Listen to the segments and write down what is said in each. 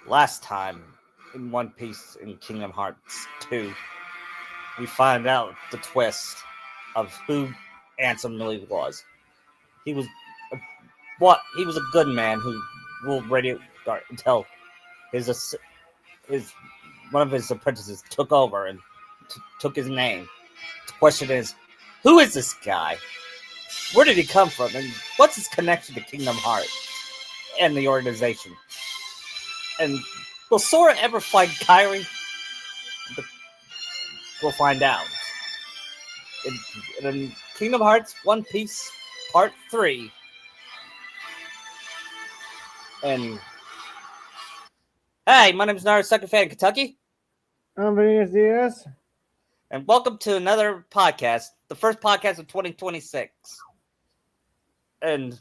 Last time in One Piece in Kingdom Hearts 2, we find out the twist of who Ansem really was. He was a, he was a good man who ruled Radio Guard until his his one of his apprentices took over and took his name. The question is, who is this guy? Where did he come from? And what's his connection to Kingdom Hearts and the organization? And will Sora ever find Kyrie? We'll find out. In Kingdom Hearts One Piece Part 3. And hey, my name is Naruto Fan Kentucky. I'm Vinicius Diaz. And welcome to another podcast, the first podcast of 2026. And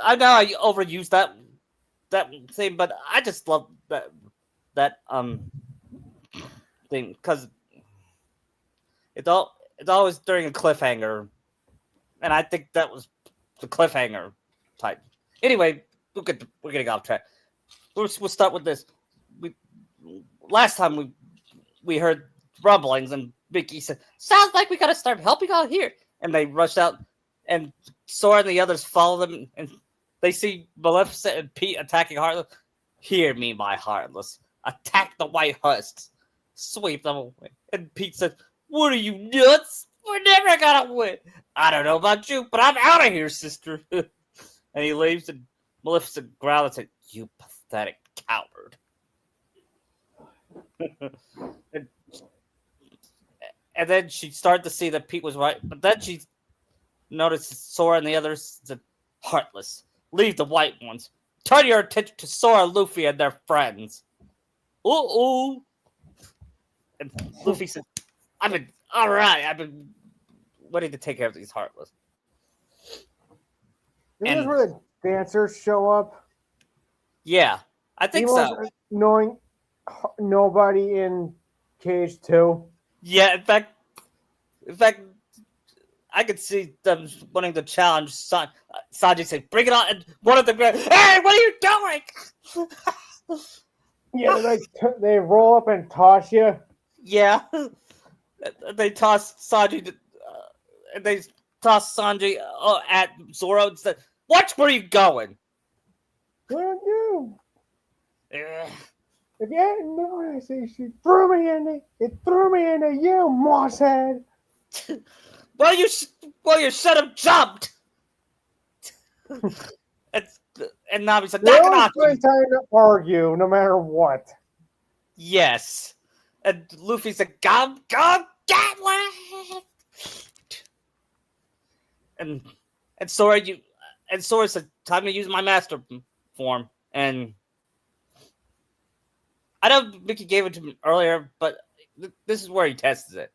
I know I overused that thing, but I just love that thing because it's always during a cliffhanger, and I think that was the cliffhanger type. Anyway, we're getting off track. We'll start with this. Last time we heard rumblings, and Vicky said, "Sounds like we gotta start helping out here." And they rushed out, and Sora and the others follow them, and they see Maleficent and Pete attacking Heartless. Hear me, my Heartless. Attack the white husks. Sweep them away. And Pete said, "What are you, nuts? We're never gonna win." "I don't know about you, but I'm out of here, sister." And he leaves, and Maleficent growls and said, "You pathetic coward." and then she started to see that Pete was right, but then she noticed Sora and the others said, "Heartless, leave the white ones. Turn your attention to Sora, Luffy, and their friends." Ooh. And Luffy said, I've been waiting to take care of these Heartless. Is this where the dancers show up? Yeah, I think so. Knowing nobody in Cage 2. Yeah, in fact, I could see them wanting to challenge Sanji. Say, "Bring it on!" And one of them goes, "Hey, what are you doing?" Yeah, they roll up and toss you. Yeah, they toss Sanji, and they toss Sanji at Zoro and said, "Watch where you going." What do you? Yeah. If you hadn't noticed, she threw me into you, mosshead. Well, you should have jumped. and Nami said, "They always find time to argue, no matter what." Yes. And Luffy said, "Go, get one." And Sora said, "Time to use my master form." And I know Mickey gave it to him earlier, but this is where he tests it.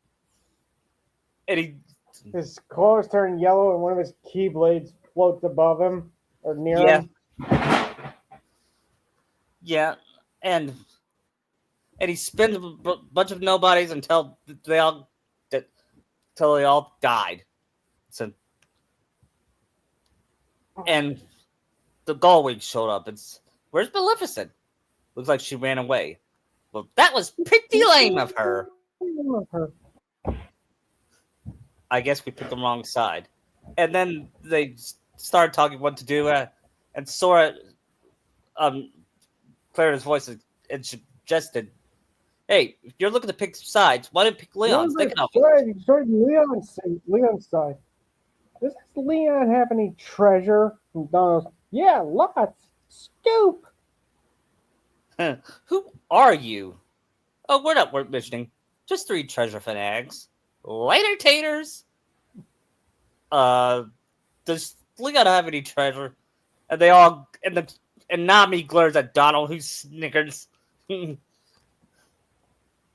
And his clothes turn yellow, and one of his keyblades floats above him or near him. Yeah, and he spins a bunch of nobodies until they all died. So, and the Gullwing showed up. Where's Maleficent? Looks like she ran away. Well, that was pretty lame of her. I guess we picked the wrong side. And then they started talking what to do, and Sora cleared his voice and suggested, "Hey, if you're looking to pick sides, why didn't you pick Leon's?" Leon's side. Does Leon have any treasure? Yeah, lots. Scoop. Who are you? Oh, we're not worth mentioning. Just 3 treasure fanatics. Later, taters. Does Leon have any treasure? And they all and Nami glares at Donald, who snickers. Like,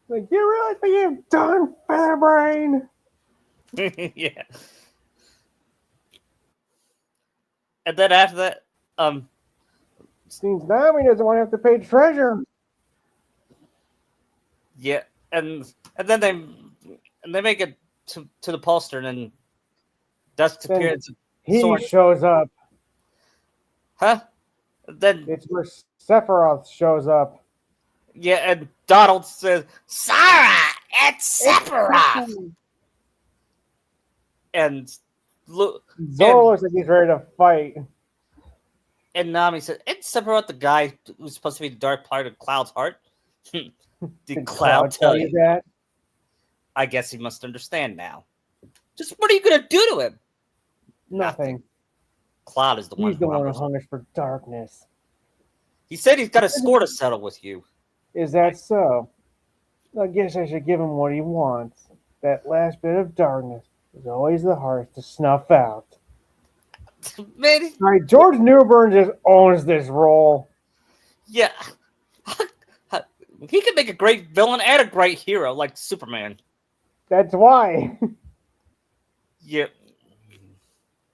you realize what you've done, Featherbrain? Yeah. And then after that, seems Nami doesn't want to have to pay treasure. Yeah, and then they make it to the poster, and then Dusk appears. He shows up. Huh? Then it's where Sephiroth shows up. Yeah, and Donald says, "Sarah, it's Sephiroth," and look, Zoro looks like he's ready to fight. and Nami said, "It's Sephiroth, the guy who's supposed to be the dark part of Cloud's heart." Did Cloud tell you? that? I guess he must understand now. Just what are you gonna do to him? Nothing. Cloud is the one. He's the one who hungers for darkness. He said he's got a score to settle with you. Is that so? I guess I should give him what he wants. That last bit of darkness is always the hardest to snuff out. Man, All right, George Newbern just owns this role. yeah. He could make a great villain and a great hero like Superman. That's why. Yeah.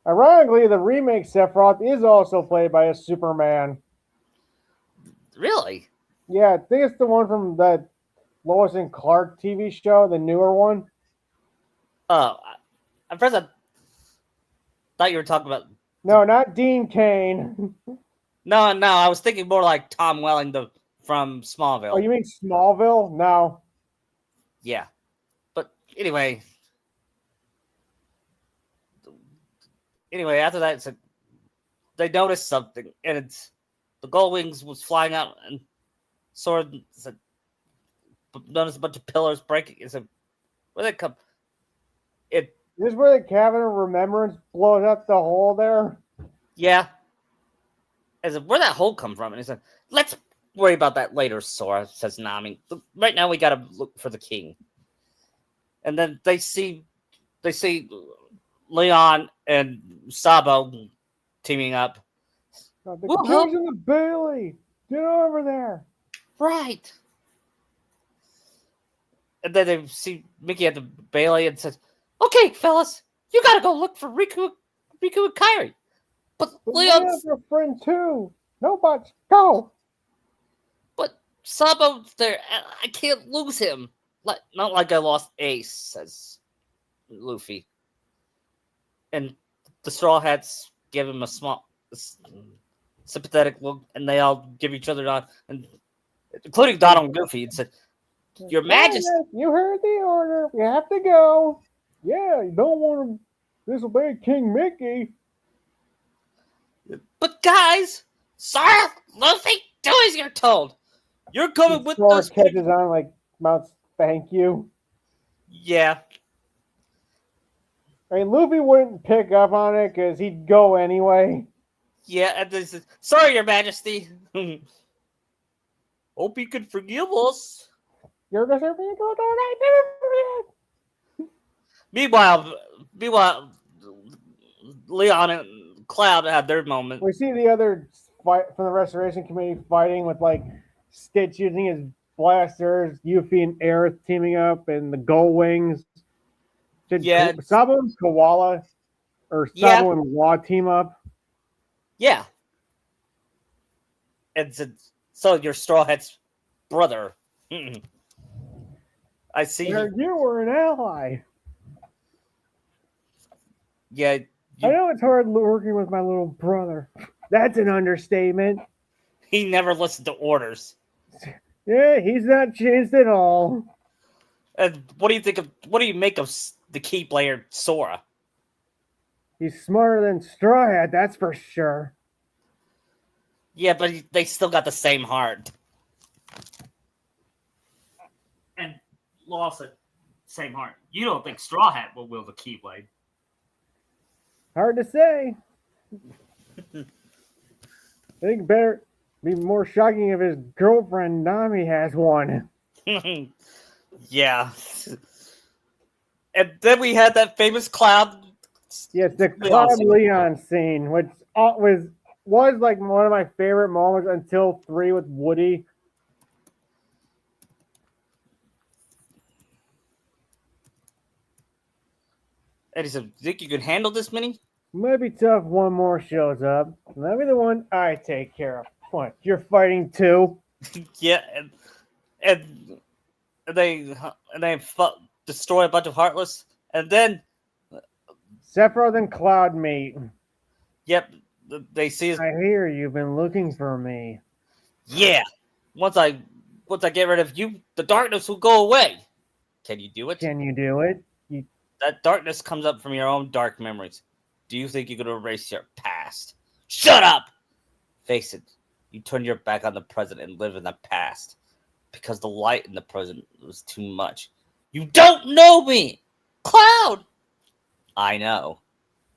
Ironically, the remake Sephiroth is also played by a Superman. Really? Yeah, I think it's the one from the Lois and Clark TV show, the newer one. At first I thought you were talking about. No, not Dean Cain. No, I was thinking more like Tom Welling from Smallville. Oh, you mean Smallville? No. Yeah. But anyway, after that, they noticed something, and it's the Gullwings was flying out, and Sora said, noticed a bunch of pillars breaking. He said, "Where they come?" This is where the Cavern of Remembrance blows up the hole there? Yeah. I said, "Where'd that hole come from?" And he said, "Let's worry about that later, Sora," says Nami. "Right now we gotta look for the king." And then they see Leon and Sabo teaming up. The Kings and the Bailey! Get over there! Right. And then they see Mickey at the Bailey and says, "Okay, fellas, you gotta go look for Riku and Kairi." But Leon's your friend too. No buts. Go. But Sabo's there. I can't lose him. Not like I lost Ace, says Luffy. And the Straw Hats give him a small, sympathetic look, and they all give each other nod, and including Donald and Goofy, and said, "Your Majesty, you heard the order. We have to go. Yeah, you don't want to disobey King Mickey." But guys, Sora, Luffy, do as you're told. You're coming with Straw us." Catches on like mouths. Thank you. Yeah. I mean, Luffy wouldn't pick up on it because he'd go anyway. Yeah, and this is, "Sorry, Your Majesty. Hope you can forgive us." You're going to be good all night. Meanwhile, Leon and Cloud had their moment. We see the other fight from the Restoration Committee fighting with like Stitch using his blasters, Yuffie and Aerith teaming up, and the Gullwings. Did Sabo and Koala or Sabo and Law team up? Yeah. And so your Straw Hat's brother. I see. You were an ally. Yeah. I know it's hard working with my little brother. That's an understatement. He never listened to orders. Yeah, he's not changed at all. And what do you make of the key player Sora? He's smarter than Straw Hat, that's for sure. Yeah, but they still got the same heart. And lost the same heart. You don't think Straw Hat will wield the Keyblade? Hard to say. I think better be more shocking if his girlfriend Nami has one. Yeah. And then we had that famous Cloud. Yes, the Cloud Leon scene, which was like one of my favorite moments until 3 with Woody. And he said, "Think you can handle this many?" Might be tough. One more shows up. That'll be the one I take care of. What? You're fighting too? Yeah, and they destroy a bunch of Heartless, and then Sephiroth and Cloud meet. Yep, they see. I hear you've been looking for me. Yeah, once I once I get rid of you, the darkness will go away. Can you do it? Can you do it? That darkness comes up from your own dark memories. Do you think you could erase your past? Shut up! Face it, you turn your back on the present and live in the past. Because the light in the present was too much. You don't know me! Cloud! I know.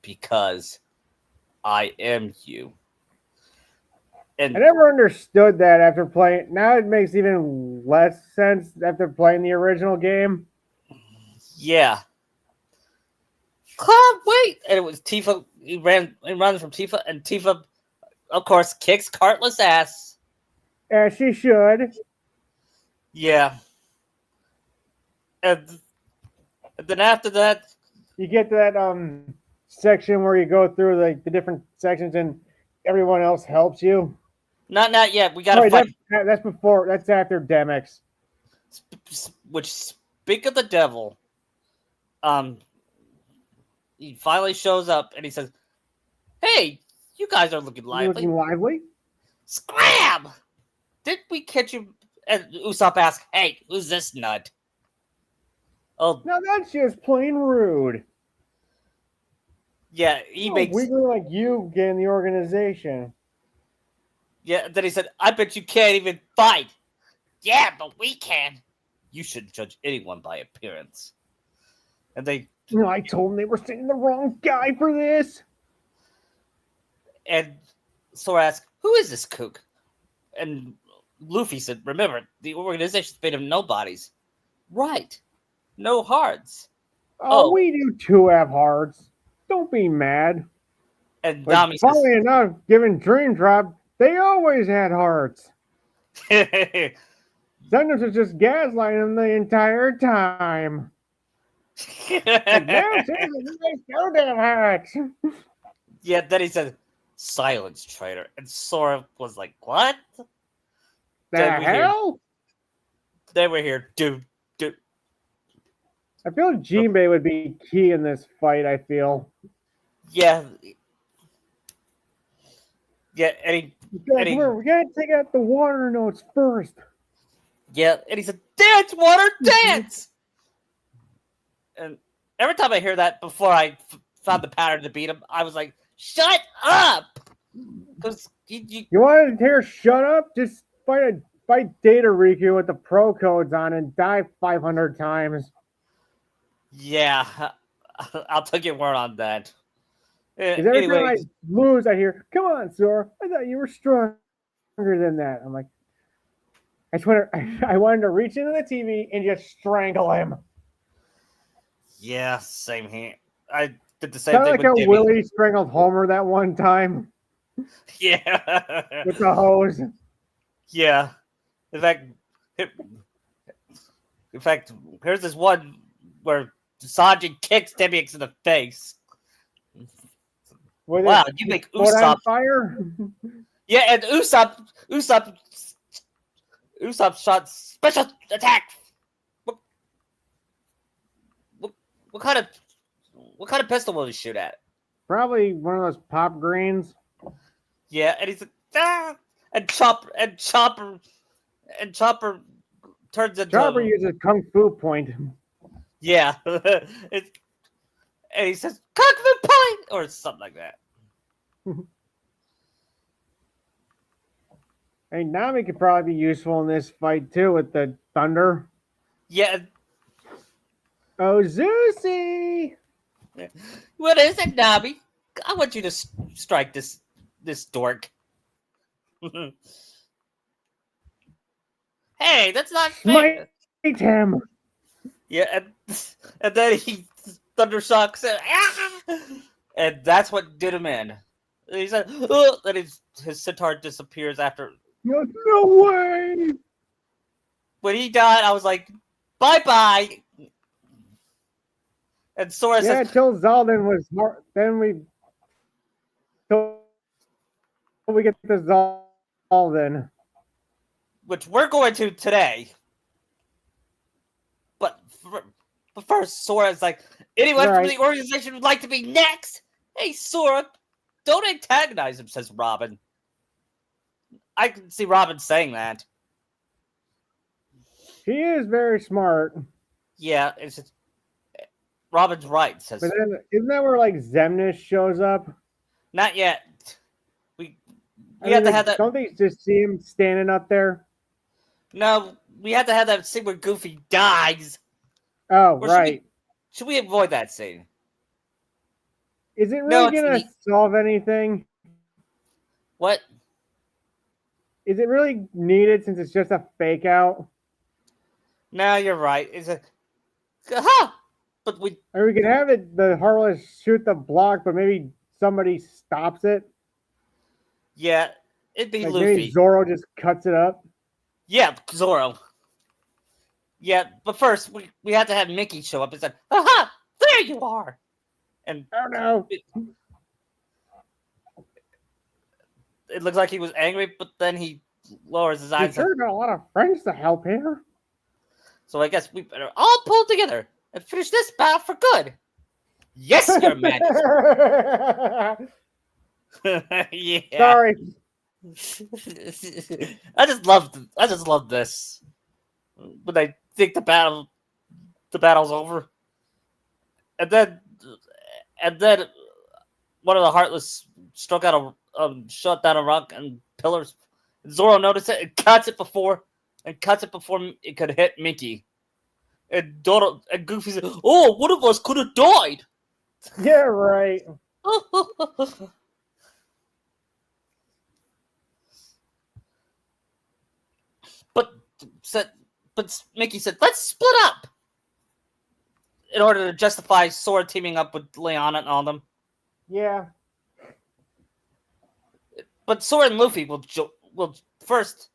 Because I am you. And I never understood that after playing. Now it makes even less sense after playing the original game. yeah. Cloud, wait! And it was Tifa. He runs from Tifa, and Tifa, of course, kicks Cartla's ass. As she should. Yeah. And then after that, you get to that section where you go through the different sections and everyone else helps you. Not yet. We gotta fight. That's before. That's after Demyx. Which, speak of the devil, he finally shows up and he says, "Hey, you guys are looking lively." Looking lively? Scram! Did we catch you? And Usopp asks, "Hey, who's this nut?" Oh, now that's just plain rude. Yeah, he makes weakling like you get in the organization. Yeah, then he said, "I bet you can't even fight." Yeah, but we can. You shouldn't judge anyone by appearance. And they, I told them they were sending the wrong guy for this. And Sora asked, "Who is this kook?" And Luffy said, "Remember, the organization's made of nobodies." Right. No hearts. Oh, we do too have hearts. Don't be mad. And Nami says, funny enough, given Dream Drop, they always had hearts. Sometimes it's just gaslighting them the entire time. Now no damn hearts. Yeah, then he said, "Silence, traitor." And Sora was like, "What? The hell?" Then we're here. Dude. I feel Jinbei would be key in this fight, I feel. Yeah. Yeah, and we gotta take out the water notes first. Yeah, and he said, "Dance, water, dance!" And every time I hear that before I found the pattern to beat him, I was like, "Shut up!" Because you wanted to hear "shut up"? Just fight Data Riku with the pro codes on and die 500 times. Yeah, I'll take your word on that. Because every time I lose, I hear, "Come on, Sora, I thought you were stronger than that." I'm like, I wanted to reach into the TV and just strangle him. Yeah, same here. I did the same thing like with how Willie strangled Homer that one time. Yeah. With the hose. Yeah. In fact, here's this one where Sanji kicks Demyx in the face. Wow, you make Usopp fire. Yeah, and Usopp shot special attack. What kind of pistol will he shoot at? Probably one of those pop greens. Yeah, and he's like, and Chopper turns into Chopper uses Kung Fu point. Yeah. And he says Kung Fu point or something like that. Hey, Nami could probably be useful in this fight too with the thunder. Yeah. Oh, Zeusy! What is it, Nami? I want you to strike this dork. Hey, that's not fair. Smite him. Yeah, and then he thunder shocks and that's what did him in. And he said, "Oh," then his sitar disappears after. No way! When he died, I was like, "Bye-bye." And Sora says, till Zaldin was more. Then we get to Zaldin, which we're going to today. But first, Sora's like, "Anyone from the organization would like to be next?" Hey, Sora, don't antagonize him, says Robin. I can see Robin saying that. He is very smart. Yeah, it's just, Robin's right. Says But then, isn't that where like Zemnis shows up? not yet. We I have mean, to like, have that. don't they just see him standing up there? No, we have to have that scene where Goofy dies. Oh, Or right. should we avoid that scene? Is it No, really it's gonna neat. solve anything? What? Is it really needed since it's just a fake out? No, you're right. It's a ha. But we Or we can have it the Heartless shoot the block, but maybe somebody stops it. yeah, it'd be Like maybe Luffy. Zoro just cuts it up. Yeah, Zoro. Yeah, but first we have to have Mickey show up and say, "Aha! There you are!" And Oh no! it looks like he was angry, but then he lowers his You eyes. sure got a lot of friends to help here. So I guess we better all pull together and finish this battle for good. Yes, Your Majesty. Yeah. Sorry. I just love this. When I think the battle's over, and then one of the Heartless struck out shot down a rock and pillars. Zoro noticed it and cuts it before it could hit Mickey. And Donald and Goofy said, "Oh, one of us could have died." Yeah, right. but Mickey said, "Let's split up," in order to justify Sora teaming up with Leon and all them. Yeah. But Sora and Luffy will first.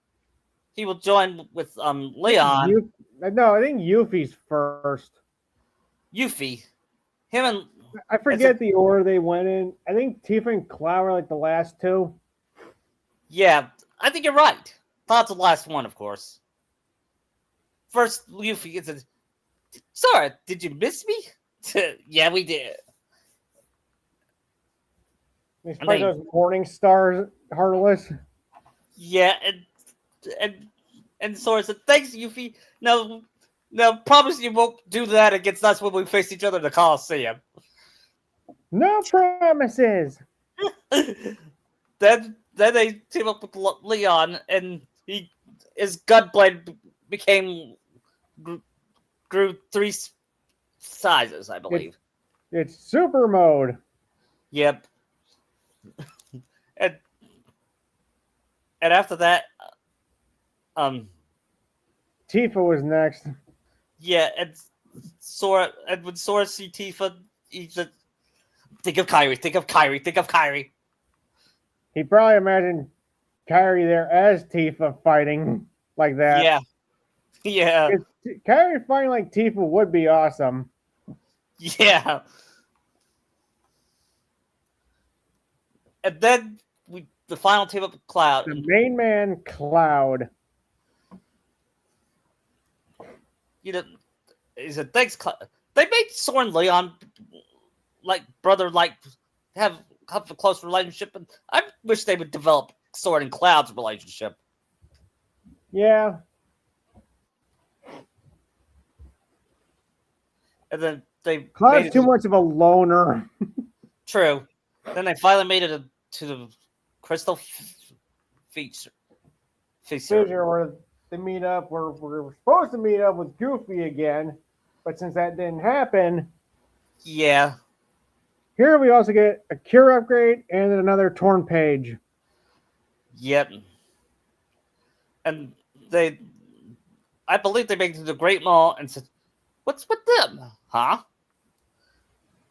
He will join with Leon. No, I think Yuffie's first. Yuffie. Him and I forget the order they went in. I think Tifa and Cloud were like the last two. yeah, I think you're right. That's the last one, of course. First, Yuffie gets a Sora, did you miss me? Yeah, we did. He's probably those Morning Stars Heartless. Yeah, and Sora said, "Thanks, Yuffie. Now, promise you won't do that against us when we face each other in the Coliseum." No promises. then they team up with Leon, and his Gunblade grew 3 sizes, I believe. It's super mode. Yep. and after that, Tifa was next. yeah, and when Sora see Tifa, he said, think of Kairi. He probably imagined Kairi there as Tifa fighting like that. Yeah. Kairi fighting like Tifa would be awesome. Yeah. And then the final team up with Cloud. The main man, Cloud. He said, "Thanks, Cloud." They made Sora and Leon have a close relationship, and I wish they would develop Sora and Cloud's relationship. Yeah. And then they Cloud's too much of a loner. True. Then they finally made it to the Crystal feature where they meet up. We're supposed to meet up with Goofy again, but since that didn't happen, yeah. Here we also get a cure upgrade and another torn page. Yep. And I believe they made it to the Great Mall and said, "What's with them, huh?"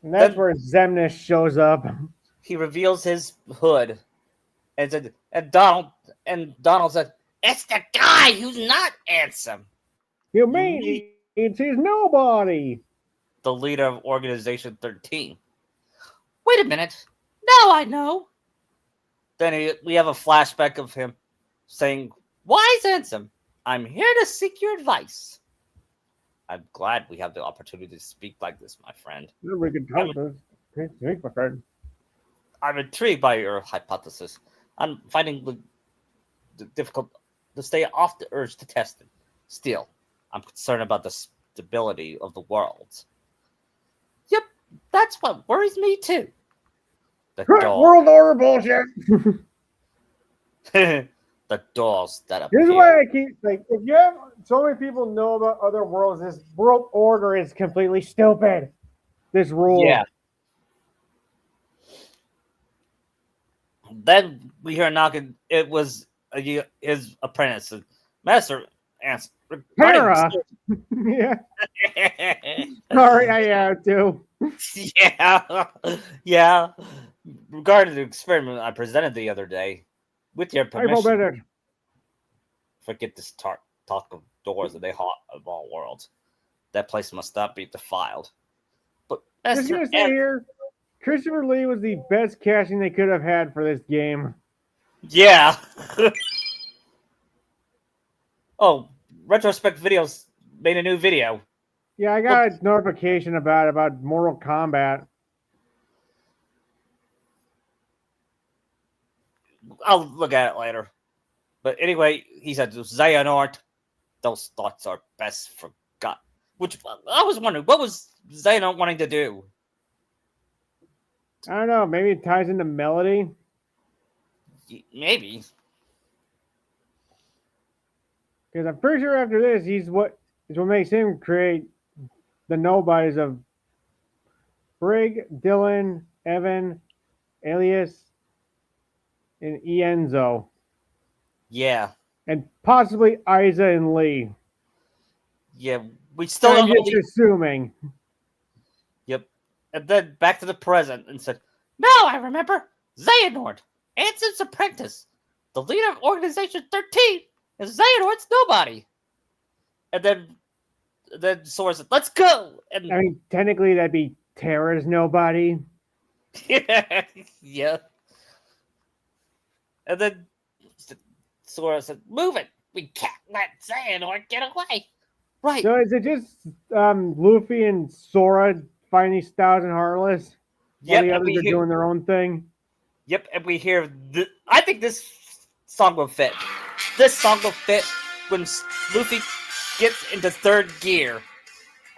And that's where Zemnis shows up. He reveals his hood, and Donald said, "It's the guy who's not handsome." You mean he's nobody? The leader of Organization 13. Wait a minute. Now I know. Then we have a flashback of him saying, "Wise handsome, I'm here to seek your advice." I'm glad we have the opportunity to speak like this, my friend. We can talk this. Take my friend. I'm intrigued by your hypothesis. I'm finding the difficult to stay off the urge to test it. Still, I'm concerned about the stability of the world. Yep, that's what worries me too. The World order bullshit. the dolls that appear. Here's why I keep if you have so many people know about other worlds, this world order is completely stupid. This rule. Yeah. Then we hear knocking. It was his apprentice, Master. Answer. Hera. Yeah. Sorry, I have to. Yeah. Regarding the experiment I presented the other day, with your permission, forget this talk of doors of the heart of all worlds. That place must not be defiled. But just gonna say here, Christopher Lee was the best casting they could have had for this game. Yeah. Oh, Retrospect Videos made a new video. Yeah, I got a notification about Mortal Kombat. I'll look at it later. But anyway, he said, Xehanort, those thoughts are best forgot. Which, I was wondering, what was Xehanort wanting to do? I don't know, maybe it ties into Melody? Maybe. Because I'm pretty sure after this, is what makes him create the nobodies of Brig, Dylan, Evan, Alias, and Ienzo. Yeah. And possibly Isa and Lee. Yeah, we still don't know. Just assuming. Yep. And then back to the present and said, now I remember. Xehanort, Anson's apprentice. The leader of Organization 13 is Xehanort's nobody. And then Sora said, let's go. And I mean, technically that'd be Terra's nobody. Yeah. And then Sora said, move it. We can't let Xehanort get away. Right. So is it just Luffy and Sora fighting these Thousand Heartless? While the others are doing their own thing? Yep, and we hear... I think this song will fit. This song will fit when Luffy gets into third gear.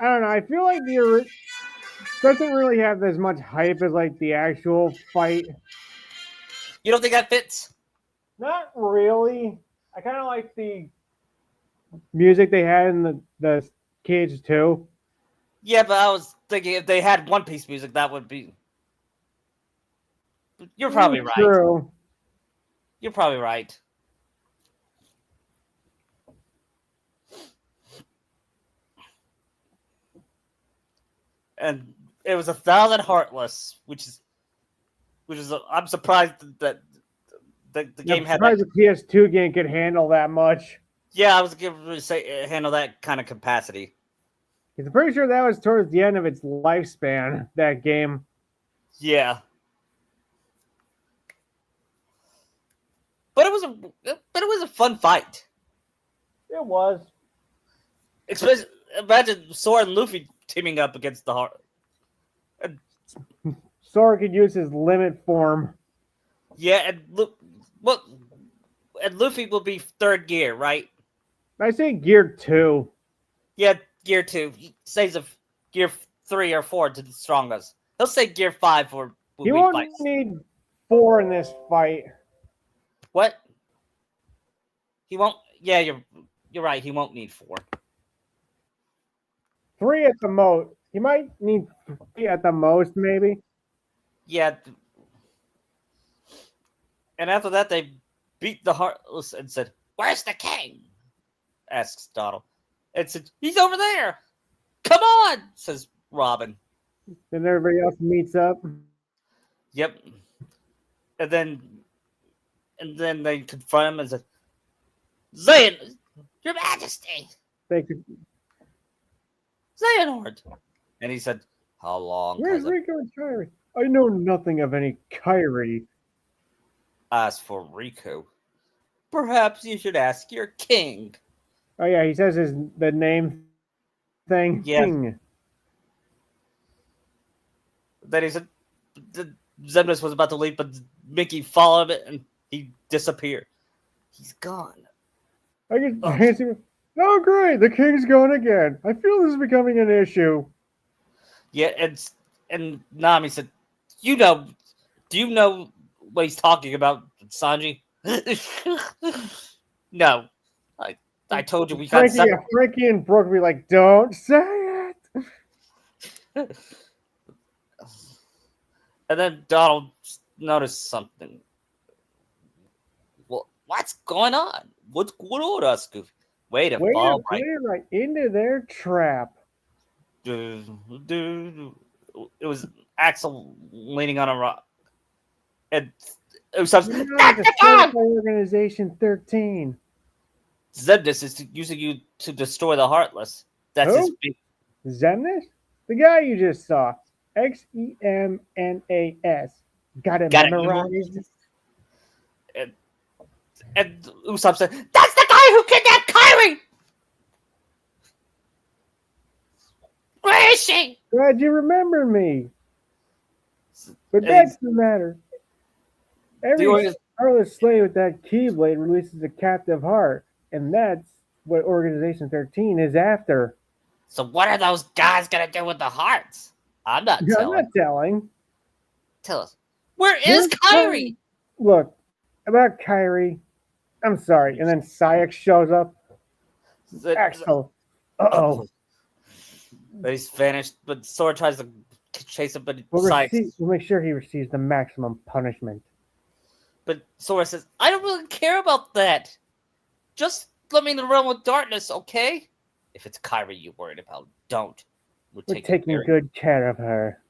I don't know. I feel like the doesn't really have as much hype as like the actual fight. You don't think that fits? Not really. I kind of like the music they had in the cage too. Yeah, but I was thinking if they had One Piece music, that would be... You're probably right. True. You're probably right. And it was 1,000 Heartless, which is I'm surprised that the game had that. The PS2 game could handle that much. Yeah, I was going to say handle that kind of capacity. I'm pretty sure that was towards the end of its lifespan. That game. Yeah. But it was a fun fight. It was. Especially, imagine Sora and Luffy teaming up against the Heart. Sora could use his limit form. Yeah, and Luffy will be third gear, right? I say gear 2. Yeah, gear 2. He says of gear 3 or 4 to the strongest. He'll say gear 5 for when he won't need 4 in this fight. What? He won't. Yeah, you're right. He won't need 4. 3 at the most. He might need 3 at the most, maybe. Yeah. And after that, they beat the Heartless and said, "Where's the king?" asks Donald. And said, "He's over there. Come on," says Robin. Then everybody else meets up. Yep. And then they confront him and said, "Xehanort, Your Majesty." Xehanort. And he said, "How long?" Where's Rico and Kairi? I know nothing of any Kairi. As for Rico, perhaps you should ask your king. Oh yeah, he says the name thing. Yeah. King. Then he said, Xemnas was about to leave, but Mickey followed it and he disappeared. He's gone. I guess Oh, great! The king's going again. I feel this is becoming an issue. Yeah, and Nami said, "You know, do you know what he's talking about, Sanji?" No, I told you we got separate. Frankie and Brooke be like, "Don't say it." And then Donald noticed something. Well, what's going on? What's going on, us, Goofy? Way to fall right. Right into their trap. It was Axel leaning on a rock. And Usopp's, that's the guy! Organization 13. Xemnas is using you to destroy the Heartless. That's his big... Xemnas? The guy you just saw. Xemnas. Got it memorized? And Usopp said, that's the guy who kidnapped Kairi! Where is she? Glad you remember me. But that's the matter. Every Heartless slave with that Keyblade releases a captive heart. And that's what Organization 13 is after. So what are those guys going to do with the hearts? I'm not telling. Tell us. Where is Kairi? Look, about Kairi, I'm sorry. And then Saïx shows up. Axel. Uh-oh. He's vanished, but Sora tries to chase him, but we'll make sure he receives the maximum punishment. But Sora says, I don't really care about that. Just let me in the realm of darkness, okay? If it's Kairi you're worried about, don't. We're taking good care of her.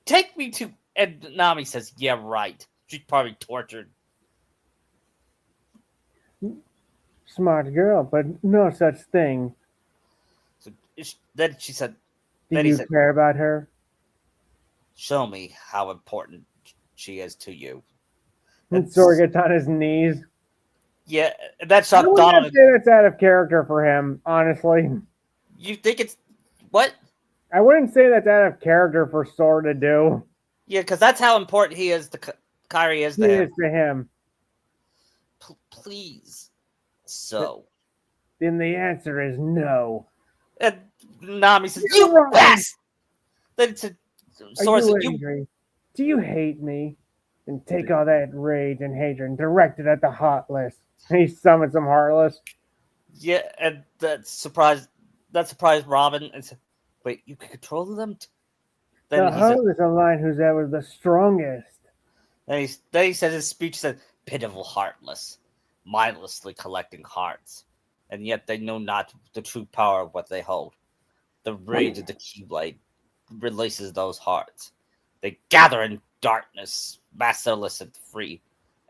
Take me to... And Nami says, yeah, right. She's probably tortured. Smart girl, but no such thing. So then she said... Do you care about her? Show me how important she is to you. And Sora gets on his knees. Yeah, that shot Donald. That's out of character for him, honestly. You think it's... What? I wouldn't say that's out of character for Sora to do. Yeah, because that's how important he is to Kairi is to him. He is to him. Please. So. Then the answer is no. And Nami says, you best! Then Sora said, angry? Do you hate me? And take all that rage and hatred and direct it at the Heartless. And he summons some Heartless. Yeah, and that surprised Robin and said, wait, you can control them? Then the Heartless align who's ever the strongest. Then he said his speech said, pitiful Heartless, mindlessly collecting hearts. And yet they know not the true power of what they hold. The rage of the Keyblade releases those hearts. They gather in darkness, masterless and free,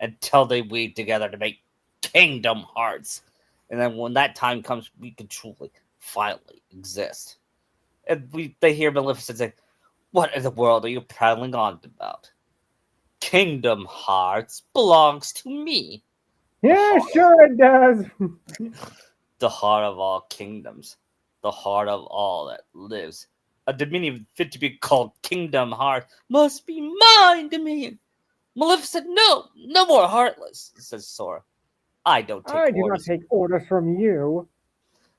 until they weave together to make kingdom hearts. And then when that time comes, we can truly, finally exist. And they hear Maleficent say, what in the world are you prattling on about? Kingdom hearts belongs to me. Yeah, sure it does. The heart of all kingdoms, the heart of all that lives. A dominion fit to be called Kingdom Heart must be mine dominion. Maleficent, no more Heartless, says Sora. I do not take orders from you.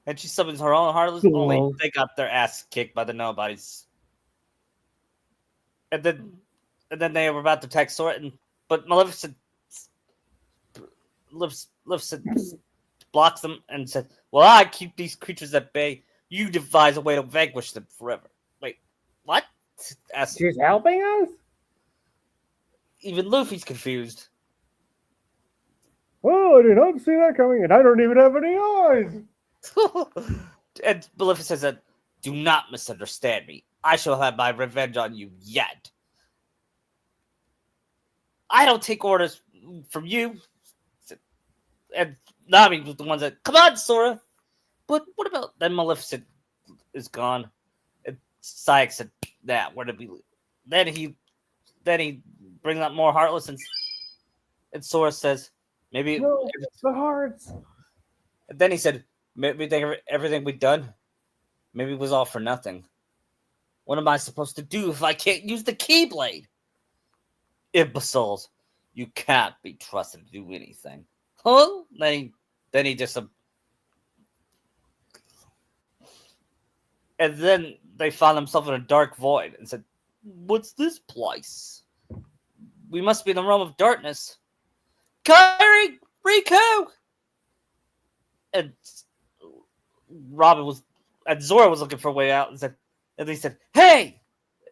And she summons her own Heartless. Cool. Only they got their ass kicked by the nobodies. And then they were about to attack Sora, but Maleficent blocks them and said, well, I keep these creatures at bay. You devise a way to vanquish them forever. Wait, what? She's helping us? Even Luffy's confused. Oh, I did not see that coming, and I don't even have any eyes. And Maleficent said, do not misunderstand me. I shall have my revenge on you yet. I don't take orders from you. And Nami was the one that, come on, Sora. But what about then Maleficent is gone? And Saïx said, nah, where did we leave? Then he brings up more Heartless and Sora says, maybe it's the hearts. And then he said, maybe everything we've done, maybe it was all for nothing. What am I supposed to do if I can't use the Keyblade? Imbeciles, you can't be trusted to do anything. Huh? Then he just And then they found themselves in a dark void and said, "What's this place? We must be in the realm of darkness." Kairi! Riku! And Robin was, and Zora was looking for a way out and they said, "Hey!"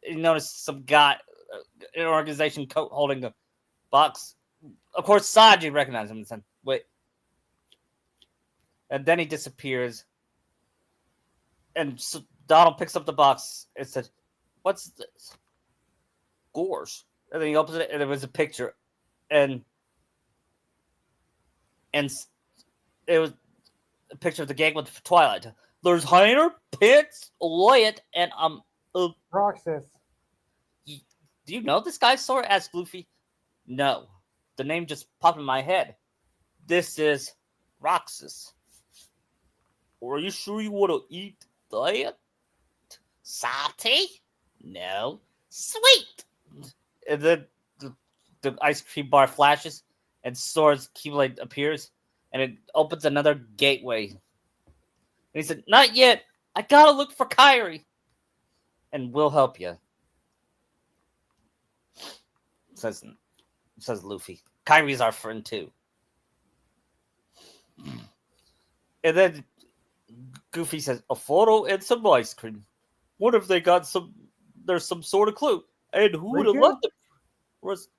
And you noticed some guy, an organization coat holding a box. Of course, Sanji recognized him and said, "Wait." And then he disappears. And so Donald picks up the box and said, "What's this?" Gores. And then he opens it and there was a picture. And it was a picture of the gang with Twilight. There's Heiner, Pitts, Lloyd, and Roxas. Do you know this guy, Sora? Asked Luffy. No. The name just popped in my head. This is Roxas. Are you sure you want to eat that? Salty? No. Sweet! And then the ice cream bar flashes, and Sora's Keyblade appears, and it opens another gateway. And he said, "Not yet. I gotta look for Kairi. And we'll help you." Says Luffy. Kairi's our friend too. And then Goofy says, "A photo and some ice cream. What if they got there's some sort of clue? And who would have let them? Was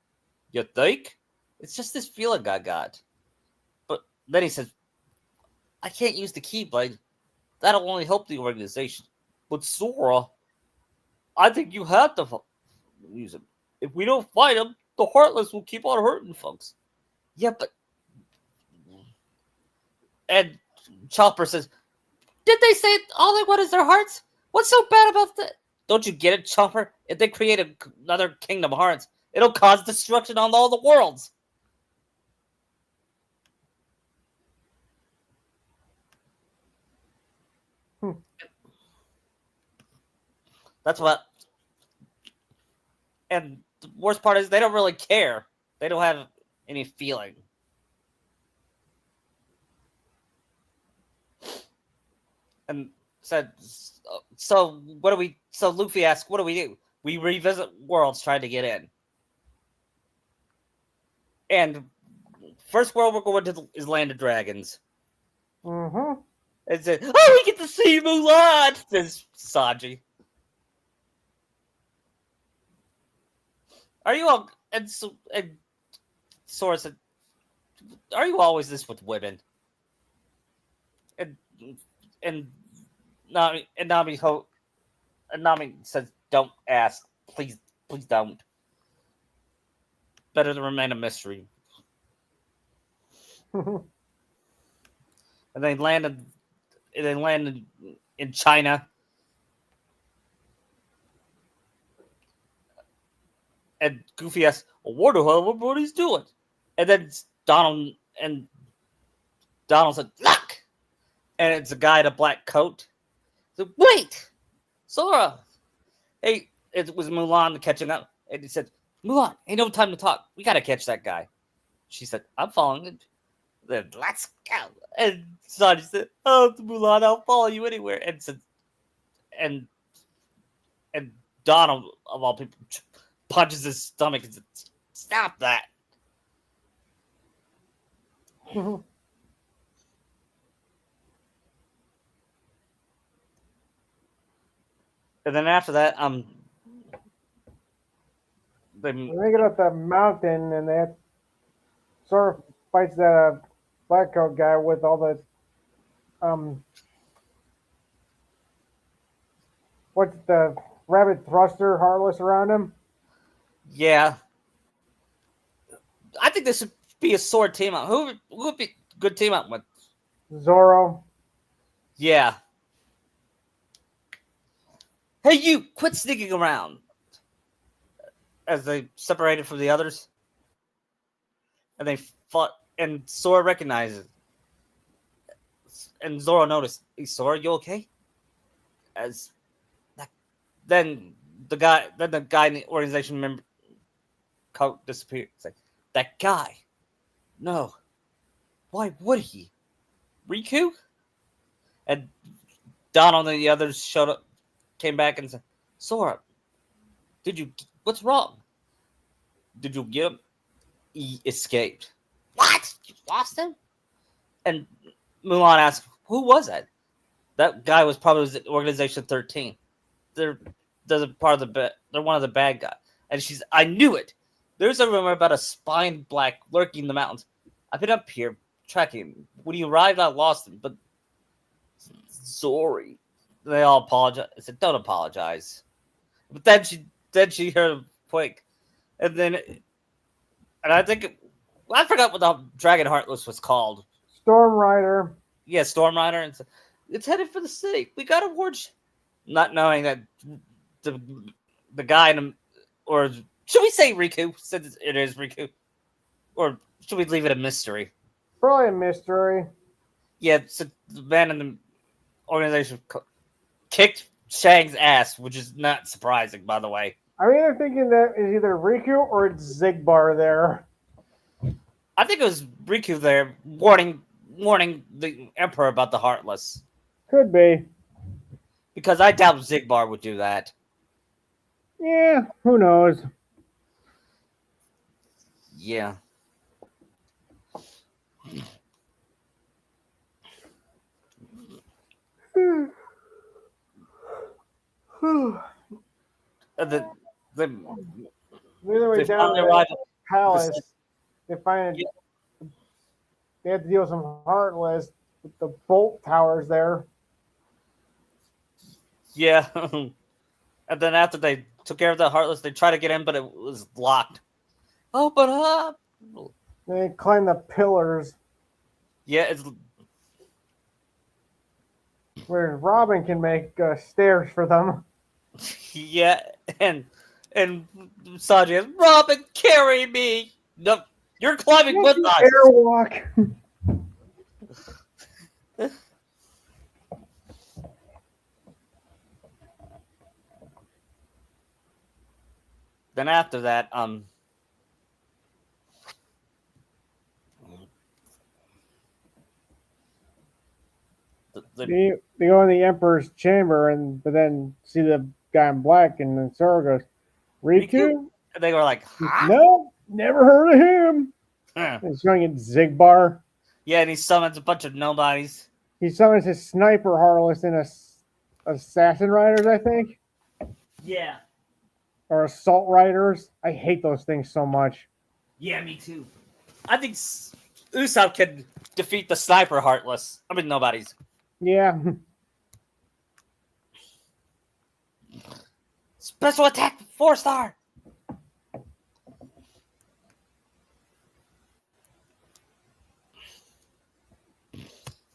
you think? It's just this feeling I got." But then he says, "I can't use the Keyblade. That'll only help the organization. But Sora, I think you have to use it. If we don't fight him, the Heartless will keep on hurting folks." Yeah, but... And Chopper says, "Did they say all they want is their hearts? What's so bad about that?" Don't you get it, Chopper? If they create another Kingdom Hearts, it'll cause destruction on all the worlds. That's what... And the worst part is they don't really care. They don't have any feeling. And said, "So what do we?" So Luffy asked, "What do we do? We revisit worlds trying to get in." And first world we're going to is Land of Dragons. Mm-hmm. And said, "Oh, we get to see Mulan," says Sanji. Are you all... And Sora said, "Are you always this with women?" And Nami says, "Don't ask. Please don't. Better to remain a mystery." And they landed in China. And Goofy asks, "I wonder how everybody's doing." And then Donald said, "Look!" And it's a guy in a black coat. So, "Wait! Sora!" Hey, it was Mulan catching up. And he said, "Mulan, ain't no time to talk. We gotta catch that guy." She said, "I'm following it." Then let's go. And Sanji said, "Oh, Mulan, I'll follow you anywhere." And said, and Donald, of all people, punches his stomach and said, "Stop that." And then after that, they get up that mountain and they have, sort of fights that black coat guy with all the what's the rabbit thruster Heartless around him. Yeah, I think this should be a sword team up. Who would be a good team up with? Zoro. Yeah. "Hey, you! Quit sneaking around!" As they separated from the others, and they fought, and Sora recognizes, and Zoro noticed, "Hey, Sora, you okay?" Then the guy in the organization member coat disappeared. It's like, "That guy? No. Why would he? Riku?" And Donald and the others showed up, came back and said, Sora, what's wrong? Did you get him? He escaped. What? You lost him? And Mulan asked, who was that? That guy was probably Organization 13. They're one of the bad guys. And I knew it. There's a rumor about a spine black lurking in the mountains. I've been up here tracking him. When he arrived, I lost him, but sorry. They all apologize. I said, don't apologize. But then she heard him quick. And I think I forgot what the Dragon Heartless was called. Storm Rider. Yeah, Storm Rider. And said, it's headed for the city. We got to warn you. Not knowing that the guy in him, or should we say Riku, since it is Riku? Or should we leave it a mystery? Probably a mystery. Yeah, so the man in the organization kicked Shang's ass, which is not surprising, by the way. I'm either thinking that is either Riku or it's Xigbar there. I think it was Riku there warning the Emperor about the Heartless. Could be. Because I doubt Xigbar would do that. Yeah, who knows? Yeah. The Either way down there at the palace, they find they have to deal with some Heartless with the bolt towers there. Yeah. And then after they took care of the Heartless, they tried to get in, but it was locked. Open up! They climb the pillars. Yeah, it's where Robin can make stairs for them. Yeah, and Sanjay, Robin, carry me. No, you're climbing with us. Airwalk. Then after that, they go in the Emperor's chamber, but then see the guy in black, and then Sora goes, Riku? And they were like, huh? No, never heard of him. He's going at Xigbar. Yeah, and he summons a bunch of nobodies. He summons his sniper Heartless and assassin riders, I think. Yeah. Or assault riders. I hate those things so much. Yeah, me too. I think Usopp can defeat the sniper Heartless. I mean, nobodies. Yeah. Special attack 4-star.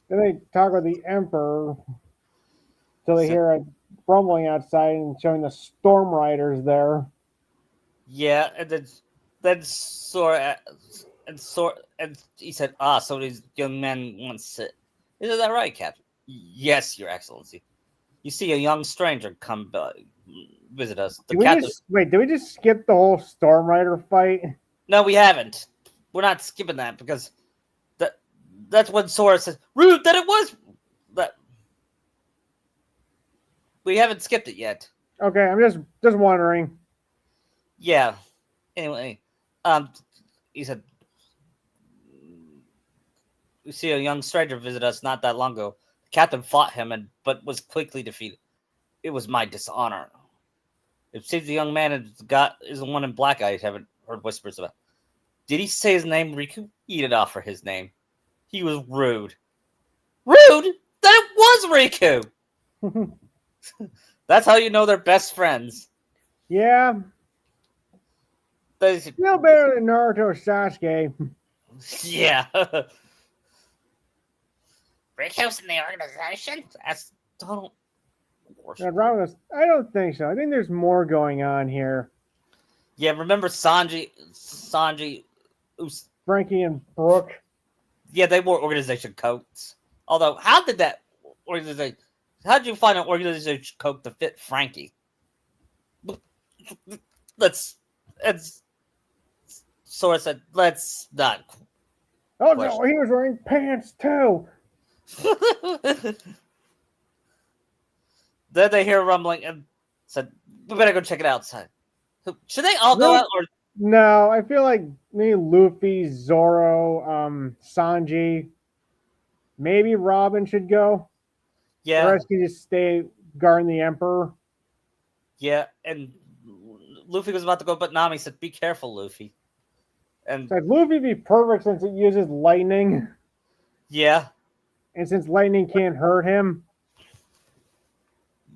Then they talk with the Emperor till they hear a rumbling outside and showing the Storm Riders there. Yeah, and then Sora and he said, so these young men want to sit. Isn't that right, Captain? Yes, Your Excellency. You see a young stranger come visit us. Did we just skip the whole Storm Rider fight? No, we haven't. We're not skipping that because that's when Sora says, rude that it was that. We haven't skipped it yet. Okay, I'm just wondering. Yeah. Anyway, he said, we see a young stranger visit us not that long ago. The captain fought him, but was quickly defeated. It was my dishonor. It seems the young man is the one in black I haven't heard whispers about. Did he say his name, Riku? He did offer his name. He was rude. Rude? That it was Riku! That's how you know they're best friends. Yeah. Still better than Naruto Sasuke. Yeah. Riku's in the organization? That's total bullshit. I don't think so. I think there's more going on here. Yeah, remember Sanji, Frankie and Brooke. Yeah, they wore organization coats. Although, how did you find an organization coat to fit Frankie? Sora said, let's not. Oh no, he was wearing pants too. Then they hear rumbling and said, "We better go check it outside." Should they all go out or? No, I feel like maybe Luffy, Zoro, Sanji, maybe Robin should go. Yeah, The rest can just stay guarding the Emperor. yeah, and Luffy was about to go, but Nami said, "Be careful, Luffy." And So Luffy be perfect since it uses lightning, yeah, and since lightning can't hurt him.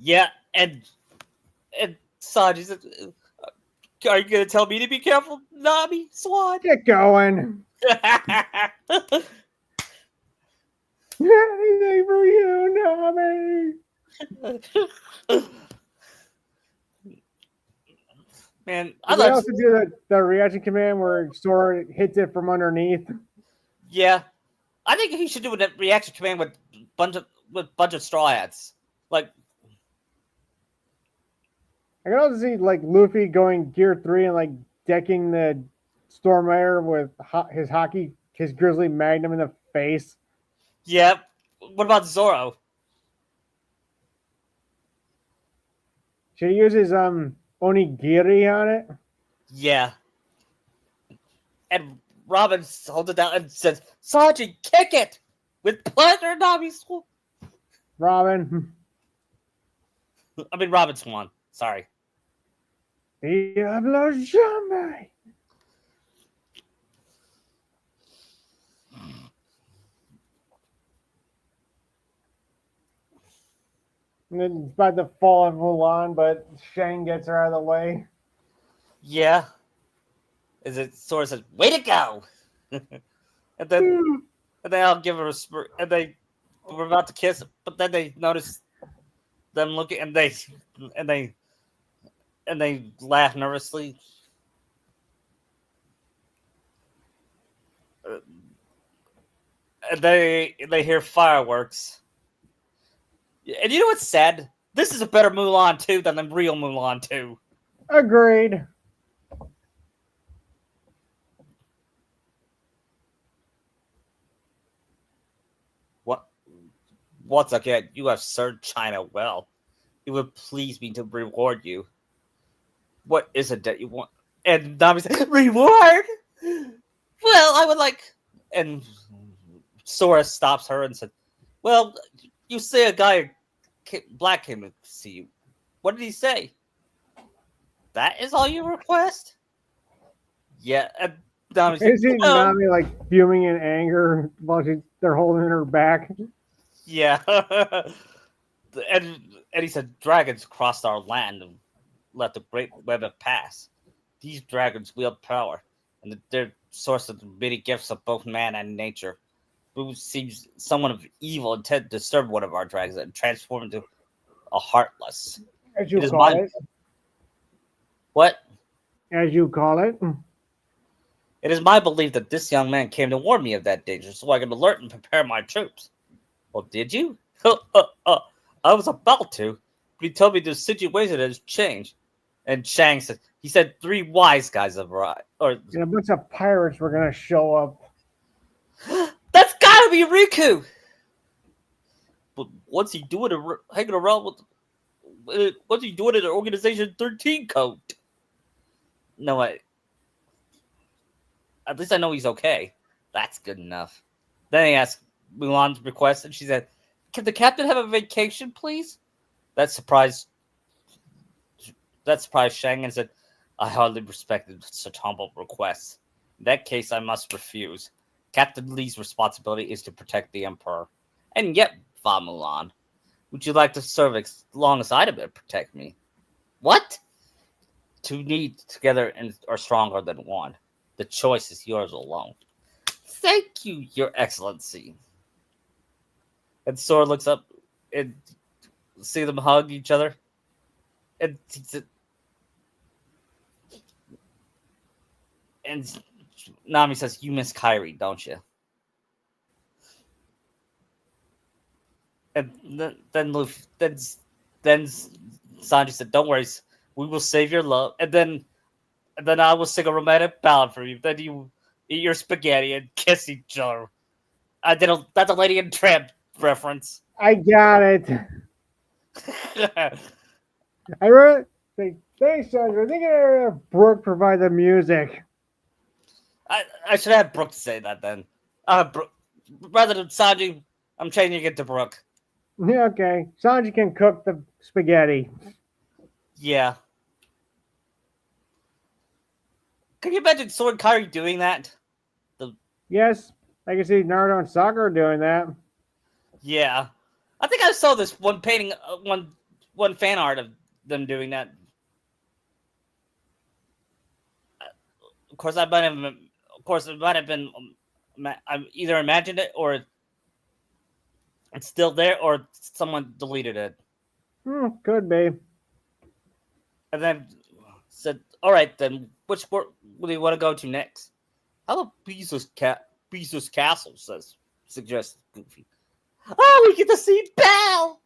yeah, and Sanji said, "Are you gonna tell me to be careful, Nami Swan?" Get going. Anything for you, Nami. Man, I also do the reaction command where Sora hits it from underneath. Yeah, I think he should do a reaction command with bunch of straw hats. Like, I can also see like Luffy going Gear 3 and like decking the Stormare with his Grizzly Magnum in the face. yeah. What about Zoro? Should he use his Onigiri on it? Yeah. And Robin holds it down and says, "Sanji, kick it with pleasure, Nami Swan." Robin. I mean Robin Swan. Sorry. Diablo Jambe. And then it's about to fall on Mulan, but Shang gets her out of the way. Yeah. Is it Sora says, "Way to go," and then I'll give her a spur, and they were about to kiss, but then they notice them looking, and they laugh nervously. And they hear fireworks. And you know what's sad? This is a better Mulan 2 than the real Mulan 2. Agreed. Once again, you have served China well. It would please me to reward you. What is it that you want? And Nami said, "Reward? Well, I would like..." And Sora stops her and said, "Well, you say a guy black came to see you. What did he say? That is all you request?" Yeah, and Nami said, Isn't Nami like fuming in anger while they're holding her back? Yeah. and he said, "Dragons crossed our land and let the great web pass. These dragons wield power, and they're source of the many gifts of both man and nature. Who seems someone of evil intent to disturb one of our dragons and transform into a heartless." As you call it. What? As you call it. It is my belief that this young man came to warn me of that danger so I could alert and prepare my troops. Well, did you? I was about to, but he told me the situation has changed. And Shang said, he said 3 wise guys have arrived. Or and a bunch of pirates were going to show up. That's gotta be Riku! But what's he doing hanging around with... what's he doing in the Organization 13 code? No, at least I know he's okay. That's good enough. Then he asked Mulan's request, and she said, "Can the captain have a vacation, please?" That surprised Shang and said, "I hardly respected such humble requests. In that case, I must refuse. Captain Lee's responsibility is to protect the Emperor. And yet, Va Mulan, would you like to serve alongside him and protect me?" What? 2 needs together are stronger than 1. The choice is yours alone. Thank you, Your Excellency. And Sora looks up and see them hug each other. And Nami says, "You miss Kairi, don't you?" And then Sanji said, "Don't worry, we will save your love. And then I will sing a romantic ballad for you. Then you eat your spaghetti and kiss each other." That's a Lady and Tramp reference. I got it. I wrote, say, thanks, Sandra. I think I have Brooke provide the music. I should have Brooke say that then. Rather than Sanji, I'm changing it to Brooke. Yeah, okay. Sanji can cook the spaghetti. Yeah. Can you imagine Sword Kyrie doing that? Yes, I can see Naruto and Sakura doing that. Yeah. I think I saw this one painting, one fan art of them doing that. Of course, I might have. Of course, it might have been. I either imagined it or it's still there, or someone deleted it, Could be. and then said, "All right, then which port do you want to go to next?" How about Bezos Castle? Suggests Goofy. Oh, we get to see Belle.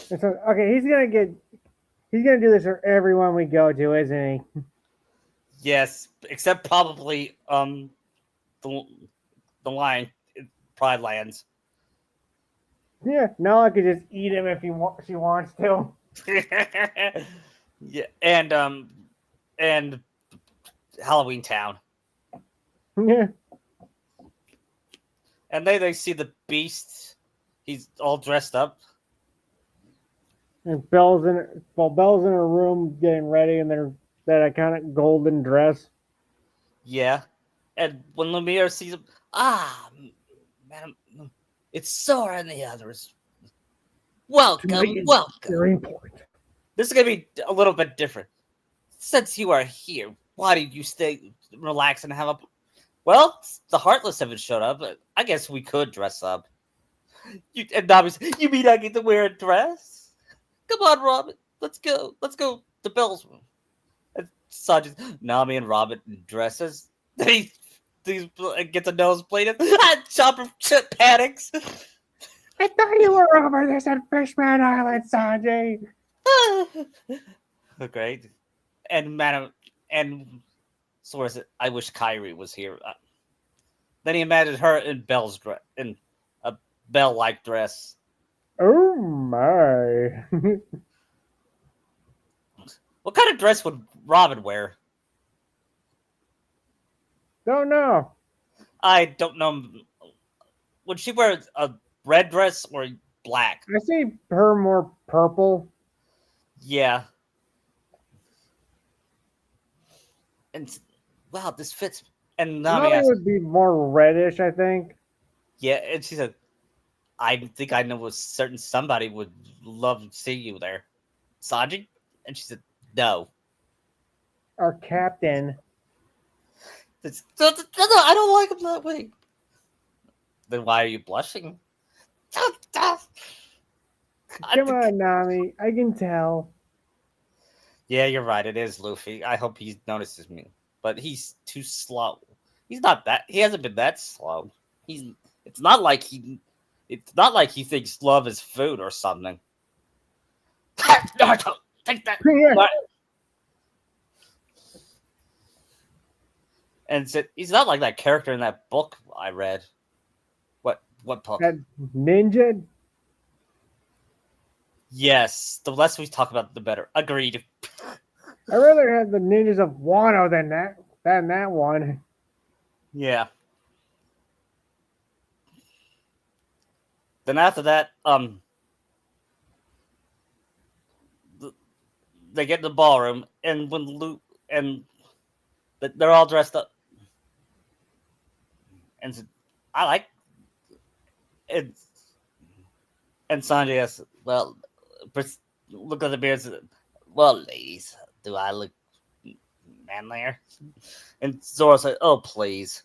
So, okay, he's gonna do this for everyone we go to, isn't he? Yes, except probably the lion Pride Lands. Yeah, Nala could just eat him if she wants to. Yeah, and Halloween Town. Yeah. And they see the beast. He's all dressed up. And Belle's in her room getting ready in that iconic golden dress. Yeah. And when Lumiere sees him, madam, it's Sora and the others. Welcome. Very important. This is going to be a little bit different. Since you are here, why did you stay, relax, and have a... Well, the Heartless haven't showed up, but I guess we could dress up. And Nami's, you mean I get to wear a dress? Come on, Robin. Let's go. Let's go to Belle's room. And Sanji's, Nami and Robin in dresses. Then he gets a nosebleed. Chopper panics. I thought you were over this at Fishman Island, Sanji. Great. And Madam and Sora said, I wish Kyrie was here. Then he imagined her in Belle's dress, in a Belle-like dress. Oh my! What kind of dress would Robin wear? Don't know. I don't know. Would she wear a red dress or black? I see her more purple. Yeah. And wow, this fits. And Nami asked, would be more reddish, I think. yeah, and she said, I think I know a certain somebody would love to see you there. Sanji? And she said, no. Our captain. No, I don't like him that way. Then why are you blushing? Come on, Nami. I can tell. Yeah, you're right. It is Luffy. I hope he notices me. But he's too slow. He hasn't been that slow. It's not like he thinks love is food or something. Naruto, take that. Yeah. And he's not like that character in that book I read. What book? That ninja. Yes, the less we talk about, the better. Agreed. I'd rather have the ninjas of Wano than that one. Yeah. Then after that, they get in the ballroom, and when Luke and they're all dressed up, and I like it. And Sanjay asks, well, look at the beards. Well, ladies, do I look manlier? And Zoro said, oh, please.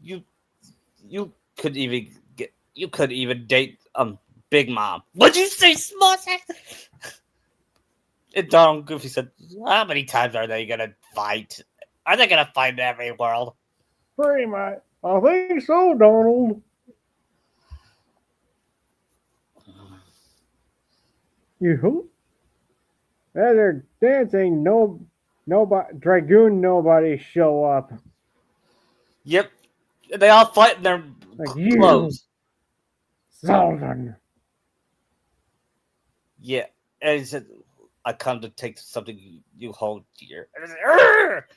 You could even date Big Mom. What'd you say, smart? And Donald Goofy said, how many times are they gonna fight? Are they gonna fight in every world? Pretty much. I think so, Donald. You who? As they're dancing, nobody show up. Yep. They all fight in their Like, you, clothes. Zaldin. Yeah, and he said, "I come to take something you hold dear." And, "Arr!"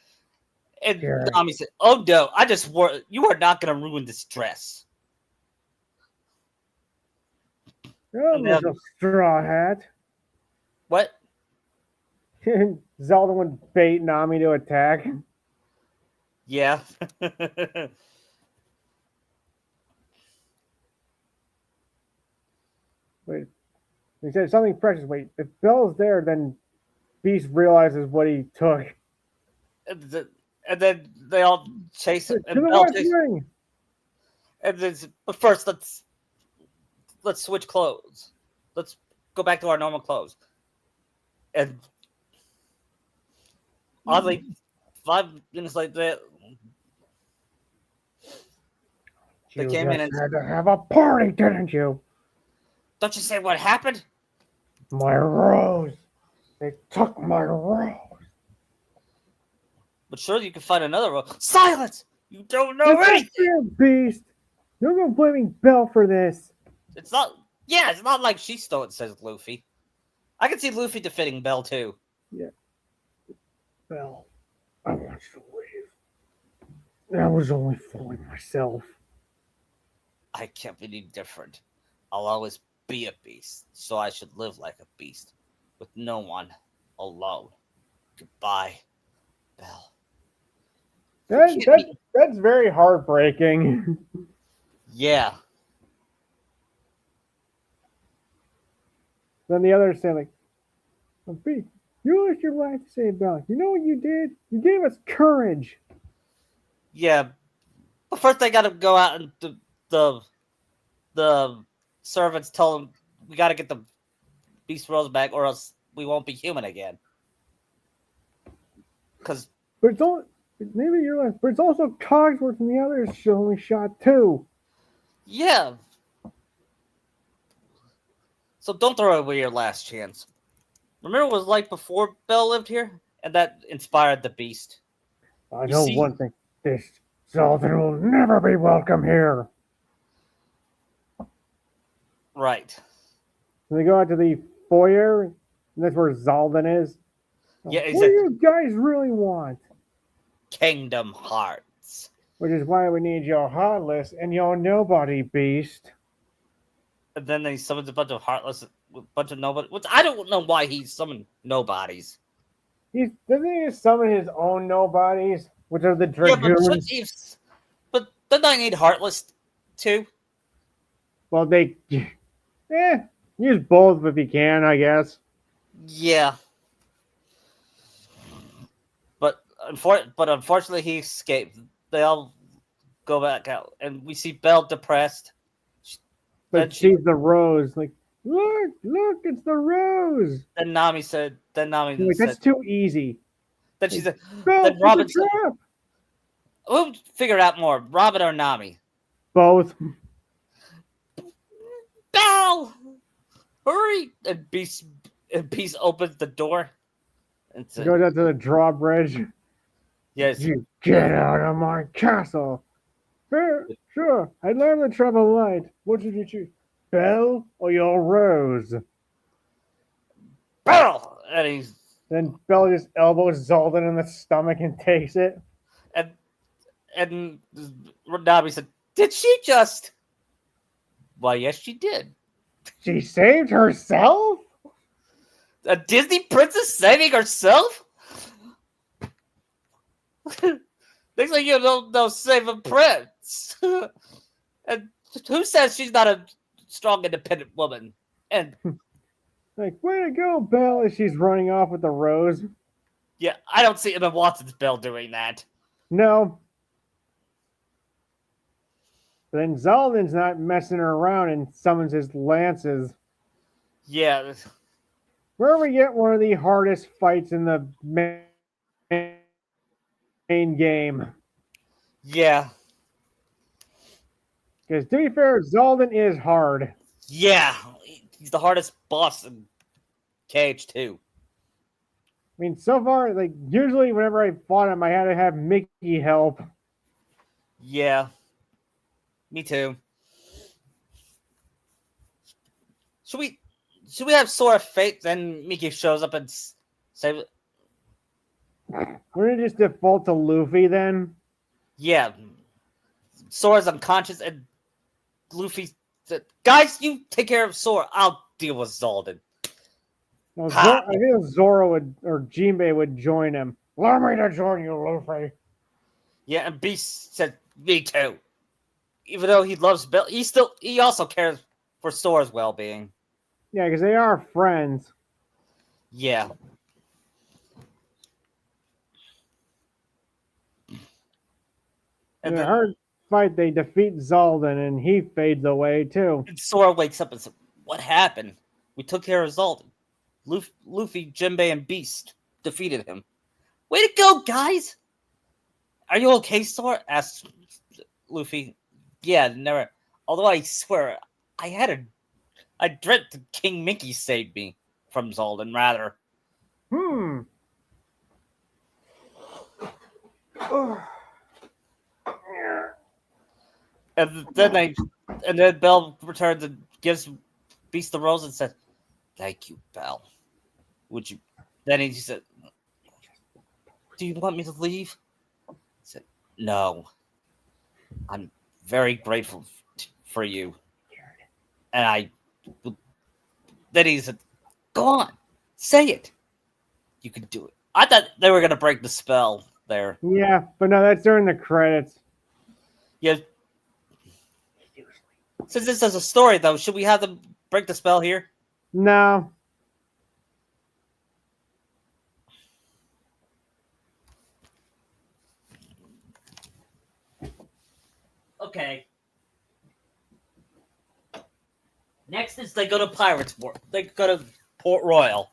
And Sure. Nami said, "Oh no, I just wore. You are not going to ruin this dress." Oh, And then, little straw hat. what? Zelda would bait Nami to attack. Yeah. Wait, he said something precious. Wait, if Bell's there, then Beast realizes what he took. And then they all chase him, To and the Bell West chases. Wing. And then, but first, let's switch clothes. Let's go back to our normal clothes. And oddly, 5 minutes later, they You came in just and had to have a party, didn't you? don't you say what happened? My rose. They took my rose. But surely you can find another role. Silence! You don't know It's anything. not fair, Beast. You're not blaming Bell for this. It's not. Yeah, it's not like she stole it, says Luffy. I can see Luffy defending Bell too. Yeah. Bell, I want you to leave. I was only fooling myself. I can't be any different. I'll always be a beast, so I should live like a beast, with no one, alone. Goodbye, Bell. That's very heartbreaking. Yeah. Then the others say, like, Beast, you lost your life to save Bell. You know what you did? You gave us courage. Yeah. But first they gotta go out and the servants tell them we gotta get the Beast Rose back or else we won't be human again. Because But it's all maybe you're right, but it's also Cogsworth and the others only shot too. yeah. So don't throw away your last chance. Remember what it was like before Bell lived here? And that inspired the Beast. I know one thing. This Zaldin will never be welcome here. Right. And they go out to the foyer, and that's where Zaldin is. Yeah, What do you guys really want? Kingdom Hearts. Which is why we need your Heartless and your Nobody Beast. And then they summons a bunch of nobody. Which I don't know why he summoned nobodies. Doesn't he just summon his own Nobodies, which are the Dragoons? Yeah, but don't I need Heartless too? Well, use both if you can, I guess. Yeah. But unfortunately, he escaped. They all go back out, and we see Belle depressed. But she's the Rose. Like, look, it's the Rose. Then Nami said. That's too easy. Then she said. Belle, Then Robin said, trap. "We'll figure out more. Robin or Nami." Both. Belle, hurry! And Beast opens the door. And Goes out to the drawbridge. Yes. You get out of my castle. Sure. I'd learn the trouble light. What should you choose? Belle or your Rose? Belle! And then Belle just elbows Zaldin in the stomach and takes it. And Nami said, "Did she just?" Why, yes, she did. She saved herself? A Disney princess saving herself? Things like you don't know save a prince. And who says she's not a strong, independent woman? And like, way to go, Belle, as she's running off with the Rose. Yeah, I don't see Emma Watson's Belle doing that. No. But then Zaldin's not messing around and summons his lances. Yeah. Where we get one of the hardest fights in the main game. Yeah. Because to be fair, Zaldin is hard. Yeah. He's the hardest boss in KH2. I mean, so far, like, usually whenever I fought him, I had to have Mickey help. Yeah. Me too. Should we have Sora Fate? Then Mickey shows up and say, We're gonna just default to Luffy then. "Yeah, Sora's unconscious," and Luffy said, "Guys, you take care of Sora. I'll deal with Zaldin." No, Ha! I think Zoro or Jinbei would join him. Allow me to join you, Luffy. Yeah, and Beast said, "Me too." Even though he loves Bill, he also cares for Sora's well-being. Yeah, because they are friends. Yeah. In And a then hard fight, they defeat Zaldin, and he fades away too. Sora wakes up and says, "What happened? We took care of Zaldin. Luffy, Jinbei, and Beast defeated him. Way to go, guys! Are you okay, Sora?" asked Luffy. "Yeah, never. Although I swear, I dreamt that King Mickey saved me from Zaldin, rather." And then Bell returns and gives Beast the rose and said, "Thank you, Bell. Would you?" Then he said, "Do you want me to leave?" I said, "No. I'm very grateful for you." And then he said, "Go on, say it. You can do it." I thought they were gonna break the spell there. Yeah, but no, that's during the credits. Yeah. Since this is a story, though, should we have them break the spell here? No. Okay. Next is they go to Pirates Port. They go to Port Royal.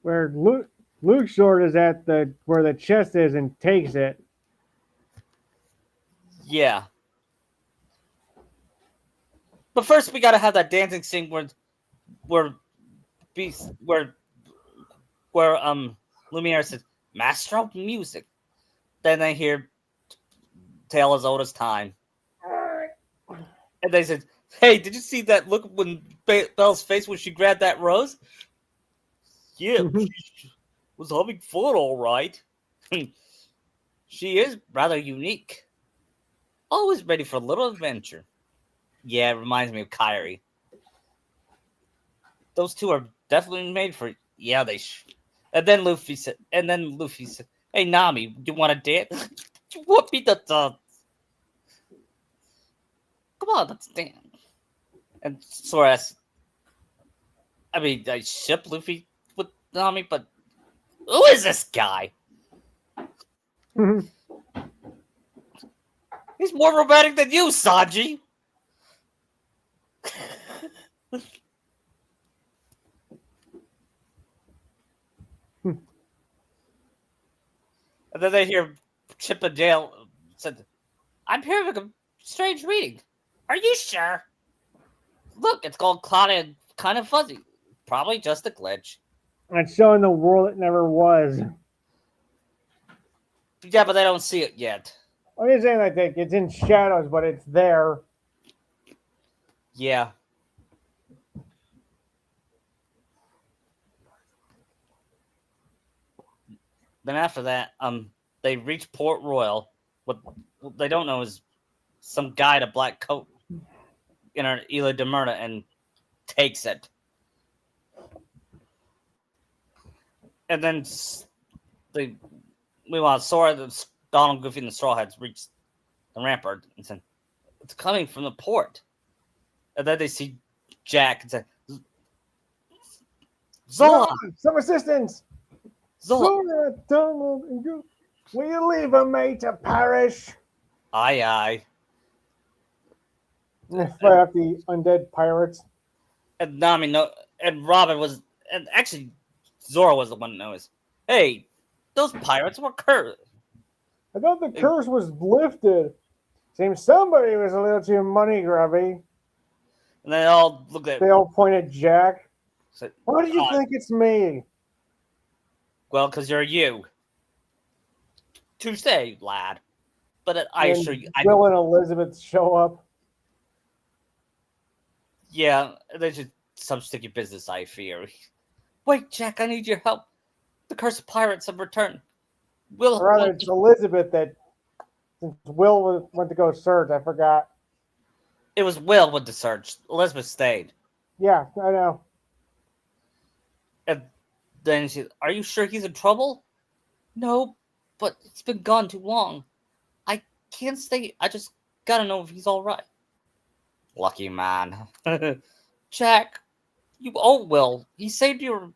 Where Luke Short is at where the chest is and takes it. Yeah. But first, we gotta have that dancing scene where Beast where Lumiere says, "Maestro music." Then they hear "Tale as Old as Time," and they said, "Hey, did you see that look when Belle's face when she grabbed that rose?" "Yeah, she was having fun, all right." "She is rather unique. Always ready for a little adventure." Yeah, it reminds me of Kyrie. Those two are definitely made for. Yeah, they. And then Luffy said. "Hey, Nami, you want to dance?" "What be the? Come on, let's dance." And Sora asked, I ship Luffy with Nami, but who is this guy? He's more romantic than you, Sanji. And then they hear Chip and Dale said, "I'm hearing a strange reading. Are you sure? Look, it's called Cloudy and Kind of Fuzzy. Probably just a glitch." It's showing the world it never was. Yeah, but they don't see it yet. I'm just saying like it's in shadows, but it's there. Yeah. Then after that, they reach Port Royal. What they don't know is some guy in a black coat in an Isla de Murta and takes it. And then meanwhile, Sora, Donald, Goofy, and the Straw Hats reach the rampart and said, "It's coming from the port." And then they see Jack and say, "Zola! Some assistance! Zola!" Sora, Donald, and you. Will you leave a mate to perish? Aye, aye. Fight off the undead pirates. And Nami and Robin was, and actually Zora was the one that noticed. "Hey, those pirates were cursed." I thought the curse was lifted. Seems somebody was a little too money grubby. And they all looked at. They all point at Jack. Said, Why do you think it's me? "Well, because you're you." "Touche, lad. But I assure you, Will and Elizabeth show up. Yeah, there's just some sticky business, I fear. Wait, Jack, I need your help. The cursed pirates have returned. Or rather, it's Elizabeth that, since Will went to go search, I forgot. It was Will with the search. Elizabeth stayed. Yeah, I know. And then she, are you sure he's in trouble? No, but it's been gone too long. I can't stay. I just gotta know if he's all right. Lucky man. Jack, you owe Will. He saved your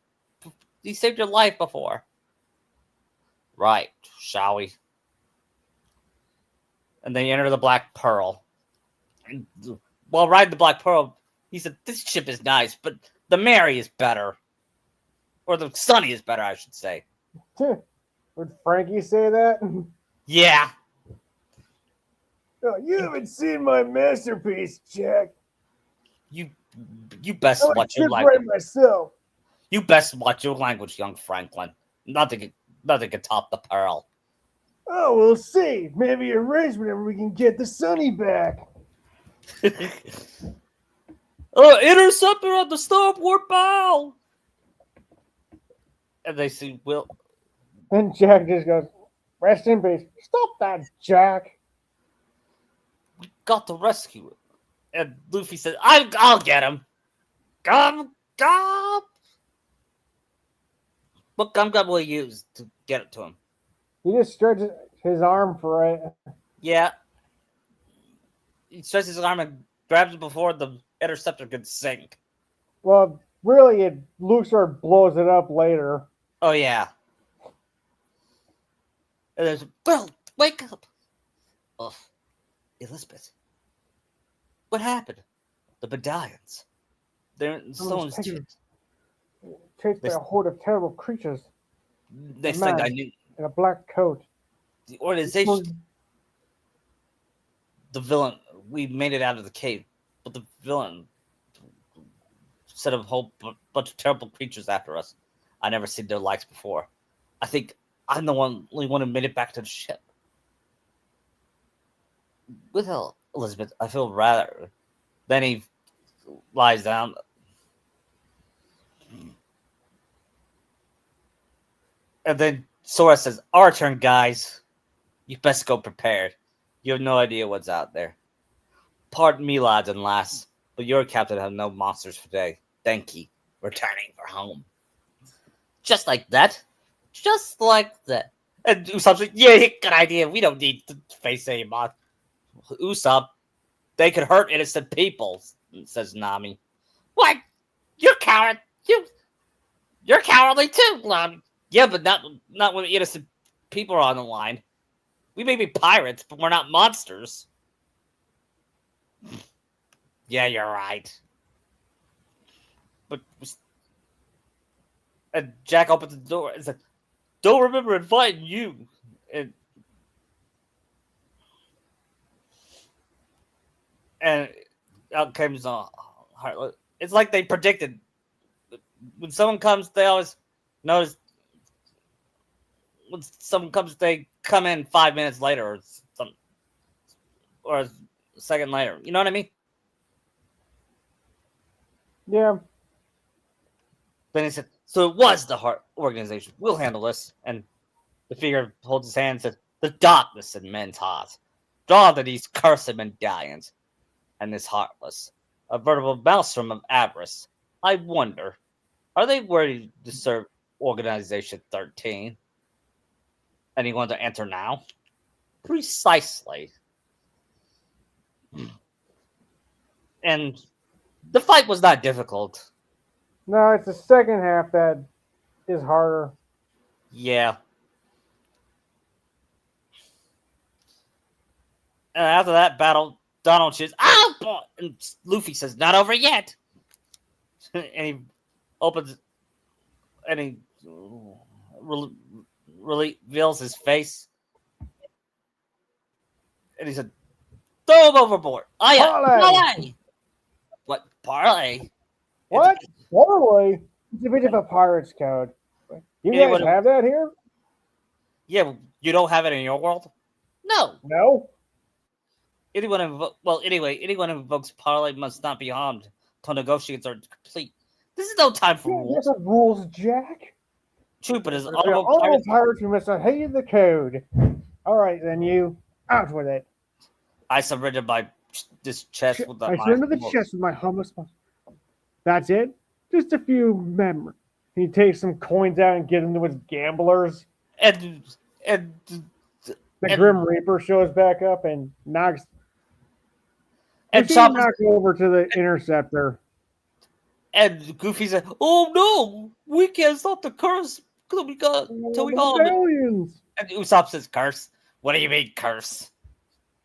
life before. Right, shall we? And then you enter the Black Pearl. And while riding the Black Pearl, he said, this ship is nice, but the Mary is better. Or the Sunny is better, I should say. Would Frankie say that? Yeah. Oh, you haven't seen my masterpiece, Jack. You best watch your language. Right myself. You best watch your language, young Franklin. Nothing can top the Pearl. Oh, we'll see. Maybe erase whenever we can get the Sunny back. Interceptor on the starboard bow. And they see Will. And Jack just goes, rest in peace. Stop that, Jack. We got to rescue him. And Luffy said, I'll get him. Gum. What gum will he use to get it to him? He just stretches his arm for it. Yeah. He stretches his arm and grabs it before the interceptor could sink. Well, really, Luxor blows it up later. Oh, yeah. And there's, Will, wake up. Oh, Elizabeth. What happened? The medallions. They're in someone's chest. Chased by a horde of terrible creatures. Next thing I knew, in a black coat. The organization, the villain, we made it out of the cave, but the villain set a whole bunch of terrible creatures after us. I never seen their likes before. I think I'm the only one who made it back to the ship. With help, Elizabeth, I feel rather. Then he lies down. And then Sora says, our turn, guys. You best go prepared. You have no idea what's out there. Pardon me, lads and lass, but your captain has no monsters for today. Thank you. Returning for home. Just like that. Just like that. And Usopp's like, yeah, good idea. We don't need to face any monsters. Usopp, they could hurt innocent people, says Nami. What? You're coward. You're cowardly too, Nami. Yeah, but not when innocent people are on the line. We may be pirates, but we're not monsters. Yeah, you're right. But and Jack opens the door and said, don't remember inviting you. And out comes Heartless. It's like they predicted. When someone comes, they always notice. When someone comes, they come in 5 minutes later or a second later. You know what I mean? Yeah. Then he said, so it was the Heart organization. We'll handle this. And the figure holds his hand and says, the darkness in men's hearts. Draw to these cursed medallions. And this Heartless. A veritable maelstrom of avarice. I wonder, are they worthy to serve Organization 13? Anyone to enter now? Precisely. And the fight was not difficult. No, it's the second half that is harder. Yeah. And after that battle, Donald shoots, boy! And Luffy says, not over yet. And he opens, and he reveals his face. And he said, throw him overboard. Parlay! What? Parlay? What? Parlay? It's a bit of a pirate's code. You guys have that here? Yeah, you don't have it in your world? No. No? Anyone who invokes parlay must not be harmed till negotiations are complete. This is no time for Yeah, rules. that's rules, Jack. True, but as All honorable pirates, we must adhere to the code. All right, then you out with it. I surrendered this chest with I surrender the chest with my humblest. That's it. Just a few memories. He takes some coins out and gives them to his gamblers. and The Grim Reaper shows back up and knocks. And knocks over to the Interceptor. And Goofy said, "Oh no, we can't stop the curse till we got aliens." And Usopp says, "Curse? What do you mean, curse?"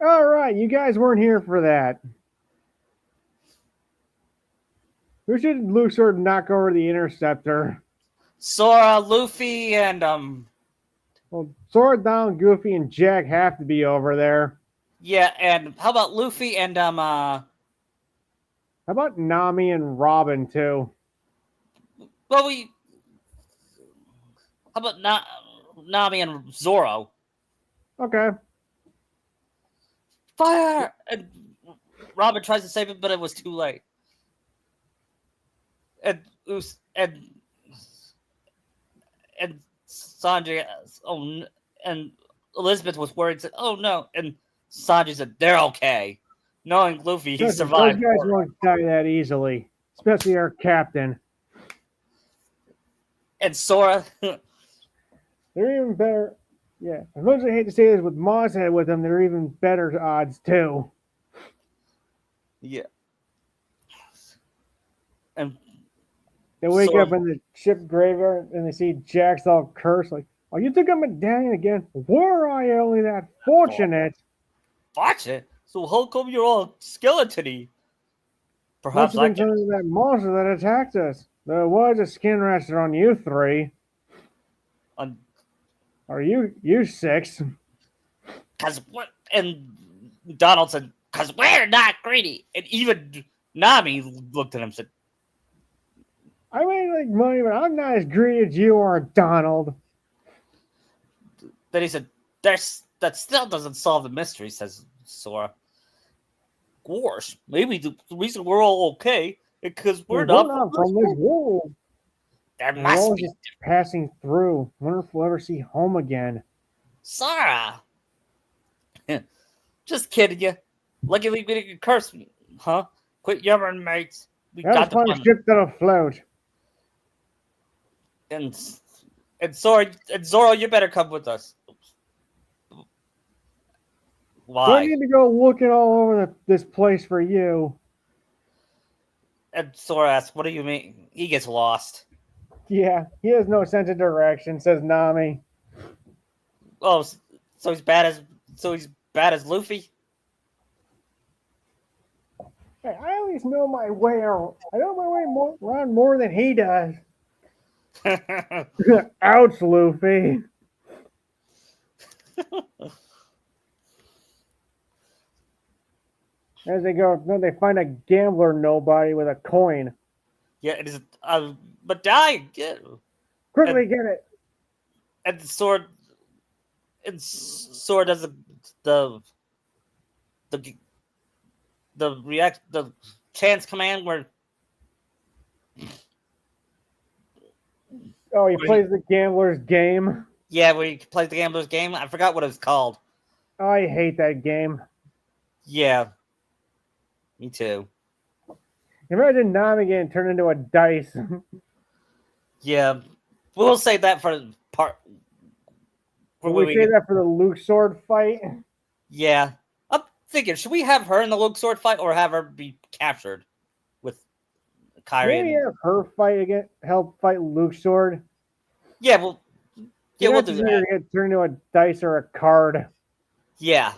All right, you guys weren't here for that. Who should Luxord knock over the Interceptor? Sora, Luffy, and Well, Sora, Donald, Goofy, and Jack have to be over there. Yeah, and how about Luffy and How about Nami and Robin too? Well, how about Nami and Zoro? Okay. Fire! And Robin tries to save him, but it was too late. And Sanji, and Elizabeth was worried. Said, "Oh no!" And Sanji said, "They're okay." Knowing Luffy, he survived. Those guys won't die that easily, especially our captain. And Sora, they're even better. Yeah, as much as I hate to say this, with Mosshead with them, they're even better odds too. Yeah. And they wake up in the ship graveyard and they see Jack's all cursed. Like, oh, you took a medallion again? Were I only that fortunate? Fortunate? So how come you're all skeleton-y? Perhaps I can that monster that attacked us. There was a skin raster on you three. Are you six? Cause what? And Donald said, "Cause we're not greedy." And even Nami looked at him and said, "I may like money, but I'm not as greedy as you are, Donald." Then he said, "That still doesn't solve the mystery," says Sora. Of course, maybe the reason we're all okay is because we're not from this world. There must be just passing through. Wonder if we'll ever see home again. Sora, just kidding you. Luckily, we didn't curse me, huh? Quit yammering, mates. We got the fun ship that'll float. And Zoro, you better come with us. Why? I need to go looking all over this place for you. And Sora asks, "What do you mean?" He gets lost. Yeah, he has no sense of direction, says Nami. Oh, so he's bad as Luffy? Hey, I at least know my way around. I know my way around more than he does. Ouch, Luffy. As they go, then they find a gambler nobody with a coin. Yeah, it is a medallion. Quickly get it. And Sword does the chance command where. Oh, he plays the gambler's game. Yeah, where he plays the gambler's game. I forgot what it was called. Oh, I hate that game. Yeah, me too. Imagine Nami getting turned into a dice. Yeah, we'll save that for the part. Will we save that for the Luxord fight? Yeah, I'm thinking, should we have her in the Luxord fight or have her be captured with Kairi? Maybe have her fight again, help fight Luxord. Yeah, we'll do that. Get turned into a dice or a card. Yeah.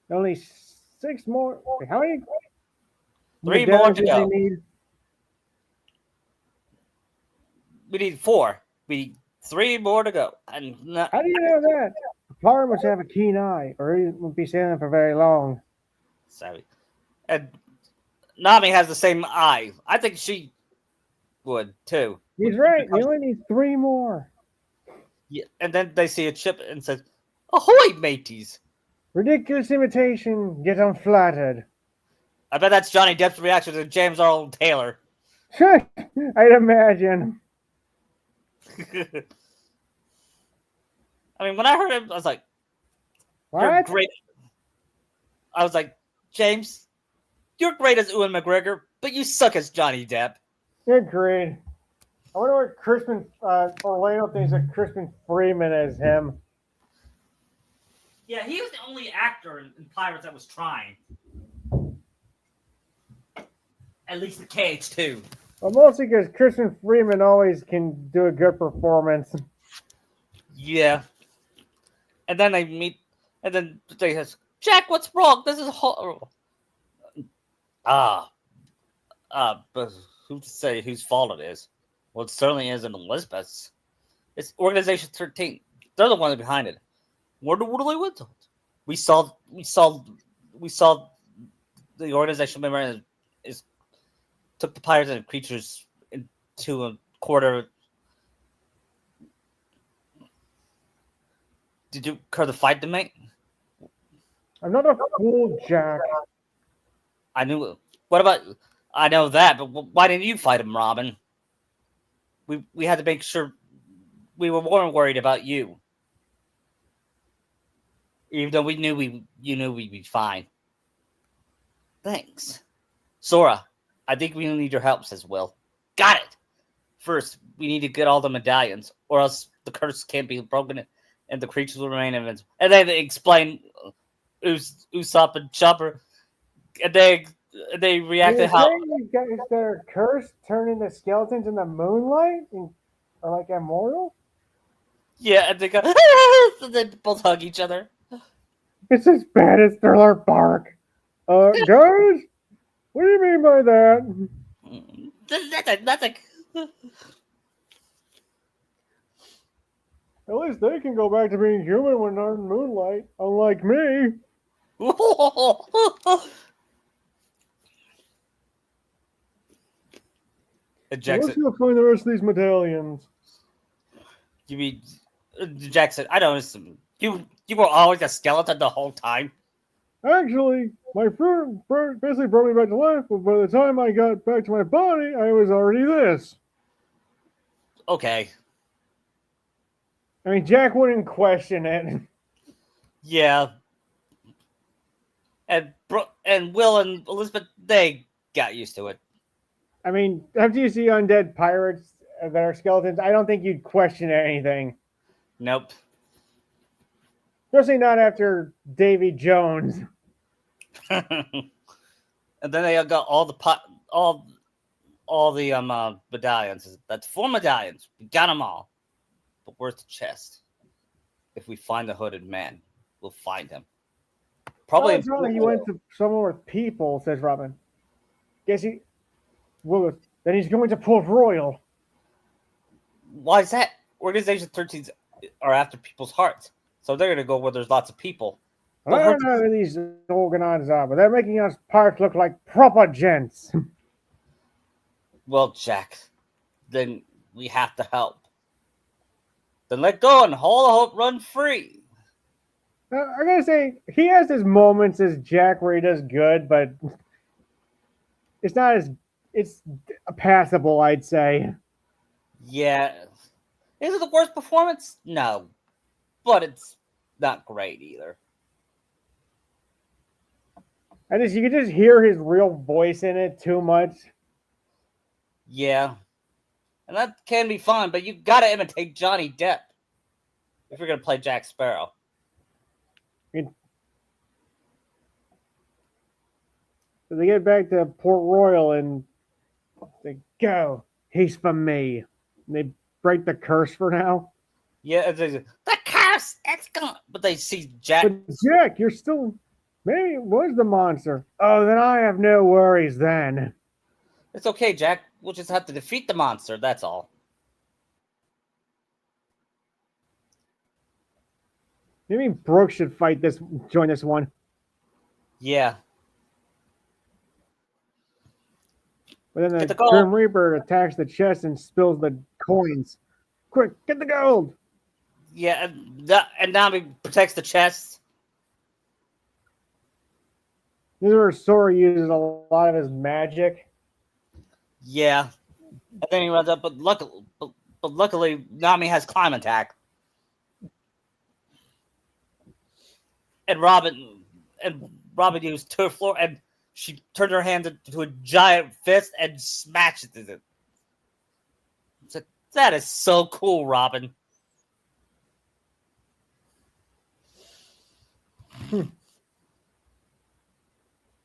Only 6 more. How many? 3 more to go. We need 4. We need 3 more to go. And how do you know that? Power must have a keen eye, or he won't be sailing for very long. Sorry. And Nami has the same eye. I think she would too. He's right. We only need 3 more. Yeah, and then they see a ship and says, "Ahoy, mateys!" Ridiculous imitation, get unflattered. I bet that's Johnny Depp's reaction to James Earl Taylor. I'd imagine. I mean, when I heard him, I was like, "You're What? great." I was like, "James, you're great as Ewan McGregor, but you suck as Johnny Depp." Agreed. I wonder what Crispin Orlando thinks of Crispin Freeman as him. Yeah, he was the only actor in Pirates that was trying. At least the KH2. Well, mostly because Crispin Freeman always can do a good performance. Yeah. And then they meet, and then they says, "Jack, what's wrong? This is horrible." But who's to say whose fault it is? Well, it certainly isn't Elizabeth's. It's Organization 13. They're the ones behind it. What are they with? We saw the organization member took the pirates and creatures into a quarter. Did you occur the fight to make? I'm not a fool, Jack. I knew. What about? I know that, but why didn't you fight him, Robin? We had to make sure we were more worried about you, even though you knew we'd be fine. Thanks, Sora. I think we need your help, says Will. Got it. First, we need to get all the medallions, or else the curse can't be broken, and the creatures will remain invincible. And then they explain Usopp and Chopper, and they reacted how you guys that are cursed turn into skeletons in the moonlight or like immortal? Yeah, and they go and they both hug each other. It's as bad as Thriller Bark. Guys, what do you mean by that? Nothing. At least they can go back to being human when they're in moonlight, unlike me. Jackson, Let's go find the rest of these medallions. you mean Jackson? I don't know. You were always a skeleton the whole time. Actually, my friend basically brought me back to life, but by the time I got back to my body, I was already this. Okay. I mean, Jack wouldn't question it. Yeah. And Will and Elizabeth, they got used to it. I mean, after you see undead pirates that are skeletons, I don't think you'd question anything. Nope. Especially not after Davy Jones. And then they got all the medallions. That's 4 medallions. We got them all. But where's the chest? If we find the hooded man, we'll find him. Probably. Well, he went to somewhere with people, says Robin. Guess he. Well, then he's going to Port Royal. Why is that? Organization 13 are after people's hearts, so they're going to go where there's lots of people. I don't know who these organizers are, but they're making us pirates look like proper gents. Well, Jack, then we have to help. Then let go and all hope run free. I gotta say, he has his moments as Jack where he does good, but it's not as it's passable, I'd say. Yeah. Is it the worst performance? No. But it's not great either. You can just hear his real voice in it too much. Yeah. And that can be fun, but you gotta imitate Johnny Depp if you're gonna play Jack Sparrow. So they get back to Port Royal and they go, he's for me. And they break the curse for now. Yeah, the curse, it's gone. But they see Jack. But Jack, you're still, maybe it was the monster. Oh, then I have no worries then. It's okay, Jack. We'll just have to defeat the monster, that's all. Maybe Brooke should join this one. Yeah. But then the Grim Reaper attacks the chest and spills the coins. Quick, get the gold! Yeah, and now he protects the chest. This is where Sora uses a lot of his magic. Yeah. And then he runs up, but luckily Nami has climb attack. And Robin used Turf Floor, and she turned her hand into a giant fist and smashed it. So, that is so cool, Robin.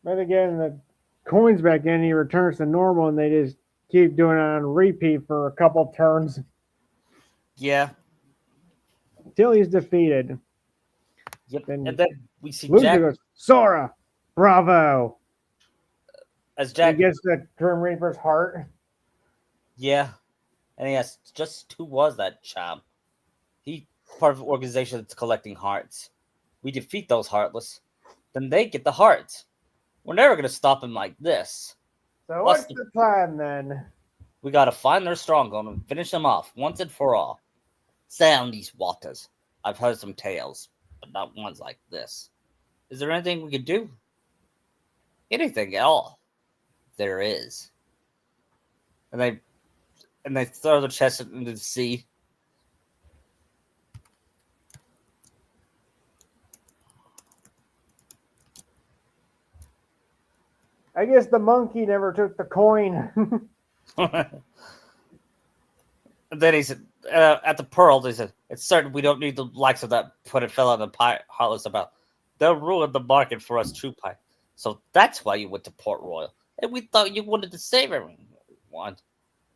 But again, the coins back in, he returns to normal, and they just keep doing it on repeat for a couple turns. Yeah. Until he's defeated. Yep. And then we see Luffy Jack goes, Sora, bravo. As Jack he gets the Grim Reaper's heart. Yeah. And he asks, just who was that chap? He part of an organization that's collecting hearts. We defeat those heartless. Then they get the hearts. We're never going to stop him like this. So what's the plan then? We got to find their stronghold and finish them off once and for all. Sound these waters. I've heard some tales, but not ones like this. Is there anything we could do? Anything at all? There is. And they throw the chest into the sea. I guess the monkey never took the coin. And then he said, at the Pearl, they said, it's certain we don't need the likes of that put it fell on the heartless about. They'll ruin the market for us true pie. So that's why you went to Port Royal. And we thought you wanted to save everyone.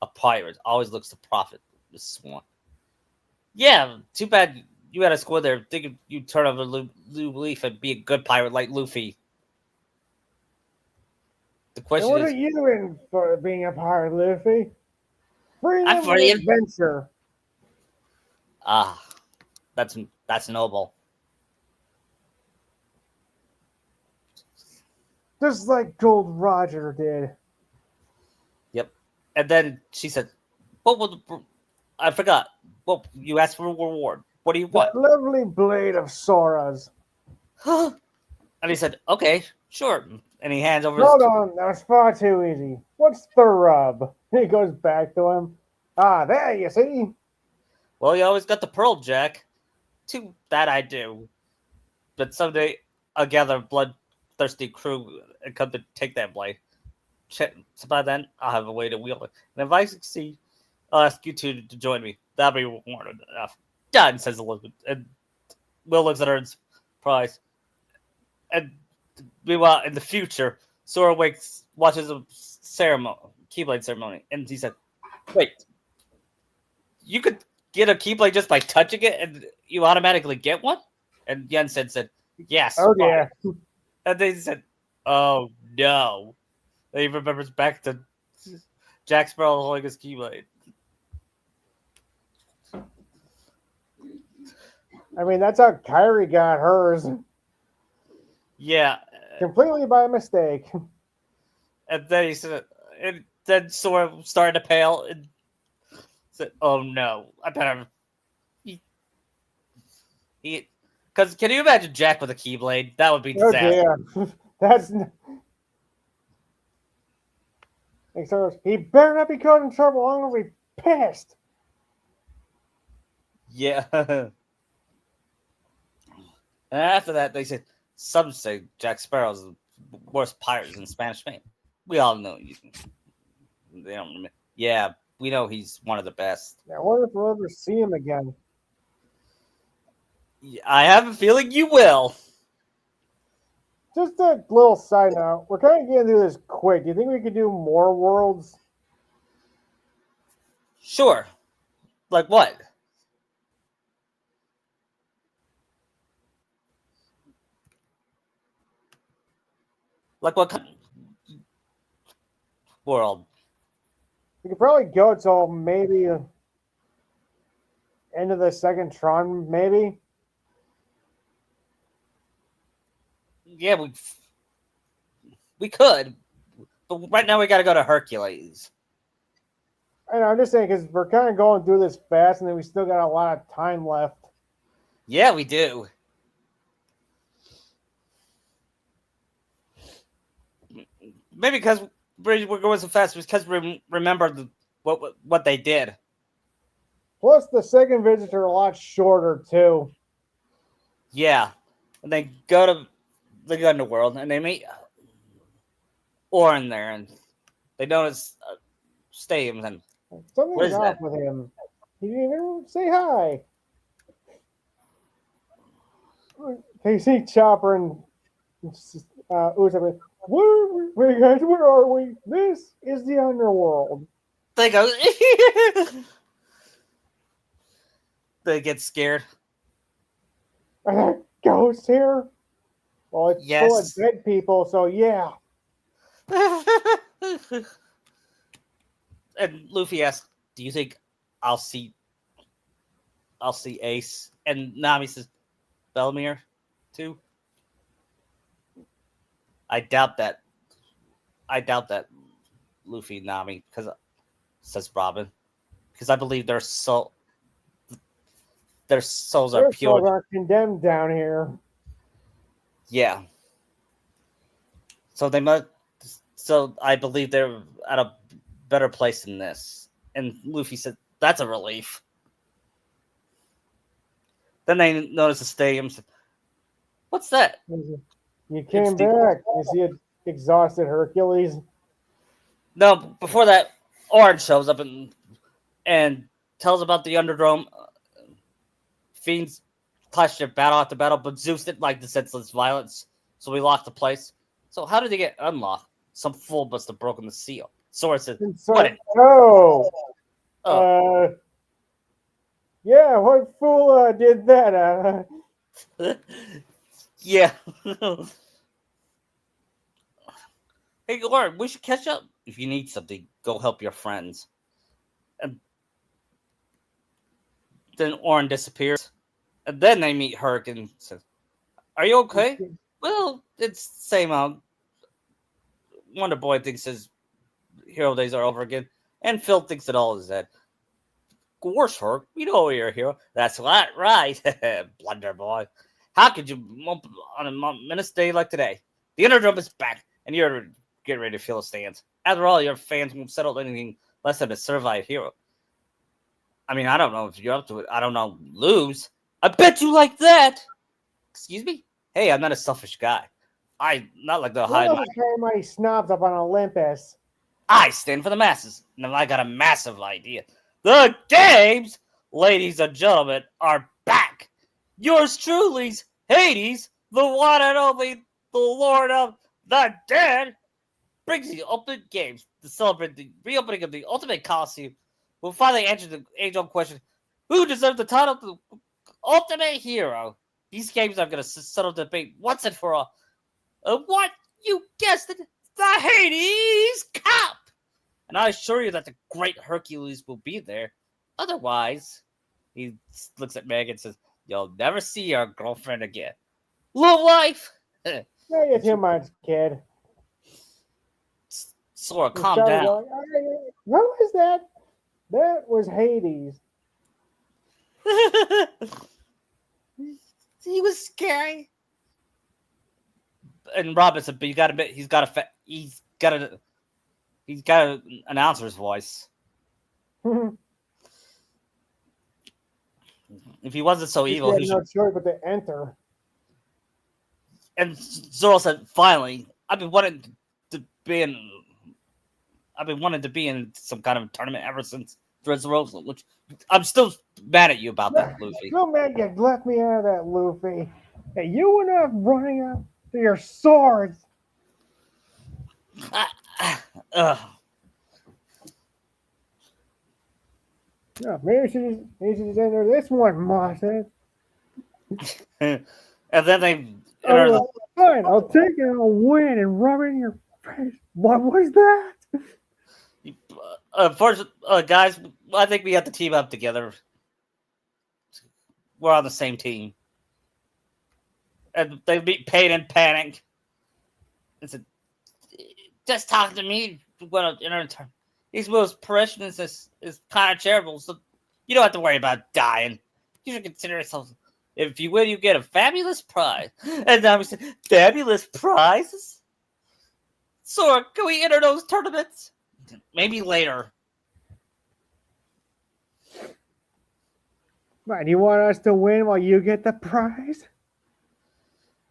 A pirate always looks to profit, Miss Swan. Yeah, too bad you had a squad there thinking you'd turn over Lou Leaf and be a good pirate like Luffy. The question what is, are you in for being a pirate, Luffy? I'm for the adventure. That's noble. Just like Gold Roger did. Yep. And then she said, "What will I forgot? Well, you asked for a reward. What do you want?" The lovely blade of Sora's. And he said, "Okay, sure." And he hands over. Hold on, that was far too easy. What's the rub? He goes back to him. Ah, there you see. Well, you always got the pearl, Jack. Too bad I do. But someday I'll gather a bloodthirsty crew and come to take that blade. So by then, I'll have a way to wield it. And if I succeed, I'll ask you two to join me. That'll be rewarded enough. Done, says Elizabeth. And Will looks at her in surprise. And meanwhile, in the future, Sora watches a ceremony, Keyblade ceremony, and he said, "Wait, you could get a Keyblade just by touching it, and you automatically get one?" And Yensen said, "Yes." Oh yeah. And they said, "Oh no." And he remembers back to Jack Sparrow holding his Keyblade. I mean, that's how Kairi got hers. Yeah. Completely by mistake. And then he said, and then Sora started to pale and said, "Oh no, I better." Because can you imagine Jack with a Keyblade? That would be disaster. Oh yeah, that's. He better not be caught in trouble. I'm gonna be pissed. Yeah. And after that, they said, some say Jack Sparrow's the worst pirate in Spanish Main. We all know you. They don't. Yeah, we know he's one of the best. I wonder if we'll ever see him again. I have a feeling you will. Just a little side note. We're kind of getting through this quick. Do you think we could do more worlds? Sure. Like what? Like what kind of world? We could probably go till maybe end of the second Tron, maybe. Yeah, we could, but right now we got to go to Hercules. I know, I'm just saying because we're kind of going through this fast, and then we still got a lot of time left. Yeah, we do. Maybe because we're going so fast because we remember what they did. Plus, the second visits are a lot shorter too. Yeah, and they go to the underworld and they meet Orin there, and they notice stadiums and Something's off with him. He didn't even say hi. They see Chopper and Usopp. Wait, guys, where are we? This is the underworld. They go. They get scared. Are there ghosts here? Well, it's full of dead people, so yeah. And Luffy asks, "Do you think I'll see Ace?" And Nami says, "Bellemere, too." I doubt that. Luffy and Nami, because says Robin, because I believe their souls are pure. Their souls are condemned down here. Yeah. So they must. So I believe they're at a better place than this. And Luffy said, "That's a relief." Then they notice the stadium. What's that? You came back. Is he exhausted Hercules? No, before that, Orange shows up and tells about the Underdome. Fiends clashed their battle after battle, but Zeus didn't like the senseless violence, so we locked the place. So how did they get unlocked? Some fool must have broken the seal. Sora said, "What?" Yeah, what fool did that? Yeah. Hey, Lauren, we should catch up. If you need something, go help your friends. And then Orin disappears. And then they meet Herc and says, "Are you okay?" "Well, it's the same old. Wonder Boy thinks his hero days are over again. And Phil thinks it all is dead." "Of course, Herc. We know you're a hero." "That's right. Blunder Boy. How could you on a momentous day like today? The Underdome is back, and you're getting ready to feel the stands. After all, your fans won't settle anything less than a certified hero. I mean, I don't know if you're up to it. I don't know. Lose? I bet you like that." "Excuse me? Hey, I'm not a selfish guy. I not like the high my snobs up on Olympus. I stand for the masses. And I got a massive idea. The games, ladies and gentlemen, are back. Yours truly's Hades, the one and only, the Lord of the Dead, brings the Ultimate Games to celebrate the reopening of the Ultimate Coliseum. We'll finally answer the age-old question: who deserves the title of the Ultimate Hero? These games are going to settle the debate once and for all. What? You guessed it, the Hades Cup! And I assure you that the great Hercules will be there. Otherwise, he looks at Meg and says, "You'll never see your girlfriend again." Love life! Yeah, you're too much, kid. Sora, calm down. What was that? That was Hades. He was scary. And Robinson, but you got to admit, he's got an announcer's voice. If he wasn't so evil, he had no choice but to enter. And Zoro said, "Finally, I've been wanting to be in some kind of tournament ever since Dressrosa, which I'm still mad at you about that, Luffy." Still mad you left me out of that, Luffy. Hey, you went up running up to your swords. No, maybe you should just enter this one, Mosshead. And then they fine, I'll take it, I'll win and rub it in your face. What was that? Unfortunately, guys, I think we have to team up together. We're on the same team. And they beat Pain and Panic. It's just talk to me when in return. These moves parishioners is kind of charitable, so you don't have to worry about dying. You should consider yourself. If you win, you get a fabulous prize. And now we said, fabulous prizes? Sora, can we enter those tournaments? Maybe later. Right, you want us to win while you get the prize?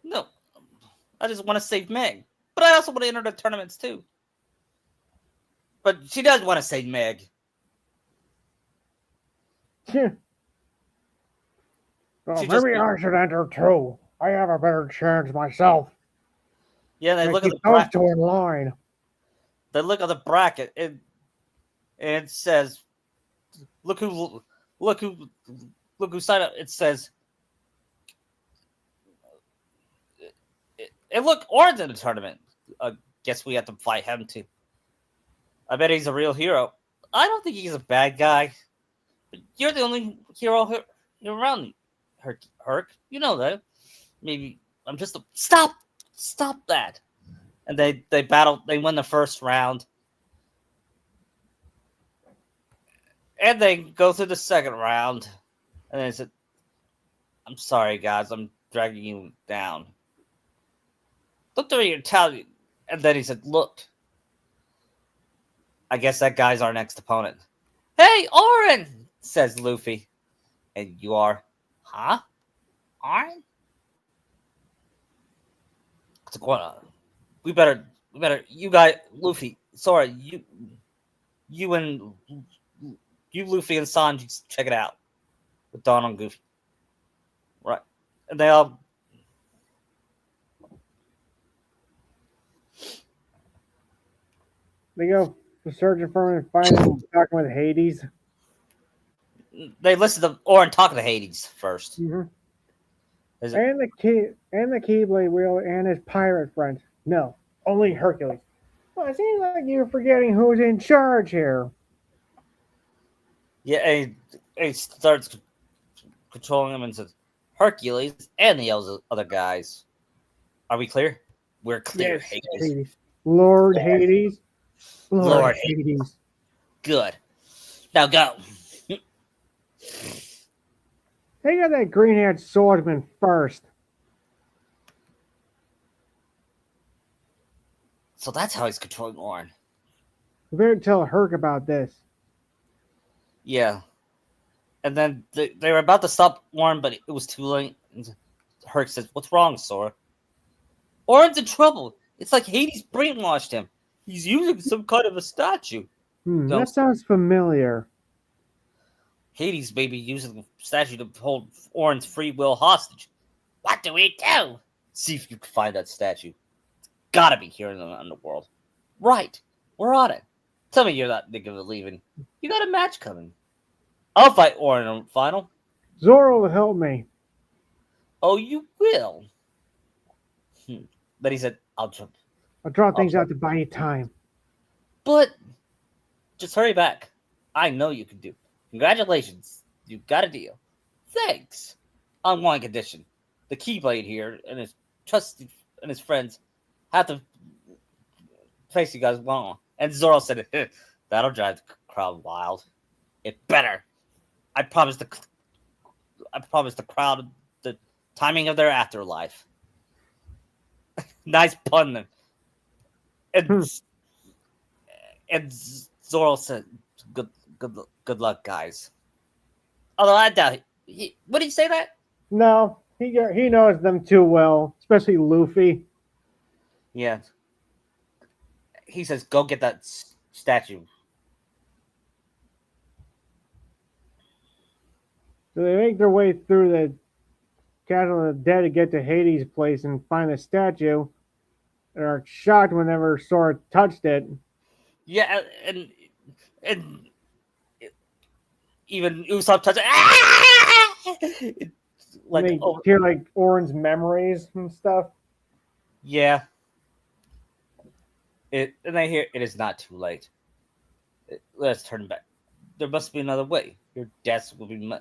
No, I just want to save Meg. But I also want to enter the tournaments too. But she does want to save Meg. Well, maybe I should enter too. I have a better chance myself. Yeah, they look at the bracket. Those two in line. They look at the bracket and it says, "Look who signed up." It says, "And look, Orange in the tournament." Guess we have to fight him too. I bet he's a real hero. I don't think he's a bad guy. But you're the only hero around, Herc. You know that. Maybe I'm just stop that. And they battle. They win the first round, and they go through the second round. And they said, "I'm sorry, guys. I'm dragging you down. Look through your talent." And then he said, "Look, I guess that guy's our next opponent." "Hey, Orin," says Luffy. "And you are, huh? Orin?" What's going on? We better. You guys, Luffy. Sorry, you, Luffy and Sanji, check it out with Don and Goofy. Right, and they all. They go searching for him and find him talking with Hades. They listen to Orin talking to Hades 1st mm-hmm. And the Keyblade Wheel and his pirate friends. No, only Hercules. Well, it seems like you're forgetting who's in charge here. Yeah, he starts controlling him and says, "Hercules and the other guys. Are we clear? We're clear, yes, Hades. Lord Hades. Lord Hades. Good. Now go." Take out that green-haired swordsman first. So that's how he's controlling Orin. We better tell Herc about this. Yeah. And then they were about to stop Orin, but it was too late. And Herc says, "What's wrong, Sora?" "Orin's in trouble. It's like Hades brainwashed him. He's using some kind of a statue." That sounds familiar. Hades may be using the statue to hold Orin's free will hostage. What do we do? See if you can find that statue. It's gotta be here in the underworld. Right. We're on it. Tell me you're not thinking of leaving. You got a match coming. I'll fight Orin in the final. Zoro will help me. Oh, you will? But he said, I'll draw things out to buy you time. But just hurry back. I know you can do. Congratulations. You got a deal. Thanks. On one condition. The Keyblade here and his trusted and his friends have to face you guys well. And Zoro said, "That'll drive the crowd wild. It better. I promise the crowd the timing of their afterlife." Nice pun. And Zoro said, "Good luck, guys." Although I doubt it. Would he say that? No, he knows them too well, especially Luffy. Yeah. He says, "Go get that statue." So they make their way through the Castle of the Dead to get to Hades' place and find the statue. And are shocked whenever Sora touched it. Yeah, and even Usopp touched it. Like they hear like Orin's memories and stuff. Yeah. And they hear it is not too late. Let's turn back. There must be another way. Your deaths will be.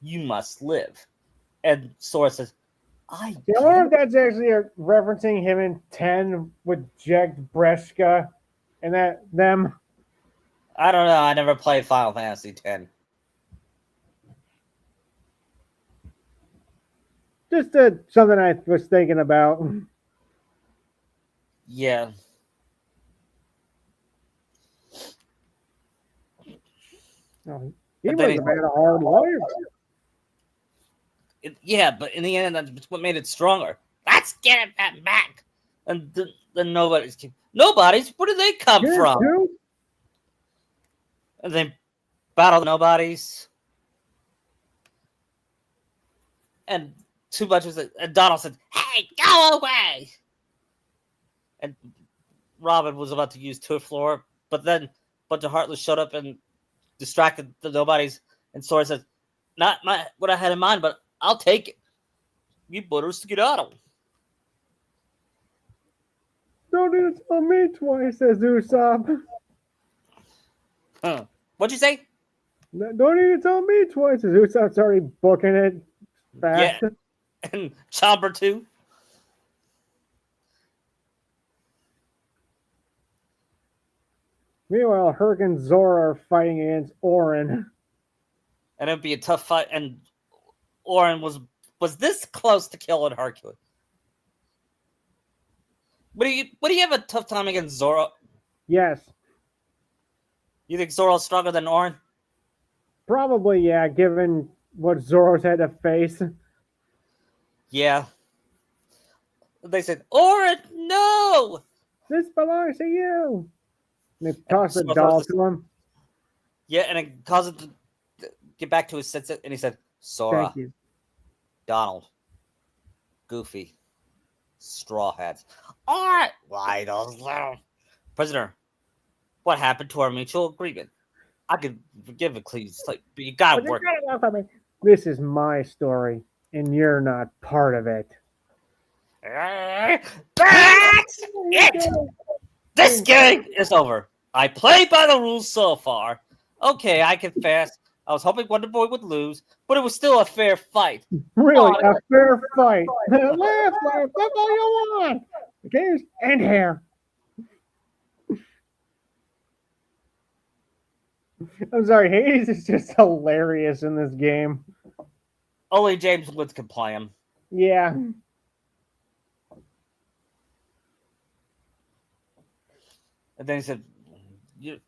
You must live. And Sora says, I wonder if that's actually referencing him in 10 with Jack Breska and them. I don't know. I never played Final Fantasy X. Just something I was thinking about. Yeah. No, he And must then have had a hard life. yeah, but in the end, that's what made it stronger. Let's get it back. And then nobody's. Where did they come Here from? too? And they battle nobodies. And too much was it. And Donald said, "Hey, go away!" And Robin was about to use Tour Floor, but then a bunch of Heartless showed up and distracted the nobodies. And Sora said, "Not what I had in mind, but I'll take it. You better skedaddle." Don't need to tell me twice, says Usopp. Huh. What'd you say? Don't need to tell me twice, says Usopp's already booking it fast. Yeah. And Chomper too. Meanwhile, Herc and Zora are fighting against Orin. And it'd be a tough fight. And Orin was this close to killing Hercules. What do you have a tough time against Zoro? Yes. You think Zoro's stronger than Orin? Probably, yeah, given what Zoro's had to face. Yeah. They said, Orin, no! This belongs to you. And they toss the Zoro doll throws to him. Yeah, and it caused him to get back to his senses, and he said, Sora, Thank you. Donald, Goofy, Straw Hats. Alright, why those little... Prisoner, what happened to our mutual agreement? I could forgive it, please, but you gotta work. This is my story, and you're not part of it. That's it! This game is over. I played by the rules so far. Okay, I confess. I was hoping Wonder Boy would lose, but it was still a fair fight. Really, a fair fight. Laugh, that's all you want. The game's end here. I'm sorry, Hades is just hilarious in this game. Only James Woods can play him. Yeah. And then he said, the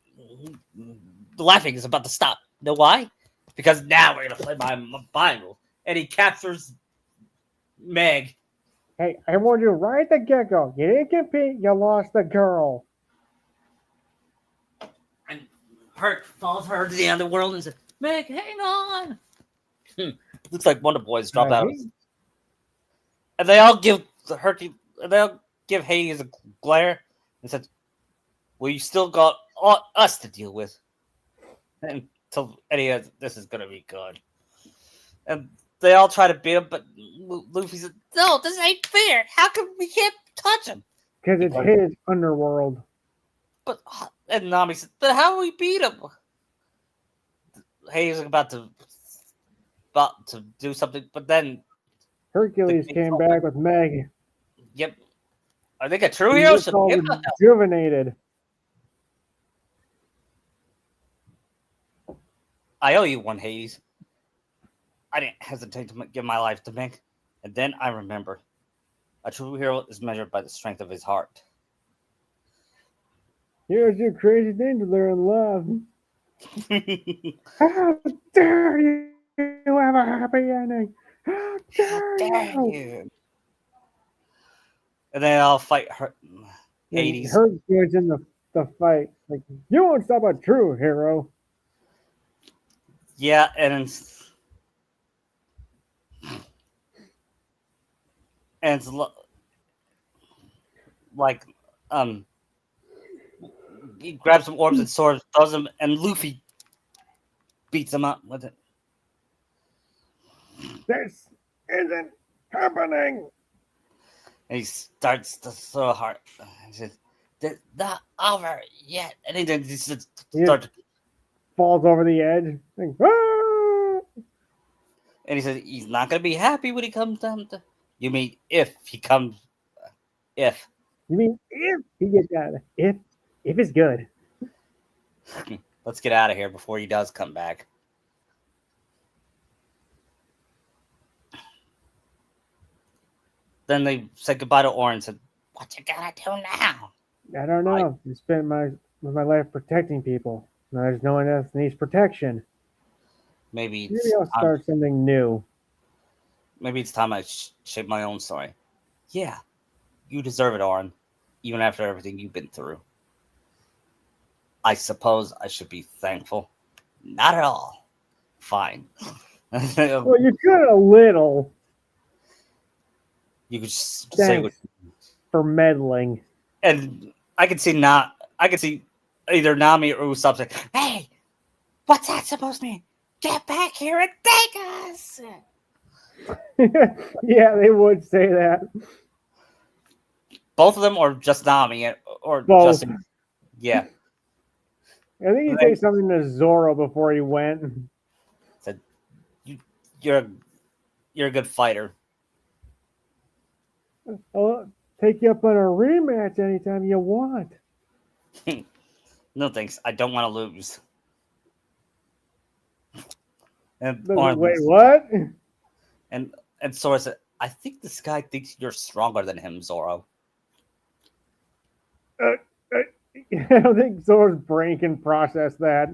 laughing is about to stop. You know why? Because now we're going to play my Bible. And he captures Meg. Hey, I warned you right at the get-go. You didn't compete, you lost the girl. And Herc follows her to the underworld and says, Meg, hang on. Looks like Wonder Boy's dropped out. And they all give Hades a glare and said, well, you still got us to deal with. Until any of this is going to be good. And they all try to beat him, but Luffy said, no, this ain't fair. How come we can't touch him? Because it's his underworld. But and Nami said, but how do we beat him? Hades is about to do something, but then Hercules came back with Meg. Yep. I think a true hero should be rejuvenated. I owe you one, Hades. I didn't hesitate to give my life to Meg. And then I remembered. A true hero is measured by the strength of his heart. Here's your crazy thing to learn love. How dare you have a happy ending? How dare you? And then I'll fight Hades. Hercules in the fight. Like, you won't stop a true hero. Yeah, and it's like he grabs some orbs and swords, throws them, and Luffy beats him up with it. This isn't happening. And he starts to throw hard. He says, "It's not over yet." And he just starts. Falls over the edge. Like, ah! And he says he's not going to be happy when he comes down to. You mean if he comes? If. You mean if he gets out of it? If it's good. Let's get out of here before he does come back. Then they said goodbye to Orin and said, "What you gonna do now?" I don't know. I spent my life protecting people. There's no one else needs protection. Maybe Maybe I'll start something new. Maybe it's time I shape my own story. Yeah, you deserve it, Oren. Even after everything you've been through. I suppose I should be thankful. Not at all. Fine. Well, you could a little. You could just say what for meddling. And I could see either Nami or Usopp saying, "Hey, what's that supposed to mean? Get back here and take us!" Yeah, they would say that. Both of them, or just Nami, or both. Just yeah. I think he'd say something to Zoro before he went. Said, "You're a good fighter. I'll take you up on a rematch anytime you want." No thanks. I don't want to lose. And wait, what? And Sora said, "I think this guy thinks you're stronger than him, Zoro." I don't think Zoro's brain can process that.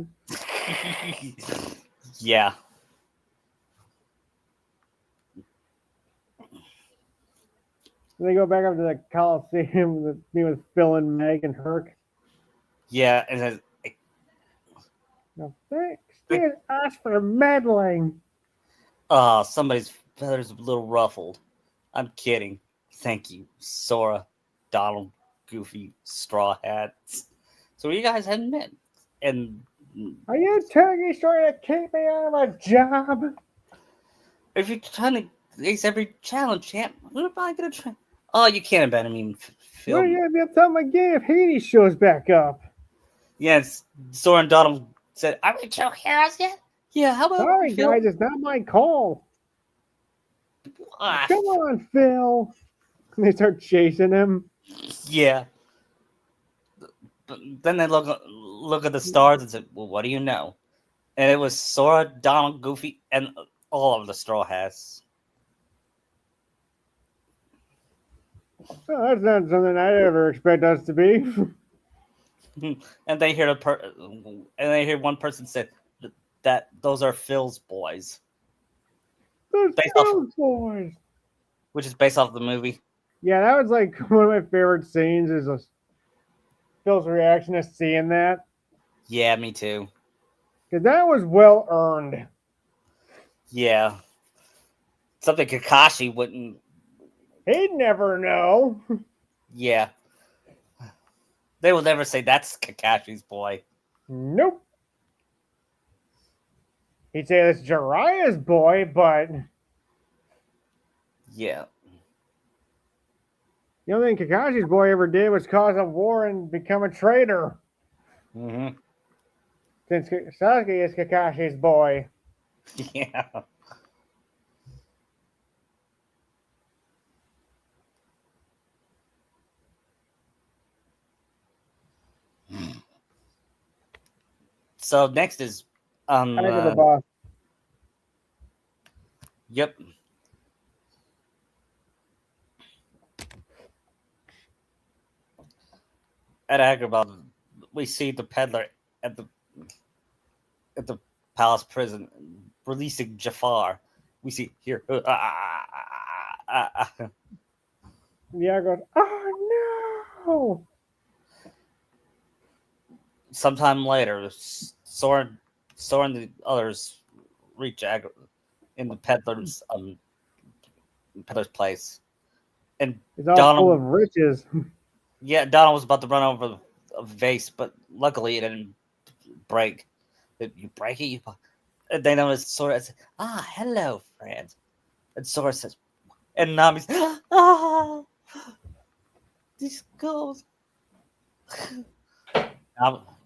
Yeah. They go back up to the Coliseum with me with Phil and Meg and Herc. Yeah, and then no thanks. Excuse us for meddling. Somebody's feathers a little ruffled. I'm kidding. Thank you, Sora, Donald, Goofy, Straw Hats. So you guys hadn't met. And are you telling me trying to keep me out of a job? If you're trying to ace every challenge, champ, what am I gonna try? Oh, you can't abandon me. What are you gonna be able to tell my game if Hades shows back up? Yes, Sora and Donald said, "Are we true heroes yet?" Yeah, how about sorry, guys, it's not my call. Come on, Phil. And they start chasing him. Yeah. But then they look at the stars and said, "Well, what do you know?" And it was Sora, Donald, Goofy, and all of the Straw Hats. Oh, that's not something I'd ever expect us to be. And they hear one person say that those are Phil's boys. Those Phil's boys. Which is based off the movie. Yeah, that was like one of my favorite scenes is Phil's reaction to seeing that. Yeah, me too. Because that was well earned. Yeah. Something Kakashi wouldn't. He'd never know. Yeah. They will never say that's Kakashi's boy. Nope. He'd say that's Jiraiya's boy, but... yeah. The only thing Kakashi's boy ever did was cause a war and become a traitor. Mm-hmm. Since Sasuke is Kakashi's boy. Yeah. So next is the boss. Yep. At Agrabah, we see the peddler at the palace prison releasing Jafar. We see here. Yeah, goes, oh no! Sometime later, Sora and the others reach in the peddler's place, and it's all Donald, full of riches. Yeah, Donald was about to run over a vase, but luckily it didn't break. Did you break it? And they notice Sora says, hello, friend. And Sora says, and Nami's, these girls.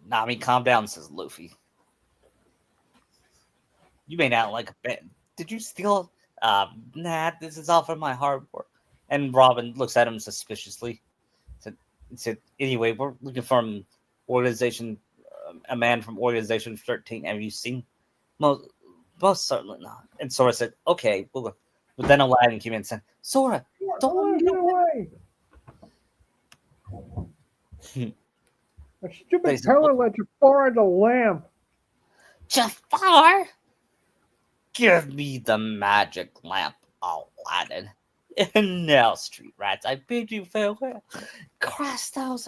Nami, calm down, says Luffy. You may not like a bit. Did you steal? Nah, this is all from my hard work. And Robin looks at him suspiciously. Said, anyway, we're looking for an organization, a man from Organization 13. Have you seen? Most certainly not. And Sora said, okay, we'll go. But then Aladdin came in and said, Sora, don't get away. A stupid pellet let Jafar in the lamp. Jafar, give me the magic lamp, Aladdin. And now, street rats, I bid you farewell. Cross those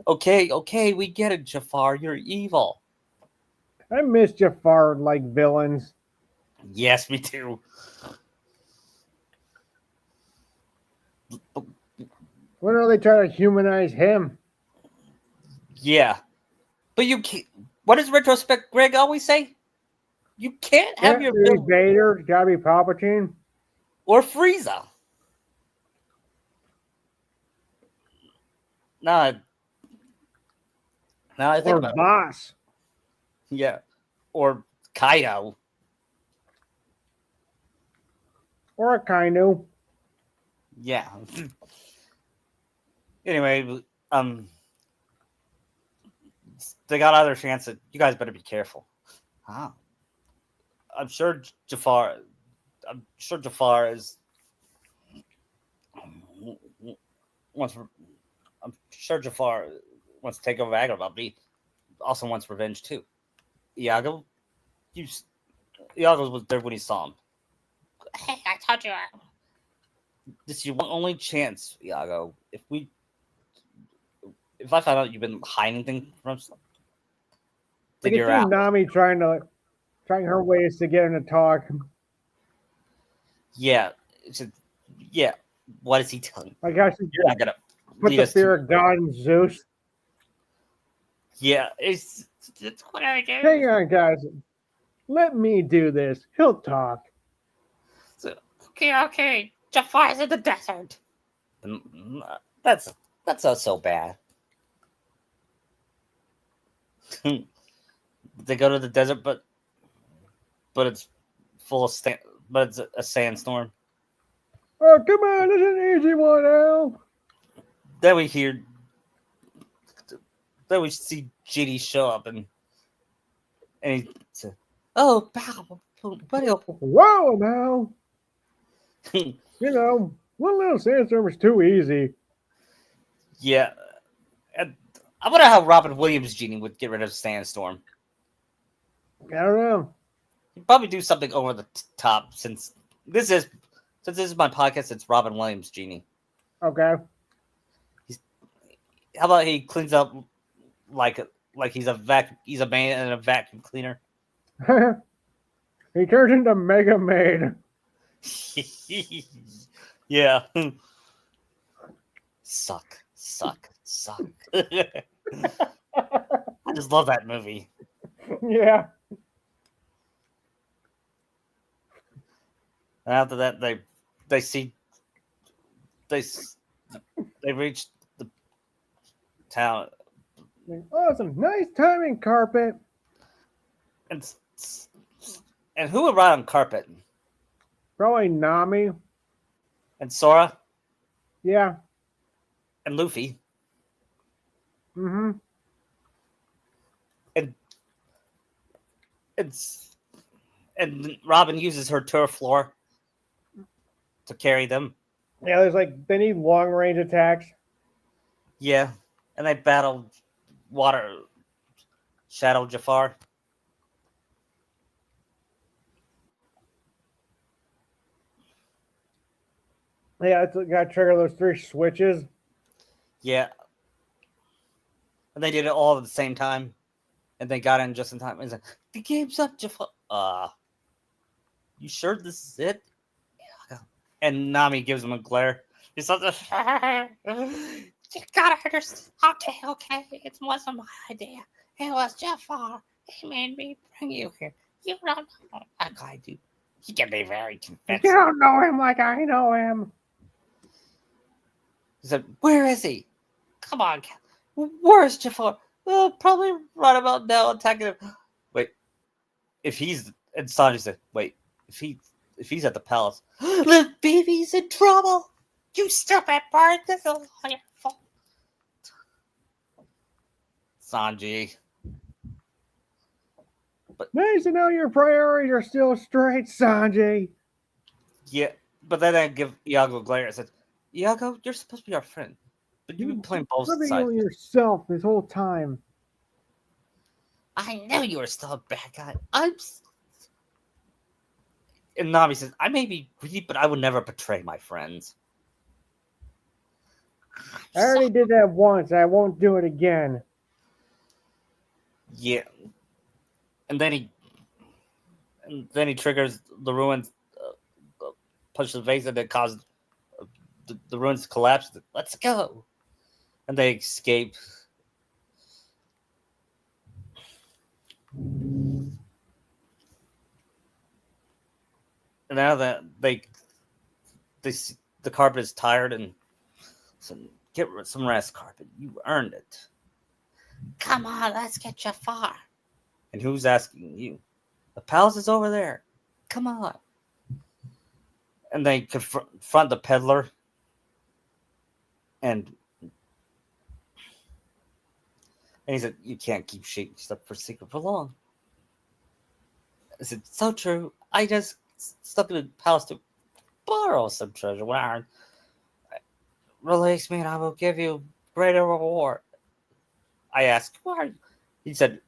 Okay, we get it, Jafar. You're evil. I miss Jafar like villains. Yes, me too. When are they trying to humanize him? Yeah, but you can't. What does Retrospect Greg always say? You can't have your villain. Vader, gotta be Palpatine. Or Frieza. Now I think about Boss. It. Yeah. Or Kaido. Or a Kainu. Yeah. Anyway, they got other chances. You guys better be careful. Huh. I'm sure Jafar is I'm sure Jafar wants to take over Agrabah, but he also wants revenge too. Iago was there when he saw him. Hey, I told you. This is your only chance, Iago. If I found out you've been hiding anything from us, then you're out. Nami trying her ways to get him to talk. Yeah. Yeah. What is he telling? Like how she's not gonna put the fear of God in Zeus. Yeah, it's what I do. Hang on, guys. Let me do this. He'll talk. So, okay. Jafar's in the desert. That's not so bad. They go to the desert, but it's full of but it's a sandstorm. Oh, come on, it's an easy one, Al. Then we see Genie show up and he said, "Oh, pal, buddy." Whoa, now. You know, one little sandstorm is too easy. Yeah. And I wonder how Robin Williams' Genie would get rid of Sandstorm. I don't know. He'd probably do something over the top since this is my podcast. It's Robin Williams' Genie. Okay. How about he cleans up like he's a man and a vacuum cleaner. He turns into Mega Maid. Yeah. Suck. I just love that movie. Yeah. And after that, they reach the town. Awesome, nice timing, Carpet. And who would ride on Carpet? Probably Nami. And Sora. Yeah. And Luffy. Mm-hmm. And Robin uses her turf floor to carry them. Yeah, they need long range attacks. Yeah, and they battle Shadow Jafar. Yeah, it's got to trigger those 3 switches. Yeah. And they did it all at the same time. And they got in just in time. He's like, the game's up, Jafar. You sure this is it? Yeah. And Nami gives him a glare. He's like, you gotta understand. Okay. It wasn't my idea. It was Jafar. He made me bring you here. You don't know that guy, dude. He can be very convincing. You don't know him like I know him. He said, where is he? Come on, where's Jafar? Probably right about now attacking him. Wait, and Sanji said, wait, if he's at the palace, the baby's in trouble. You stupid bird, this is all your fault. Sanji. But nice to know your priorities are still straight, Sanji. Yeah, but then I give Iago a glare and said, Iago, you're supposed to be our friend, but you've been playing both Living sides. on yourself this whole time. I knew you were still a bad guy. And Nami says, I may be greedy, but I would never betray my friends. I already did that once. I won't do it again. Yeah. And then he triggers the ruins, pushes the vase, and it caused the ruins to collapse. Let's go. And they escape. And now that the carpet is tired, and so get some rest, carpet. You earned it. Come on, let's get Jafar. And who's asking you? The palace is over there. Come on. And they confront the peddler. And he said, you can't keep shaking stuff for secret for long. I said, so true. I just stuck in the palace to borrow some treasure. Release me and I will give you greater reward. I asked, who are you? He said,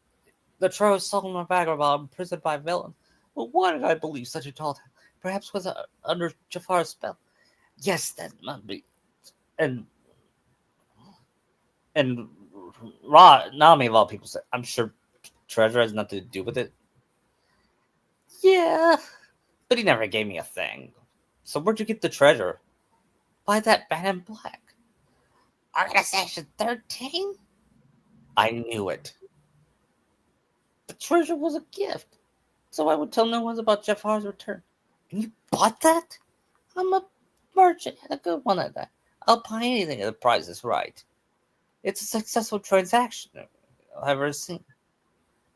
the treasure was stolen by vagabond, imprisoned by a villain. Well, why did I believe such a tall tale? Perhaps was under Jafar's spell. Yes, that must be. And Nami of all people said, I'm sure treasure has nothing to do with it. Yeah, but he never gave me a thing. So where'd you get the treasure? By that man in black. Organization 13? I knew it. The treasure was a gift, so I would tell no one about Jafar's return. And you bought that? I'm a merchant and a good one at that. I'll buy anything if the price is right. It's a successful transaction I've ever seen.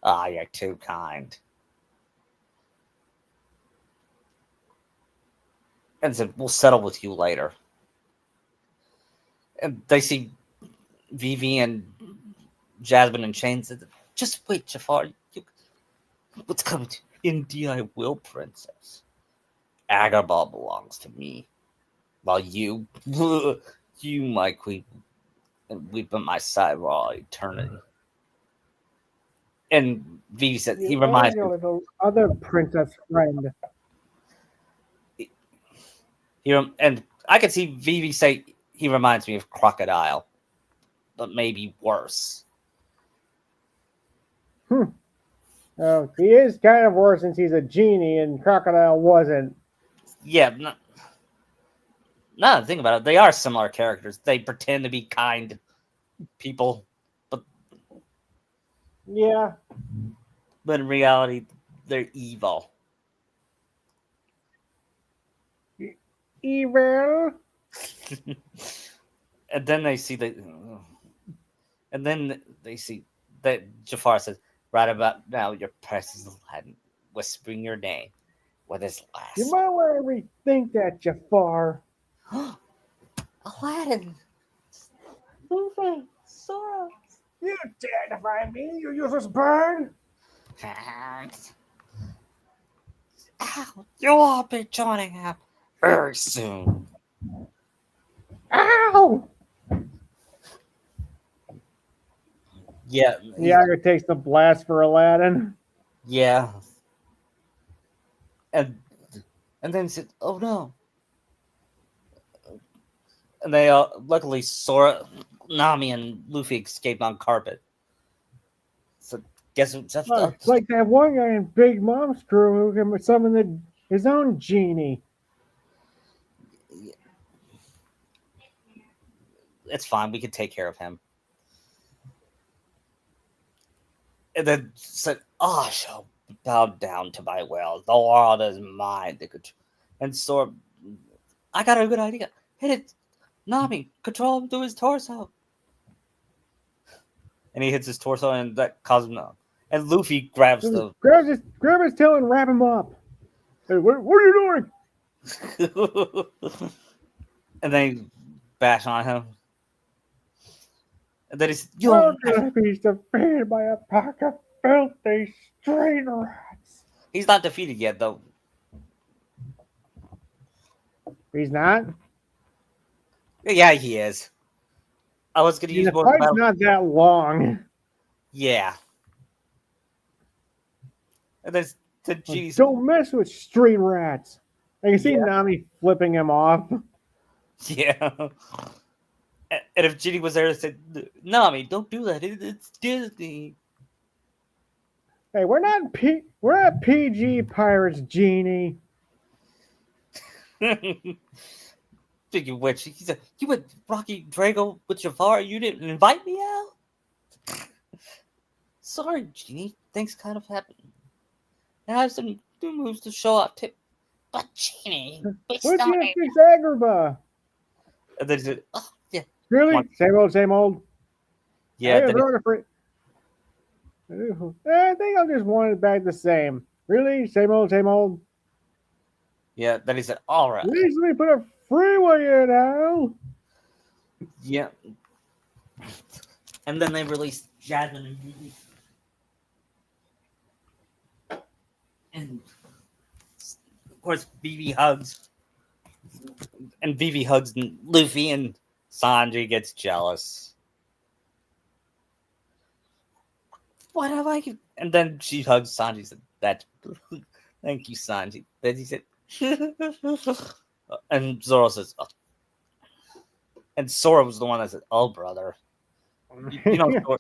Ah, you're too kind. And said, we'll settle with you later. And they see Vivi and Jasmine in chains. Just wait, Jafar. What's coming to Indeed, I will, princess. Agrabah belongs to me. While you, you, my queen, and weep at my side for all eternity. And Vivi said, he reminds me. The other princess friend. And I could see Vivi say, he reminds me of Crocodile, but maybe worse. Oh, he is kind of worse since he's a genie and Crocodile wasn't. Yeah, now think about it, they are similar characters. They pretend to be kind people, but yeah, but in reality, they're evil. Evil. And then they see that Jafar says, right about now, your presence is Aladdin, whispering your name with his last. You might want to rethink that, Jafar. Aladdin, Luffy, Sora. You dare defy me, you useless bird! Ow, you'll all be joining him very soon. Ow! Yeah. Iago takes the blast for Aladdin. Yeah. And then said, oh no. And they luckily Sora, Nami, and Luffy escaped on carpet. So guess what's up? It's like that one guy in Big Mom's crew who can summon his own genie. It's fine. We can take care of him. And then said, I shall bow down to my will. The world is mine. And Sora, I got a good idea. Hit it. Nami, control him through his torso. And he hits his torso, and that causes him. And Luffy grabs grab his tail and wrap him up. Hey, what are you doing? And they bash on him. And then he's, you're gonna be defeated by a pack of filthy street rats. He's not defeated yet, though. He's not? Yeah, he is. I was going to use The more fight's metal. not that long. Yeah. And then the Like, Genie's. don't mess with street rats. I can see Yeah. Nami flipping him off. Yeah. And if Genie was there and said, Nami, don't do that. It's Disney. Hey, we're not PG pirates, Genie. Speaking of which, he said, you went Rocky Drago with Jafar, you didn't invite me out? Sorry, Genie. Things kind of happened. And I have some new moves to show off too. But Genie, it's Let's not get me. fix Agrabah. And then he said, oh, yeah. Really? One- Same old, same old. Yeah, then I think I'll just want it back the same. Really? Same old, same old. then he said, all right. At least let me put a freeway in now. Yeah. And then they released Jasmine and Vivi. And of course, Vivi hugs. And Vivi hugs Luffy, and Sanji gets jealous. What have I? And then she hugs Sanji. Said, "That, thank you, Sanji." Then he said, and Zoro says, oh. And Sora was the one that said, "Oh, brother, you know, Sora,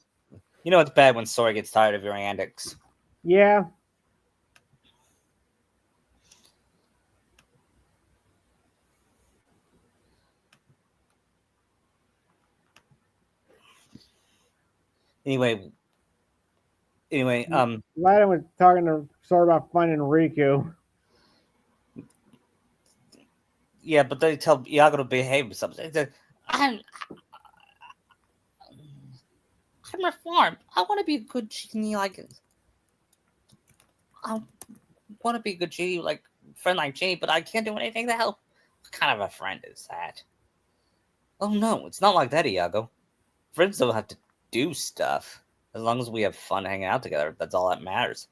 you know it's bad when Sora gets tired of your antics." Yeah. Anyway, Aladdin was talking to Sora about finding Riku. yeah, but they tell Iago to behave himself. They said, I'm reformed. I want to be a good genie, like I want to be a good genie, like friend like Genie, but I can't do anything to help. What kind of a friend is that? Oh no, it's not like that, Iago. Friends don't have to do stuff. As long as we have fun hanging out together, that's all that matters.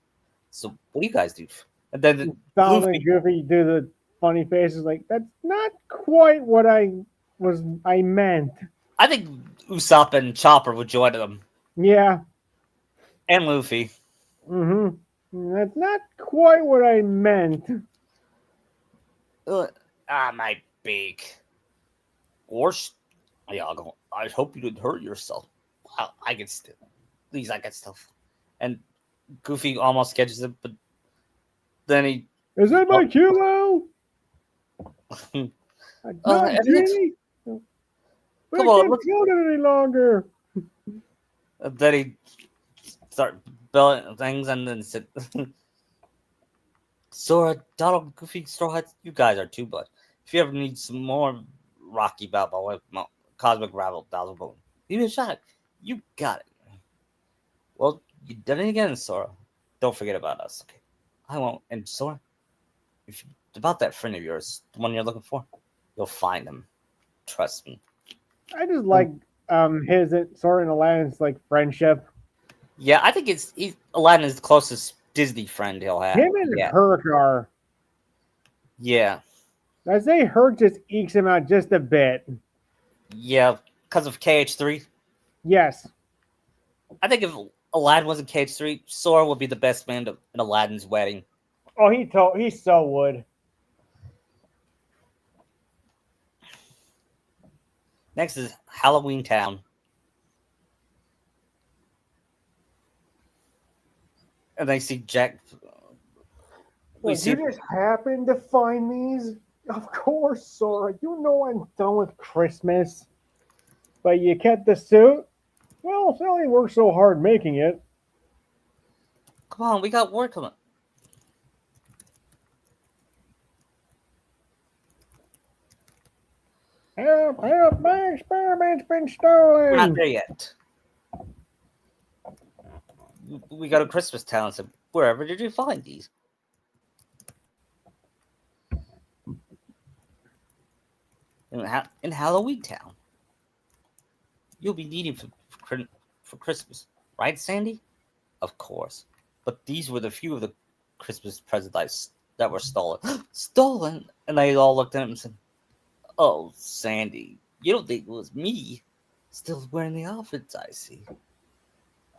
So what do you guys do? And then Donald Luffy, and Goofy do the funny faces like, that's not quite what I meant. I think Usopp and Chopper would join them. Yeah. And Luffy. Mm-hmm. That's not quite what I meant. My beak. Gosh, Iago, I hope you didn't hurt yourself. Well, I can still. At least I can still. And Goofy almost catches it, but then he. Is that my kilo? Not Genie. But Come I on, can't feel it any longer. Then he start building things, and then said, Sora, Donald, Goofy, Straw Hats, you guys are too much. If you ever need some more Rocky Balboa with Cosmic Ravel, Dazzle give me a shot. You got it. Well, you done it again, Sora. Don't forget about us, okay? I won't. And Sora, if about that friend of yours, the one you're looking for, you'll find him. Trust me. I just like his Sora and Aladdin's like friendship. Yeah, I think Aladdin is the closest Disney friend he'll have. Him and Herc are. Yeah. I say Herc just ekes him out just a bit. Yeah, because of KH3. Yes. I think if Aladdin wasn't KH3, Sora would be the best man at Aladdin's wedding. Oh, he so would. Next is Halloween Town. And they see Jack. You just happened to find these? Of course, Sora. You know I'm done with Christmas. But you kept the suit? Well, Sally worked so hard making it. Come on, we got work on it. Help, my experiment's been stolen. We're not there yet. We go to Christmas Town and said, wherever did you find these? In Halloween Town. You'll be needing for Christmas, right, Sandy? Of course. But these were the few of the Christmas presents that were stolen. Stolen? And they all looked at him and said, oh, Sandy, You don't think it was me still wearing the outfits I see?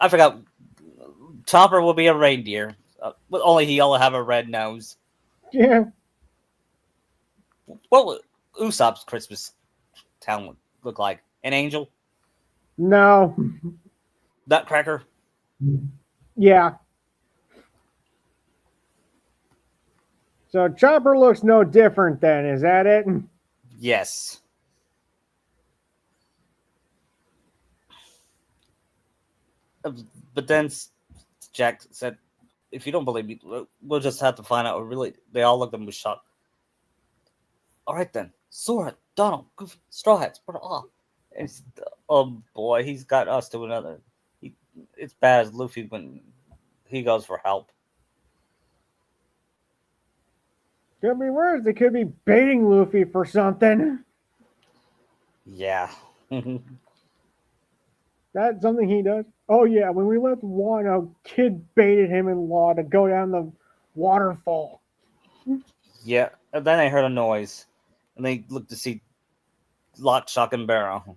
I forgot. Chopper will be a reindeer. But only he'll have a red nose. Yeah. What would Usopp's Christmas town look like? An angel? No. Nutcracker? Yeah. So Chopper looks no different then. Is that it? Yes. But then Jack said, if you don't believe me, we'll just have to find out. Really, they all looked at him with shock. All right then, Sora, Donald, Goofy, Straw Hats, put it off. And oh boy, he's got us to another. It's bad as Luffy when he goes for help. Could be worse. They could be baiting Luffy for something. Yeah. That's something he does. Oh yeah, when we left Wano, Kid baited him and Law to go down the waterfall. Yeah. And then I heard a noise, and they looked to see Lock, Shock, and Barrow.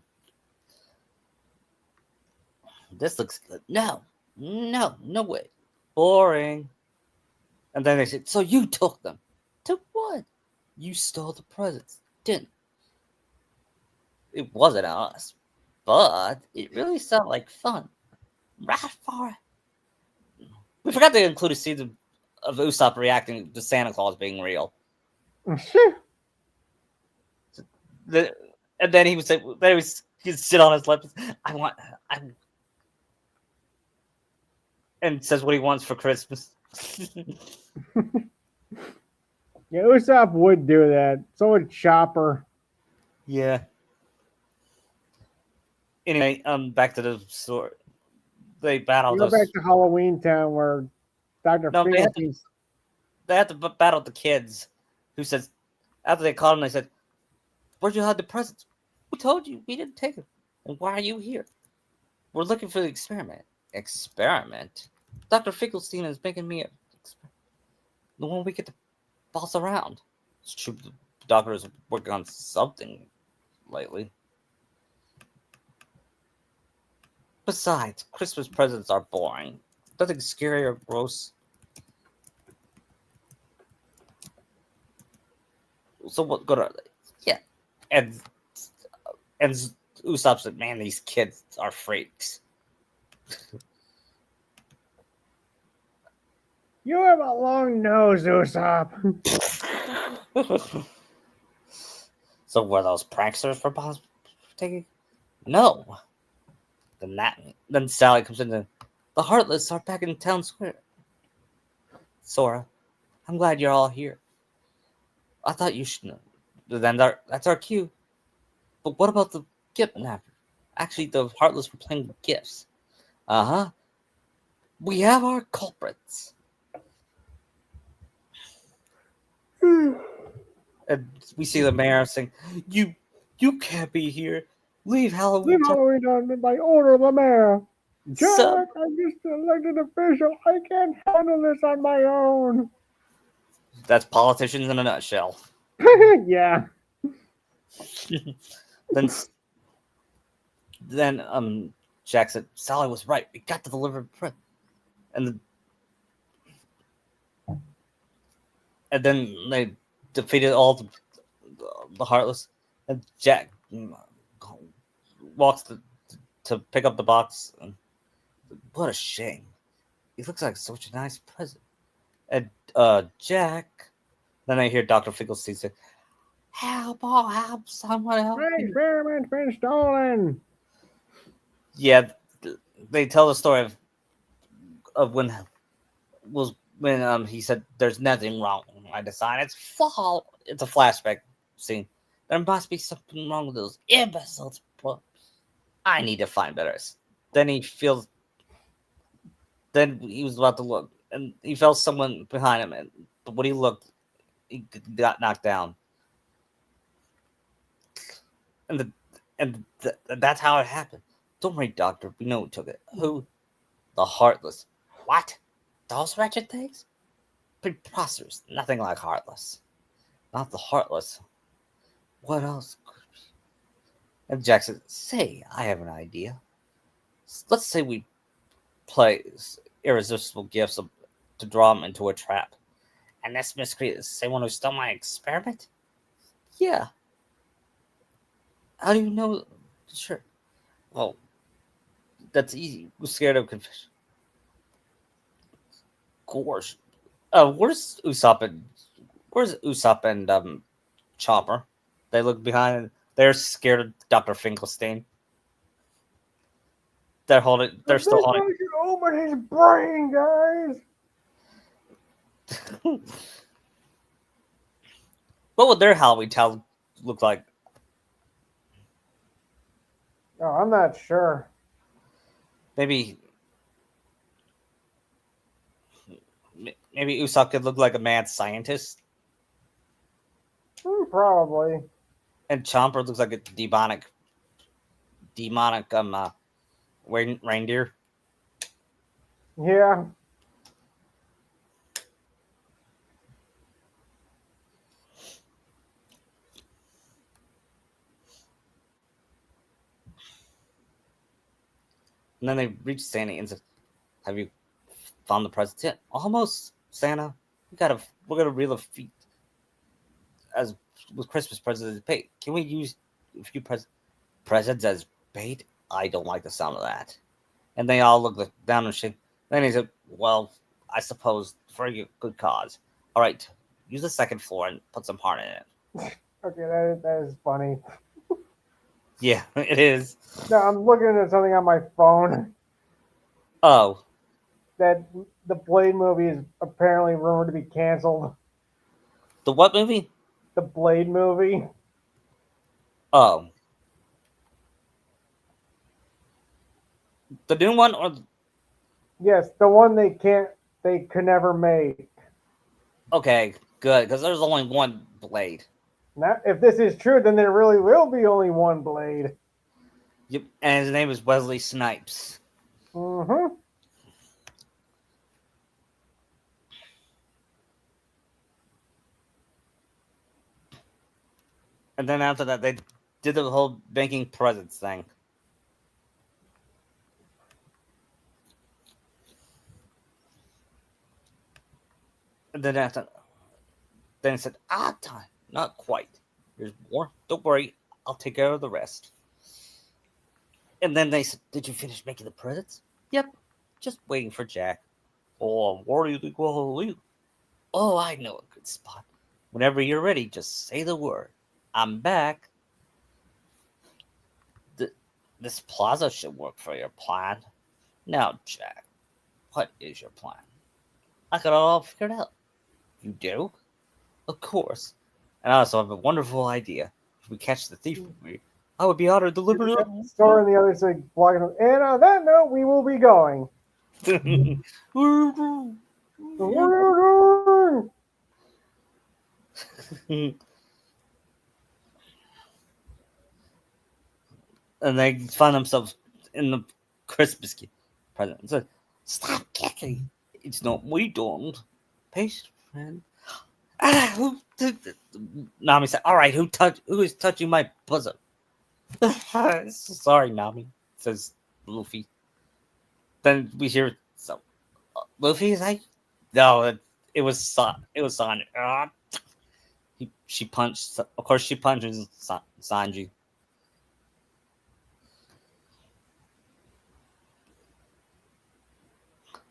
This looks good. No, no way. Boring. And then they said, so you took them. Took what? You stole the presents, didn't? It wasn't us, but it really sounded like fun. Right for it. We forgot to include a scene of Usopp reacting to Santa Claus being real. And then he would say, he'd sit on his lips. I and says what he wants for Christmas. Yeah, Usopp would do that. So would Chopper. Yeah. Anyway, back to the story. They battled Go us. back to Halloween Town where Dr. No, Finkelstein. they had to battle the kids. Who says after they called him, they said, "Where'd you hide the presents? We told you we didn't take them. And why are you here? We're looking for the experiment. Experiment? Dr. Finkelstein is making me the one we get to boss around. It's true. The doctor is working on something lately. Besides, Christmas presents are boring. Nothing scary or gross. So what good are they? Yeah. And Usopp said, man, these kids are freaks. You have a long nose, Usopp. So were those pranksters for taking? No. Then Sally comes in. The Heartless are back in town square. Sora, I'm glad you're all here. I thought you should know. Then that's our cue. But what about the kidnapper? Actually, the Heartless were playing with gifts. Uh-huh. We have our culprits. And we see the mayor saying, You can't be here. Leave Halloween. Leave Halloween Town by order of the mayor. Jack, So, I'm just an elected official. I can't handle this on my own. that's politicians in a nutshell. Yeah. Then Jack said, Sally was right. We got to deliver print. And then they defeated all the Heartless. And Jack walks to pick up the box. And, what a shame. He looks like such a nice present. And Jack. Then I hear Dr. Finkelstein say, help, someone help My me. experiment's been stolen. Yeah, they tell the story of when he said there's nothing wrong. I decided it's fall. It's a flashback scene. There must be something wrong with those imbeciles. I need to find better. Then he feels. Then he was about to look, and he felt someone behind him. But when he looked, he got knocked down. And that's how it happened. Don't worry, Doctor. We know who took it. Who? The Heartless. What? Those wretched things? Preposterous. Nothing like Heartless. Not the Heartless. What else? And Jack says, "Say, I have an idea. Let's say we play irresistible gifts to draw him into a trap. And this miscreant is the same one who stole my experiment? Yeah. How do you know? Sure. Well, that's easy. We're scared of confession. Of course. Where's Usopp and Chopper? They look behind. They're scared of Dr. Finkelstein. They're still holding. I should open his brain, guys. What would their Halloween town look like? Oh, I'm not sure. Maybe Usopp could look like a mad scientist, Probably. and Chomper looks like a demonic reindeer. Yeah. And then they reach Santa and says, "Have you found the presents yet?" "Almost, Santa. We're gonna reel a feet as with Christmas presents as bait. Can we use a few presents as bait?" "I don't like the sound of that." And they all look down and shit. Then he said, "Well, I suppose for a good cause. All right, use the second floor and put some heart in it." Okay, that is funny. Yeah, it is. No, I'm looking at something on my phone Oh, that the Blade movie is apparently rumored to be canceled. the what movie? The Blade movie. Oh, the new one or Yes, the one they could never make. okay, good because there's only one Blade. Now, if this is true, then there really will be only one Blade. Yep, and his name is Wesley Snipes. Mm-hmm. And then after that, they did the whole making presents thing. And then it said, time, not quite. There's more. Don't worry, I'll take care of the rest. And then they said, "Did you finish making the presents?" "Yep, just waiting for Jack." "Oh, where do you think we'll leave?" "Oh, I know a good spot. Whenever you're ready, just say the word. I'm back." This plaza should work for your plan. Now, Jack, what is your plan?" "I got it all figured out." "You do?" "Of course. And I also have a wonderful idea. If we catch the thief, I would be honored to deliver it." Store on the other side, blocking them. And on that note, we will be going. And they find themselves in the Christmas present. It's like, "Stop kicking. It's not we don't." "Patient friend." Nami said, "All right, who is touching my bosom?" "Sorry, Nami," says Luffy. Then we hear Luffy is like, "No, it was Sanji." She punched. Of course, she punches Sanji.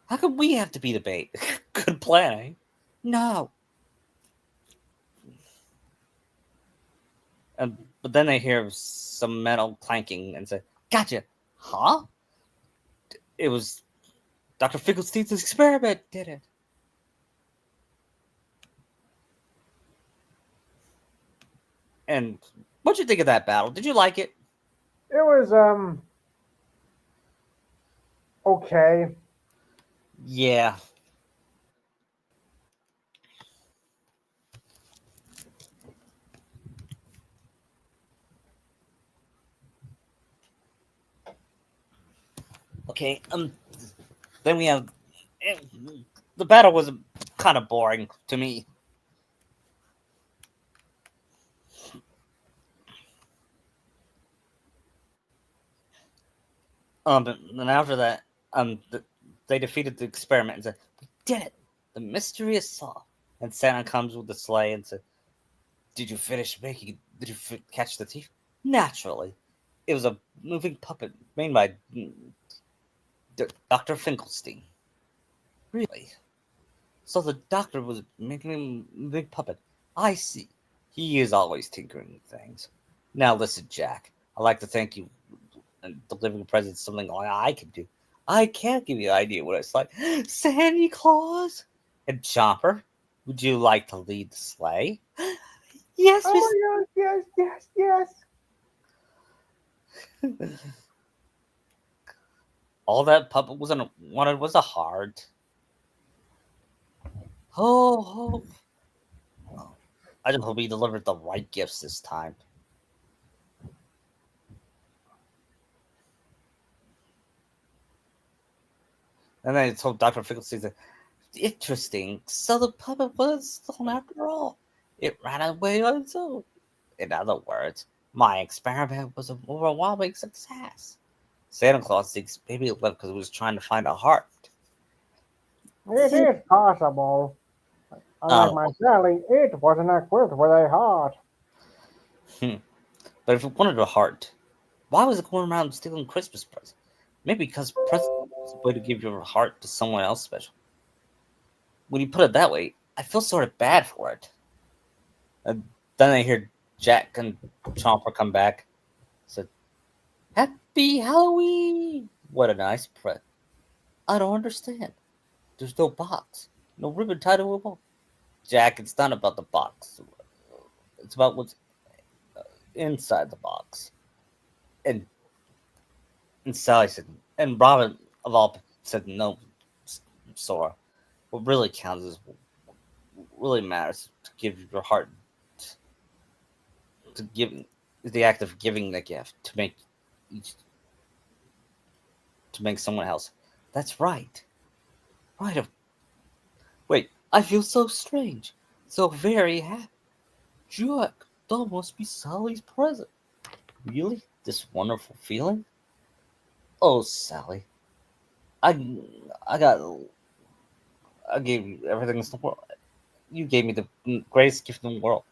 "How come we have to be the bait?" "Good plan, eh?" "No." But then they hear some metal clanking and say, "Gotcha." "Huh?" "It was Dr. Finkelstein's experiment did it." And what'd you think of that battle? Did you like it? It was okay. Yeah. Okay. Then we have the battle was kind of boring to me. And after that, they defeated the experiment and said, "We did it! The mystery is solved." And Santa comes with the sleigh and said, "Did you finish making? Did you catch the thief?" Naturally, it was a moving puppet made by Dr. Finkelstein. Really? So the doctor was making a big puppet. I see. He is always tinkering with things. Now listen, Jack. I'd like to thank you and delivering presents something like I can do. I can't give you an idea what it's like. Santa Claus and Chopper, would you like to lead the sleigh? Yes, Oh my gosh, yes, yes, yes. All that puppet wanted was a heart. Oh, I just hope he delivered the right gifts this time. And then I told Dr. Finkelstein that interesting. So the puppet was stolen after all. It ran away on its own. In other words, my experiment was an overwhelming success. Santa Claus thinks maybe it left because it was trying to find a heart. It is possible. Unlike Oh, my Sally, it wasn't equipped with a heart. but if it wanted a heart, why was it going around stealing Christmas presents? Maybe because presents was a way to give your heart to someone else special. When you put it that way, I feel sort of bad for it. And then I hear Jack and Chomper come back. Said, "Happy Halloween!" What a nice present. I don't understand. There's no box, no ribbon tied to a bow. Jack, it's not about the box. It's about what's inside the box. And Sally said, and Robin of all said, "No, Sora. What really counts is what really matters to give your heart to give the act of giving the gift to make someone else." That's right. Right. Wait, I feel so strange, so very happy. Jack, that must be Sally's present. Really? This wonderful feeling? Oh, Sally, I, I got, I gave you everything in the world. You gave me the greatest gift in the world.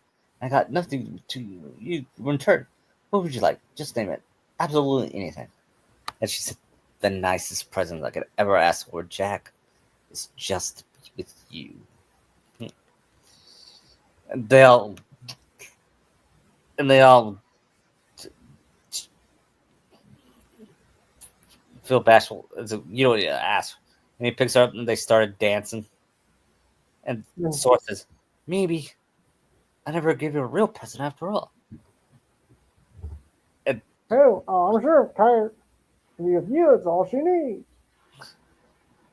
I got nothing to you in return. What would you like? Just name it. Absolutely anything. And she said, "The nicest present I could ever ask for, Jack, is just to be with you." And they all feel bashful. You don't ask. And he picks her up and they started dancing. And Sora says, "Maybe I never gave you a real present after all." And I'm sure Kyrie with you, it's all she needs.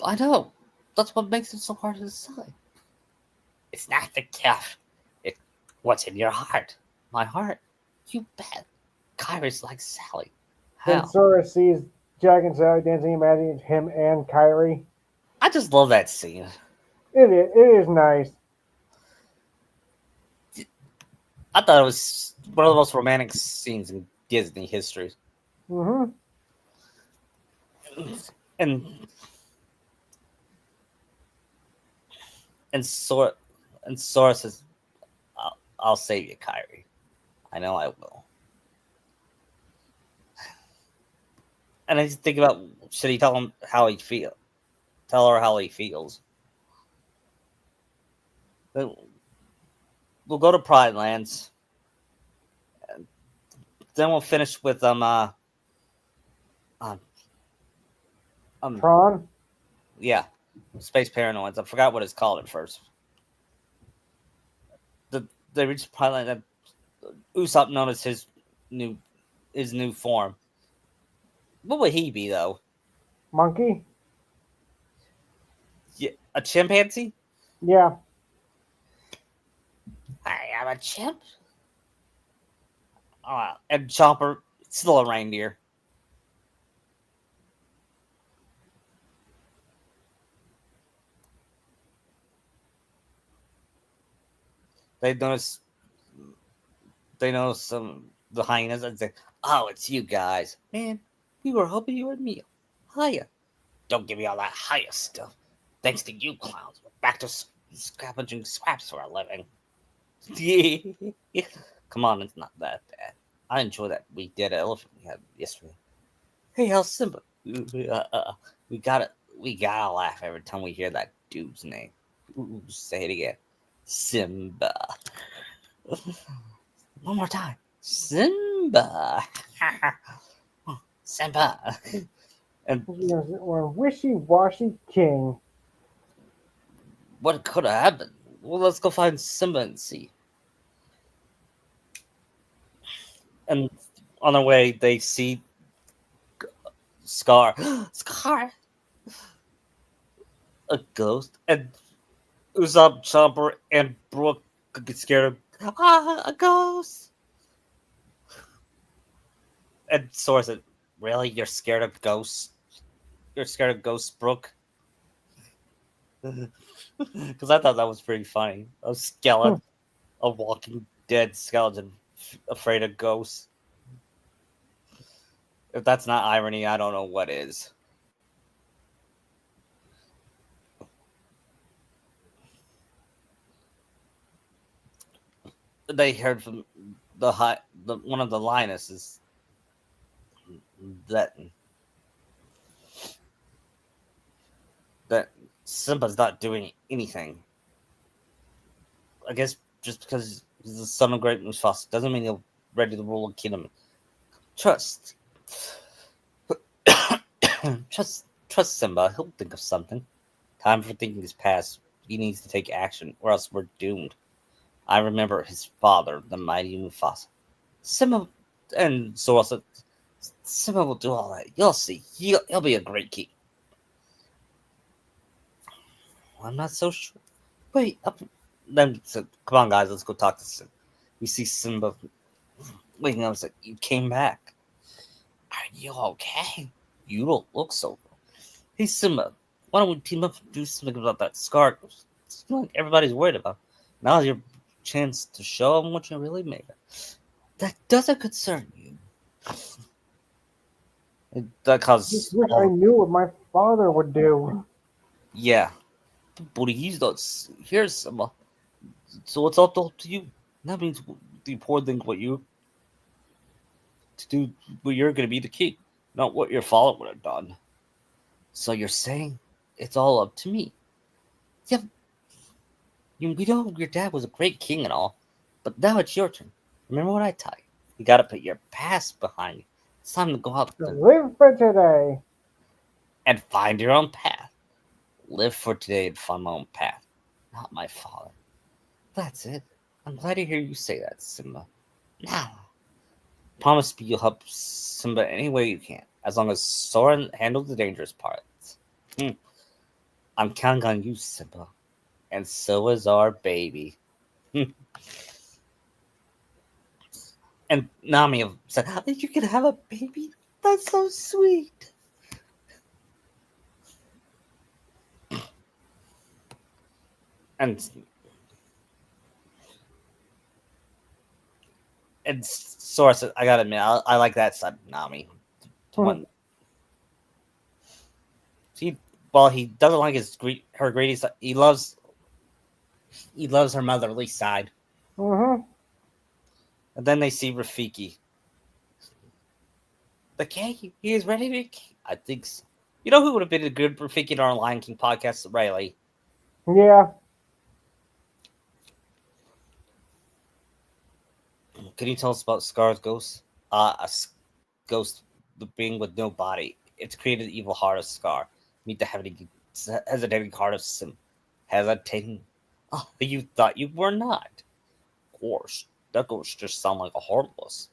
I know. That's what makes it so hard to decide. It's not the gift. It's what's in your heart. My heart? You bet. Kyrie's like Sally. Then How? Sora sees Jack and Sally dancing, imagining him and Kyrie. I just love that scene. It is nice. I thought it was one of the most romantic scenes in Disney history. Mm-hmm. And and Sora says, I'll save you, Kyrie. I know I will." And I just think about, should he tell him how he feel? Tell her how he feels. Then we'll go to Pride Lands. Then we'll finish with um Tron. yeah, Space Paranoids. I forgot what it's called at first. They reached Pride Lands, and Usopp noticed new his new form. What would he be though? Monkey. Yeah, a chimpanzee? Yeah. I am a chimp. And Chopper, still a reindeer. They notice the hyenas and say, "Oh, it's you guys, man. We were hoping you would meet." Hiya. Don't give me all that hiya stuff. Thanks to you clowns, we're back to scavenging scraps for a living. Yeah. Come on, it's not that bad. I enjoy that we dead elephant we had yesterday. Hey, how's Simba? We gotta laugh every time we hear that dude's name. Ooh, say it again. Simba. One more time. Simba. Simba. And We're a wishy-washy king. what could have happened? Well, let's go find Simba and see. And on their way, they see Scar. Scar! A ghost. And Usopp, Chomper, and Brooke get scared of a ghost. And Sora said, "Really? You're scared of ghosts? You're scared of ghosts, Brooke?" Because I thought that was pretty funny. A skeleton, a walking dead skeleton, afraid of ghosts. If that's not irony, I don't know what is. They heard from one of the lionesses that Simba's not doing anything. I guess just because he's the son of Great Mufasa doesn't mean he'll ready to rule a kingdom. Trust, trust Simba. He'll think of something. Time for thinking is past. He needs to take action, or else we're doomed. I remember his father, the mighty Mufasa. Simba and Zoro said, Simba will do all that. You'll see. He'll be a great king. I'm not so sure. Wait up. Then said, "Come on, guys, let's go talk to Simba." We see Simba waking up. Like, "You came back. Are you okay? You don't look so good." Hey, Simba, why don't we team up and do something about that scar? It's like everybody's worried about. Now's your chance to show them what you really made of. That doesn't concern you. That causes. I knew what my father would do. Yeah, but he's not. Here's Simba. So it's up to you. That means the important thing what you to do. Well, you're going to be the king, not what your father would have done. So you're saying it's all up to me? Yeah, we know your dad was a great king and all, but now it's your turn. Remember what I tell you. You got to put your past behind you. It's time to go out Live for today and find your own path. Live for today and find my own path, not my father. That's it. I'm glad to hear you say that, Simba. Now, promise me you'll help Simba any way you can, as long as Sora handles the dangerous parts. I'm counting on you, Simba. And so is our baby. And Nami said, "You can have a baby? That's so sweet." And Sora said, "I gotta admit, I like that side of Nami. One, while he doesn't like her greedy side, he loves her motherly side." Mm-hmm. And then they see Rafiki. The king, he is ready to king. I think so. You know who would have been a good Rafiki in our Lion King podcast? Riley. Yeah. Can you tell us about Scar's ghost? A ghost, the being with no body. It's created the evil heart of Scar. Meet the hesitating heart of Sim. Hesitating? Oh, you thought you were not. Of course, that ghost just sound like a heartless.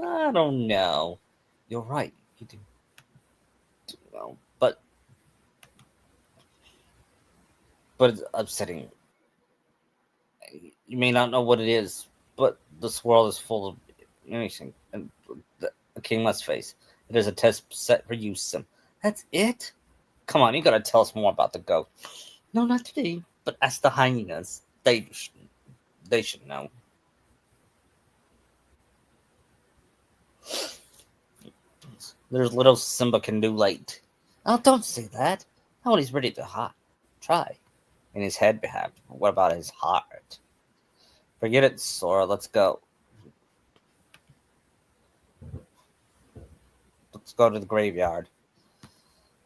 I don't know. You're right. You do. Well, but it's upsetting. You may not know what it is, but this world is full of anything, and a king must face. It is a test set for you, Sim. That's it? Come on, you gotta tell us more about the goat. No, not today, but ask the hyenas. They should know. There's little Simba can do late. Oh, don't say that. Not when he's ready to try. In his head, perhaps. What about his heart? Forget it, Sora. Let's go. Let's go to the graveyard.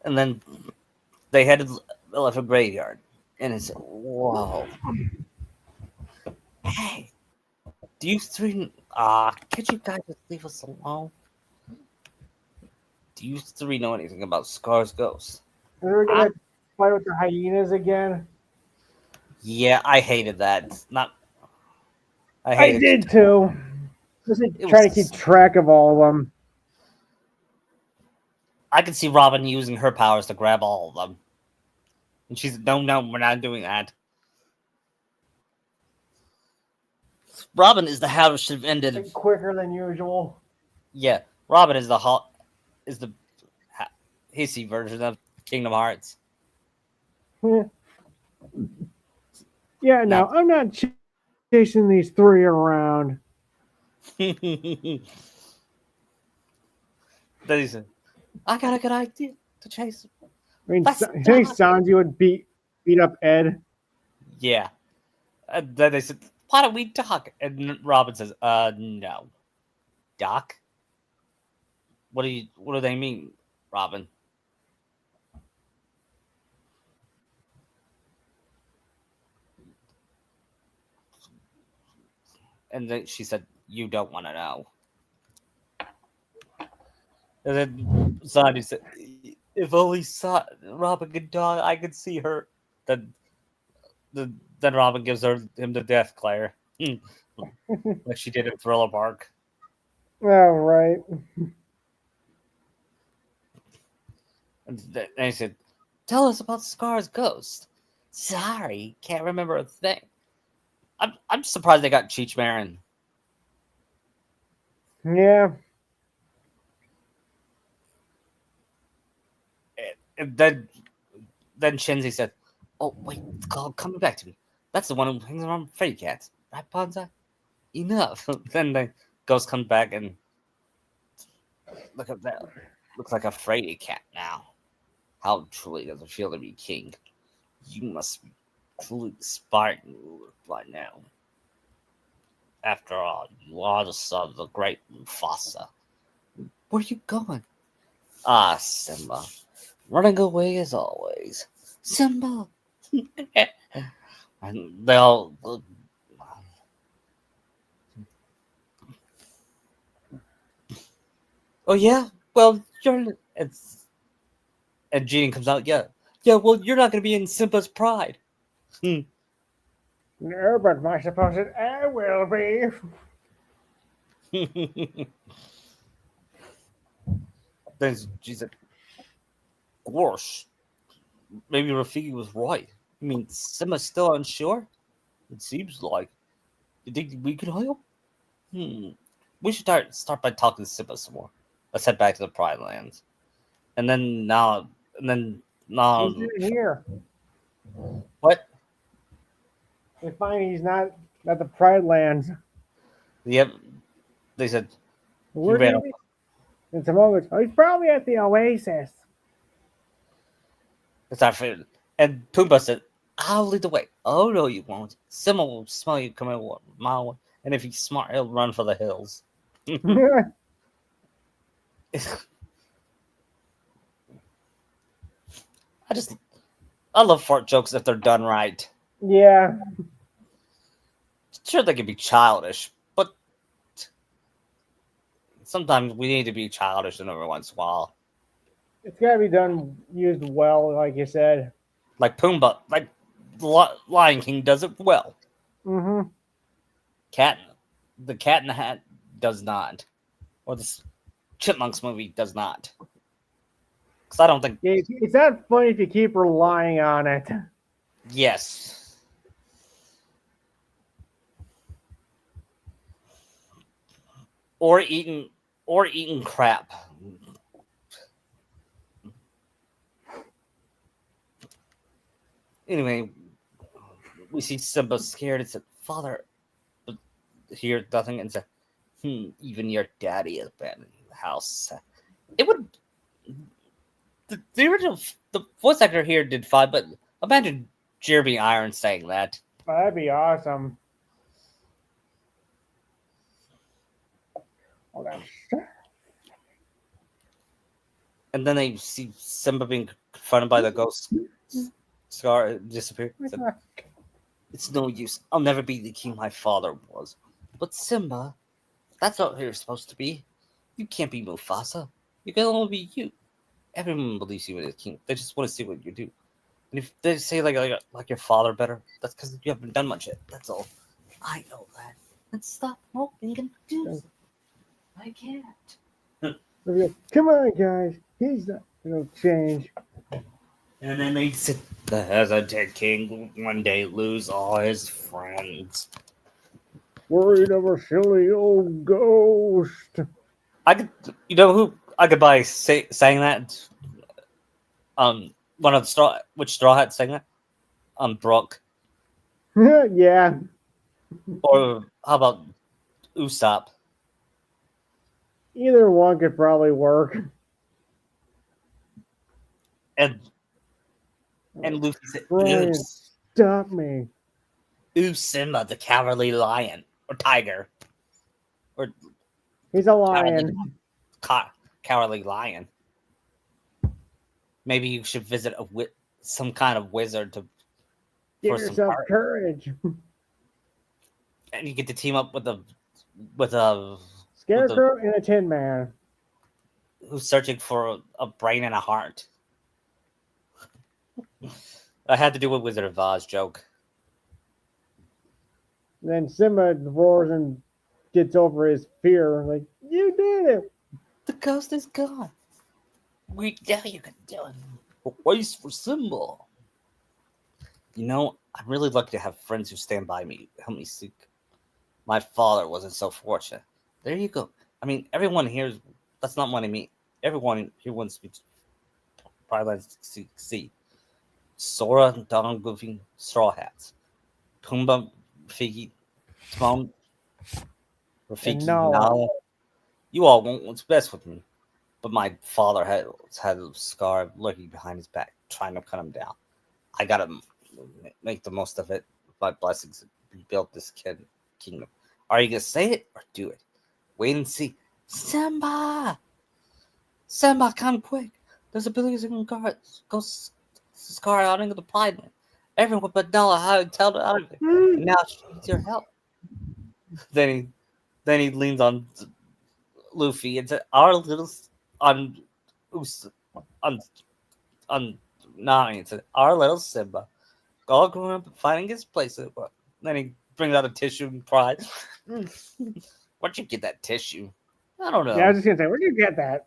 And then they headed left a graveyard. And it's whoa. Hey, do you three could you guys just leave us alone? Do you three know anything about Scar's ghost? Are we gonna fight with the hyenas again? Yeah, I hated that. It's not. I did too. Just trying to keep track of all of them. I can see Robin using her powers to grab all of them. And she's no, we're not doing that. Robin is the how it should have ended quicker than usual. Yeah, Robin is the hissy version of Kingdom Hearts. Yeah, no, I'm not chasing these three around. Then he said, I got a good idea to chase him. I mean, hey, Sanji would beat up Ed. Yeah. And then they said, why don't we talk? And Robin says, no. Doc? What do they mean, Robin? And then she said, you don't want to know. And then Sanji said, if only Robin could die, I could see her. Then Robin gives him the death glare. Like she did in Thriller Bark. Oh, right. And he said, tell us about Scar's ghost. Sorry, can't remember a thing. I'm surprised they got Cheech Marin. Yeah. And then Shinzi said, oh, wait, it's called coming back to me. That's the one who hangs around Freddy Cats. Right, Bonsai? Enough. Then the ghost comes back and look at that. Looks like a Freddy Cat now. How truly does it feel to be king? You must be truly the Spartan ruler by now. After all, you are the son of the great Mufasa. Where are you going? Ah, Simba. Running away as always. Simba! And they all... Oh, yeah? Well, you're... And Genie comes out, yeah, well, you're not going to be in Simba's pride. No, but I suppose I will be. Then she said, gosh, maybe Rafiki was right. I mean, Simba's still unsure? It seems like. You think we could help? We should start by talking to Simba some more. Let's head back to the Pride Lands. And then now... He's here. What? They find he's not at the Pride Lands. Yep. They said... Where did he? And Simone goes, oh, he's probably at the Oasis. It's our food. And Pumbaa said, I'll lead the way. Oh, no, you won't. Simba will smell you coming a mile away. And if he's smart, he'll run for the hills. I love fart jokes if they're done right. Yeah. Sure, they can be childish, but sometimes we need to be childish every once in a while. It's got to be used well, like you said. Like Pumbaa, like Lion King does it well. Mm-hmm. The Cat in the Hat does not. Or the Chipmunks movie does not. Because I don't think... Yeah, it's not funny if you keep relying on it. Yes. Or eating crap. Anyway, we see Simba scared and said, Father, but here nothing, and said, even your daddy has been in the house. It would the original the voice actor here did fine, but imagine Jeremy Irons saying that. That'd be awesome. Oh, that's And then they see Simba being confronted by the ghost. Scar disappeared. It's no use. I'll never be the king my father was. But Simba, that's not who you're supposed to be. You can't be Mufasa. You can only be you. Everyone believes you as king. They just want to see what you do. And if they say like your father better, that's because you haven't done much yet. That's all. I know that. Let's stop hoping and do. I can't. Come on, guys. He's not gonna change. And then they sit the hesitant king will one day lose all his friends. Worried of a silly old ghost. I could, you know who I could buy saying that? One of the which Straw Hat sang that? Brooke. Yeah. Or how about Usopp? Either one could probably work. And Luffy said, Brian, stop me. Simba, the cowardly lion or tiger, or He's a lion. Cowardly lion. Maybe you should visit some kind of wizard to give yourself courage. And you get to team up with a Scarecrow and a Tin Man who's searching for a brain and a heart. I had to do a Wizard of Oz joke. Then Simba roars and gets over his fear. Like, you did it. The ghost is gone. We know you can do it. A race for Simba. You know, I'm really lucky to have friends who stand by me, help me seek. My father wasn't so fortunate. There you go. I mean, everyone here, that's not what I mean. Everyone here wants to be probably see. Sora, Don, Goofy, Straw Hats. Pumbaa, Rafiki, Tom, Rafiki, Nala. You all want what's best with me. But my father had a scar lurking behind his back, trying to cut him down. I gotta make the most of it. My blessings rebuilt this kingdom. Are you gonna say it or do it? Wait and see. Simba! Simba, come quick. There's a billion guards. Go Scar out into the pine. Everyone but Nala how to tell her. And now she needs your help. Then he leans on Luffy and said, "Our little on Nami and said, our little Simba, all growing up and finding his place." Then he brings out a tissue and cries. Where'd you get that tissue? I don't know. Yeah, I was just gonna say, where'd you get that?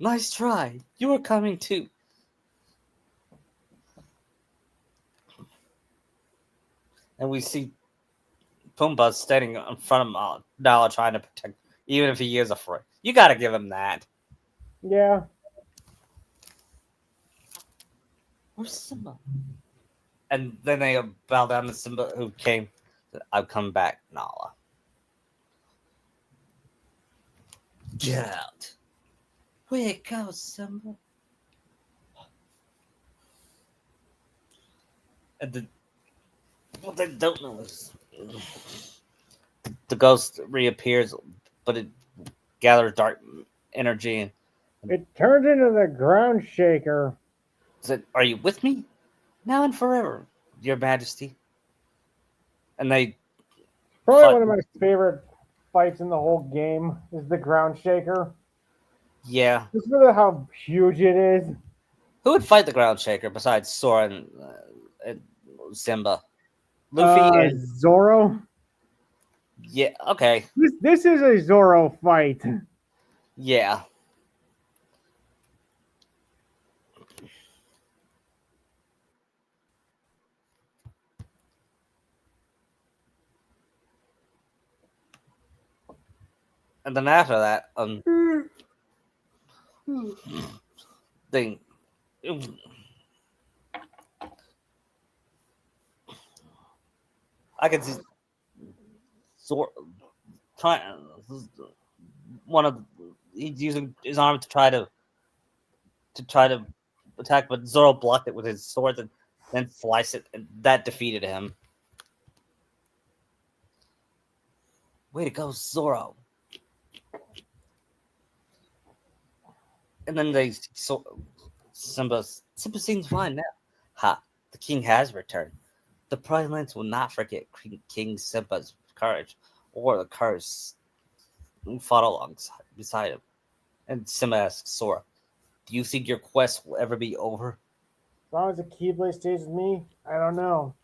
Nice try. You were coming too. And we see Pumbaa standing in front of Nala trying to protect, even if he is afraid. You gotta give him that. Yeah. Where's Simba? And then they bow down to Simba, who came. I've come back, Nala. Get out. Where it goes, Simba? And what they don't know is the ghost reappears, but it gathers dark energy and it turns into the ground shaker. said, "Are you with me? Now and forever, Your Majesty." And they probably one of my favorite fights in the whole game is the ground shaker. Yeah. Just really how huge it is. Who would fight the ground shaker besides Sora and Simba? Luffy and Zoro. Yeah, okay. This is a Zoro fight. Yeah. And then after that, thing. I can see Zoro trying. he's using his arm to try to attack, but Zoro blocked it with his sword and then sliced it, and that defeated him. Way to go, Zoro! And then Simba seems fine now. Ha! The king has returned. The Pride Lands will not forget King Simba's courage or the curse who fought alongside beside him. And Simba asks Sora, "Do you think your quest will ever be over?" As long as the Keyblade stays with me, I don't know.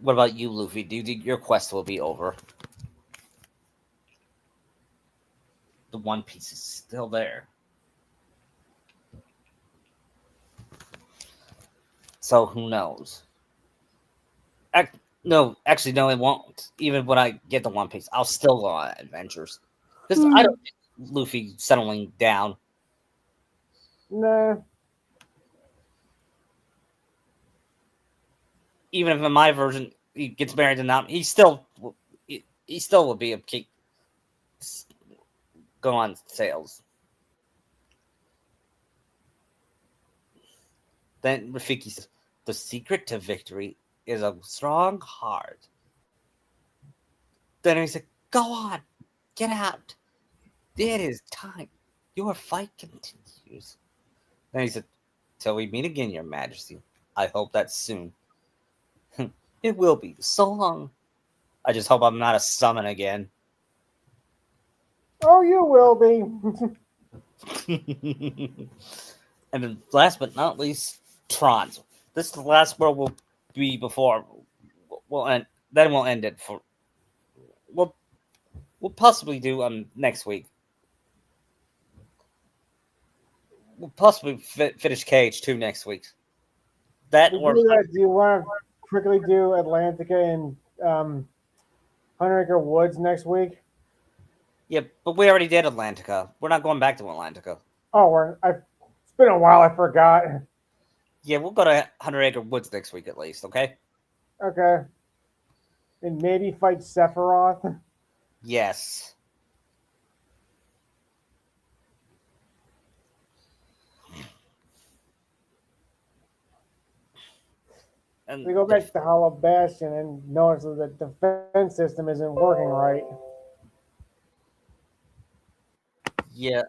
What about you, Luffy? Do you think your quest will be over? The One Piece is still there. So who knows? No, actually, no, it won't. Even when I get the One Piece, I'll still go on adventures. Because I don't think Luffy settling down. Nah. Even if in my version he gets married to Nami, he still will be a king. Go on sales. Then Rafiki says, "The secret to victory is a strong heart." Then he said, "Go on, get out. It is time. Your fight continues." Then he said, "Till we meet again, Your Majesty. I hope that's soon." It will be so long. I just hope I'm not a summon again. Oh, you will be. And then last but not least, Trons. This is the last world will be before we'll end. Then we'll end it for. We'll possibly do next week. We'll possibly finish KH2 next week. That Do or you want to quickly do Atlantica and 100 Acre Woods next week? yeah, but we already did Atlantica. We're not going back to Atlantica. Oh, it's been a while. I forgot. Yeah, we'll go to 100 Acre Woods next week at least. Okay. Okay. And maybe fight Sephiroth. Yes. And We go back to Hollow Bastion and notice that the defense system isn't working right. yeah.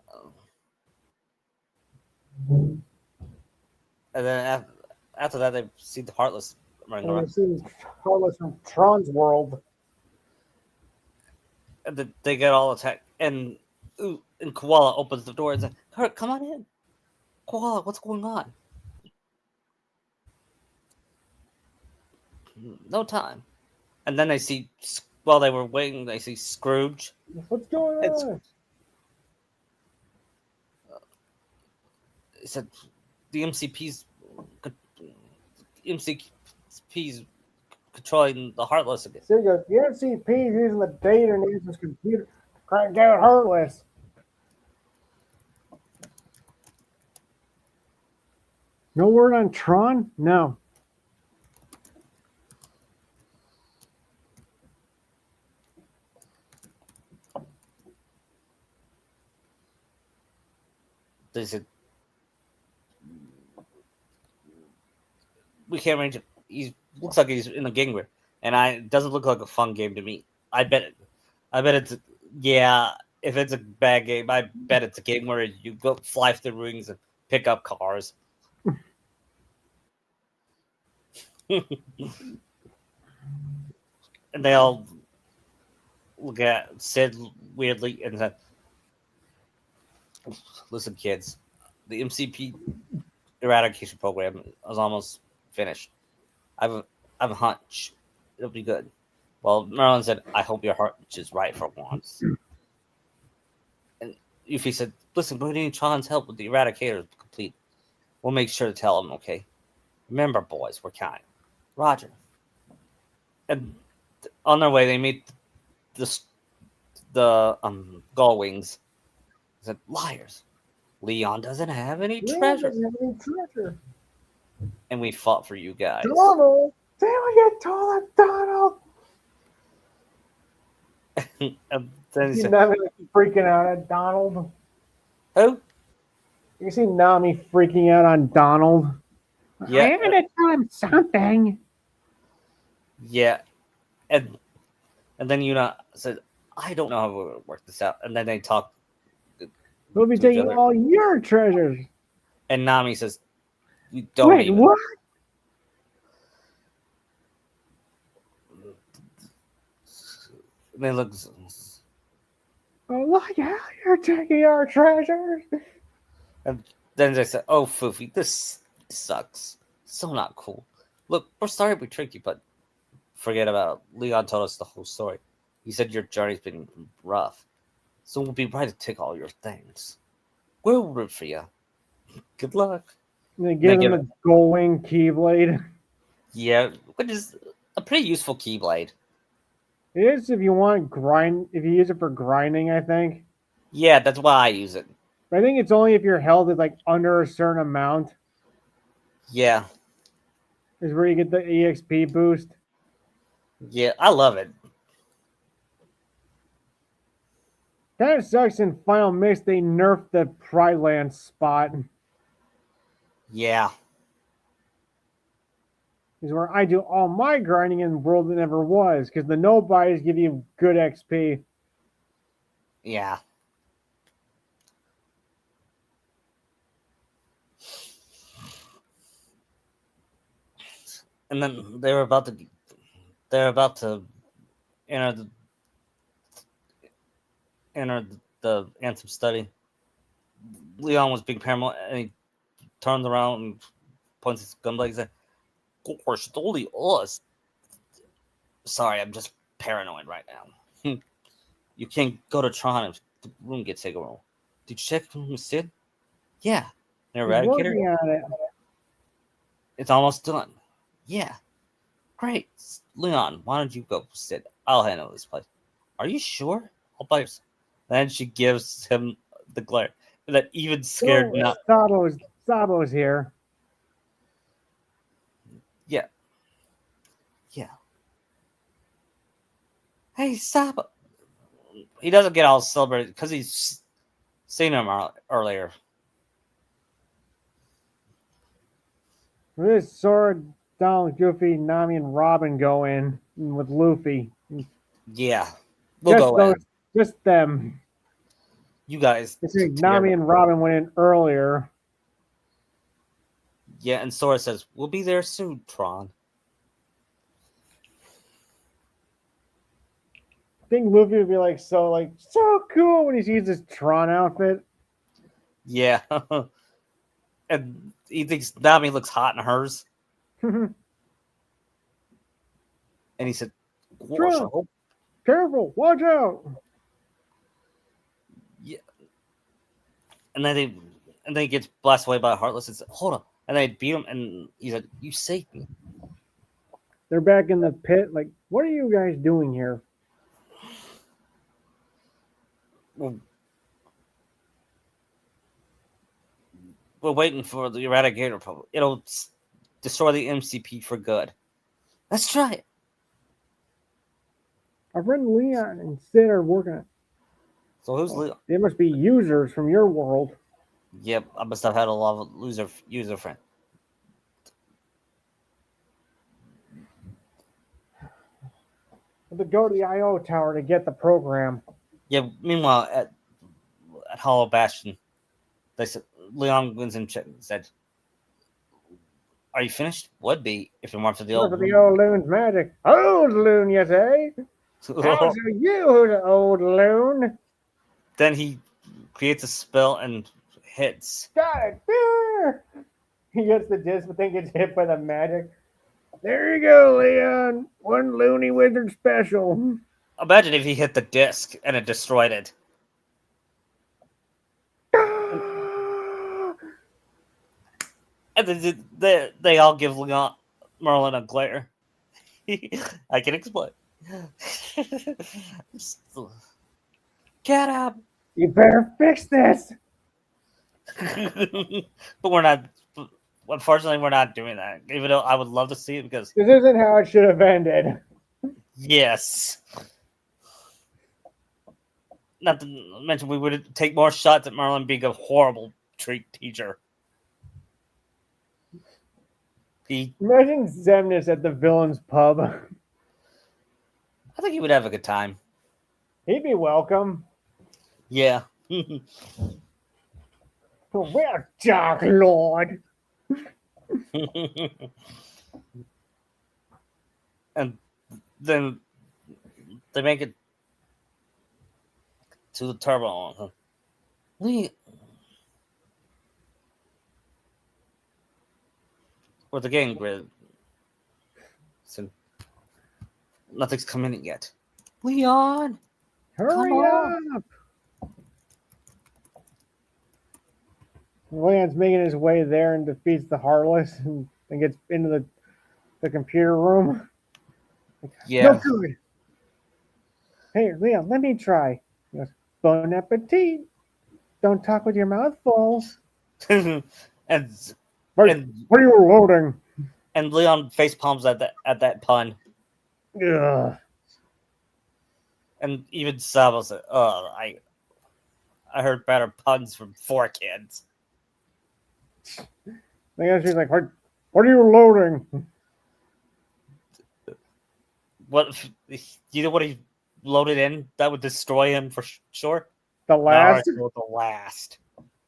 And then after that, they see the Heartless running And around. we've seen Heartless from Tron's world. And they get all attacked. And Koala opens the door and says, "Kurt, come on in. Koala, what's going on?" No time. And then they see, while they were waiting, they see Scrooge. What's going on? He said, the MCP's controlling the Heartless again. So he goes, the MCP is using the data and uses computer to get out Heartless. No word on Tron? No. They said, "We can't arrange it. He looks like he's in a gang war, and it doesn't look like a fun game to me. I bet it's if it's a bad game, I bet it's a game where you go fly through rings and pick up cars." And they all look at Sid weirdly and said, "Listen, kids, the MCP eradication program is almost finished. I have a hunch it'll be good." Well, Merlin said, "I hope your hunch is right for once." And Yuffie said, "Listen, we need Tron's help with the eradicator complete. We'll make sure to tell him, okay? Remember, boys, we're kind. Roger." And on their way, they meet the Gullwings. They said, "Liars. Leon doesn't have any treasure. And we fought for you guys." Donald! Then we get Donald! And then he You see said, Nami freaking out at Donald. "Who?" You see Nami freaking out on Donald. Yeah, I had to tell him something. yeah, and then Yuna said, "I don't know how we'll work this out." And then they talk We'll be to each taking other, all your treasures. and Nami says, "You don't Wait, even." what? And they look, Oh, look out! You're taking our treasures. and then they said, "Oh, Fufi, this sucks. So not cool. Look, we're sorry we tricked you, but forget about it. Leon told us the whole story. He said your journey's been rough, so we'll be right to take all your things. We'll root for you. Good luck." And they And they give him give the Gullwing Keyblade. Yeah, which is a pretty useful keyblade. It is if you want grind. If you use it for grinding, I think. Yeah, that's why I use it. But I think it's only if your health is like under a certain amount Yeah, is where you get the EXP boost. yeah, I love it. Kind of sucks in Final Mix they nerfed the Pride Land spot. Yeah, Is where I do all my grinding in the world that never was, because the nobodies give you good XP. yeah. And then they're about to enter the anthem study. Leon was being paranoid, and he turns around and points his gun blade and said, "Of course, it's only us. Sorry, I'm just paranoid right now. You can't go to Tron if the room gets taken over. Did you check room with Sid? Yeah. An He's Eradicator? working on it. It's almost done. Yeah. Great. Leon, why don't you go, Sid? I'll handle this place. Are you sure? All by yourself. Then she gives him the glare. That even scared not. Sabo's here. Yeah. Yeah. Hey, Sabo. He doesn't get all celebrated because he's seen him earlier. This Sora, Donald, Goofy, Nami, and Robin go in with Luffy. Yeah. We'll go in. Just them. You guys. Nami and Robin went in earlier. Yeah, and Sora says, "We'll be there soon, Tron." I think Luffy would be so cool when he sees his Tron outfit. Yeah. And he thinks Nami looks hot in hers. And he said, Tron, careful, watch out. Yeah. And then he gets blasted away by Heartless and said, "Hold on." And they beat him, and he said, "You saved me." They're back in the pit. Like, what are you guys doing here? We're waiting for the Eradicator. It'll destroy the MCP for good. Let's try it. Our friend Leon and Sid are working on it. So who's Leon? They must be users from your world. Yep, I must have had a lot of user friend. But go to the IO tower to get the program. Yeah. Meanwhile, at Hollow Bastion, they said Leon wins and said, "Are you finished? Would be if it weren't for the old loon's magic. Old loon, you say? How's you, the old loon?" Then he creates a spell and hits. Got it. He gets the disc, but then gets hit by the magic. There you go, Leon. One loony wizard special. Imagine if he hit the disc and it destroyed it. And they all give Leon Merlin a glare. I can explain. Get up! You better fix this. But we're not. Unfortunately, we're not doing that. Even though I would love to see it because this isn't how it should have ended. Yes. not to mention we would take more shots at Merlin being a horrible teacher. Imagine Xemnas at the villain's pub. I think he would have a good time. He'd be welcome. Yeah. We're Dark Lord. And then they make it to the turbo. Or the game grid. So nothing's coming in yet. Leon! Hurry up! Leon's making his way there and defeats the Heartless and gets into the computer room. Yeah. No good. Hey, Leon, let me try. He goes, bon appetit. Don't talk with your mouth full. and What are you loading? And Leon face palms at that pun. Ugh. And even Sabo said, "Oh, I heard better puns from 4Kids." I guess she's like, what are you loading? What, you know what he loaded in that would destroy him for sure? The last? No, the last.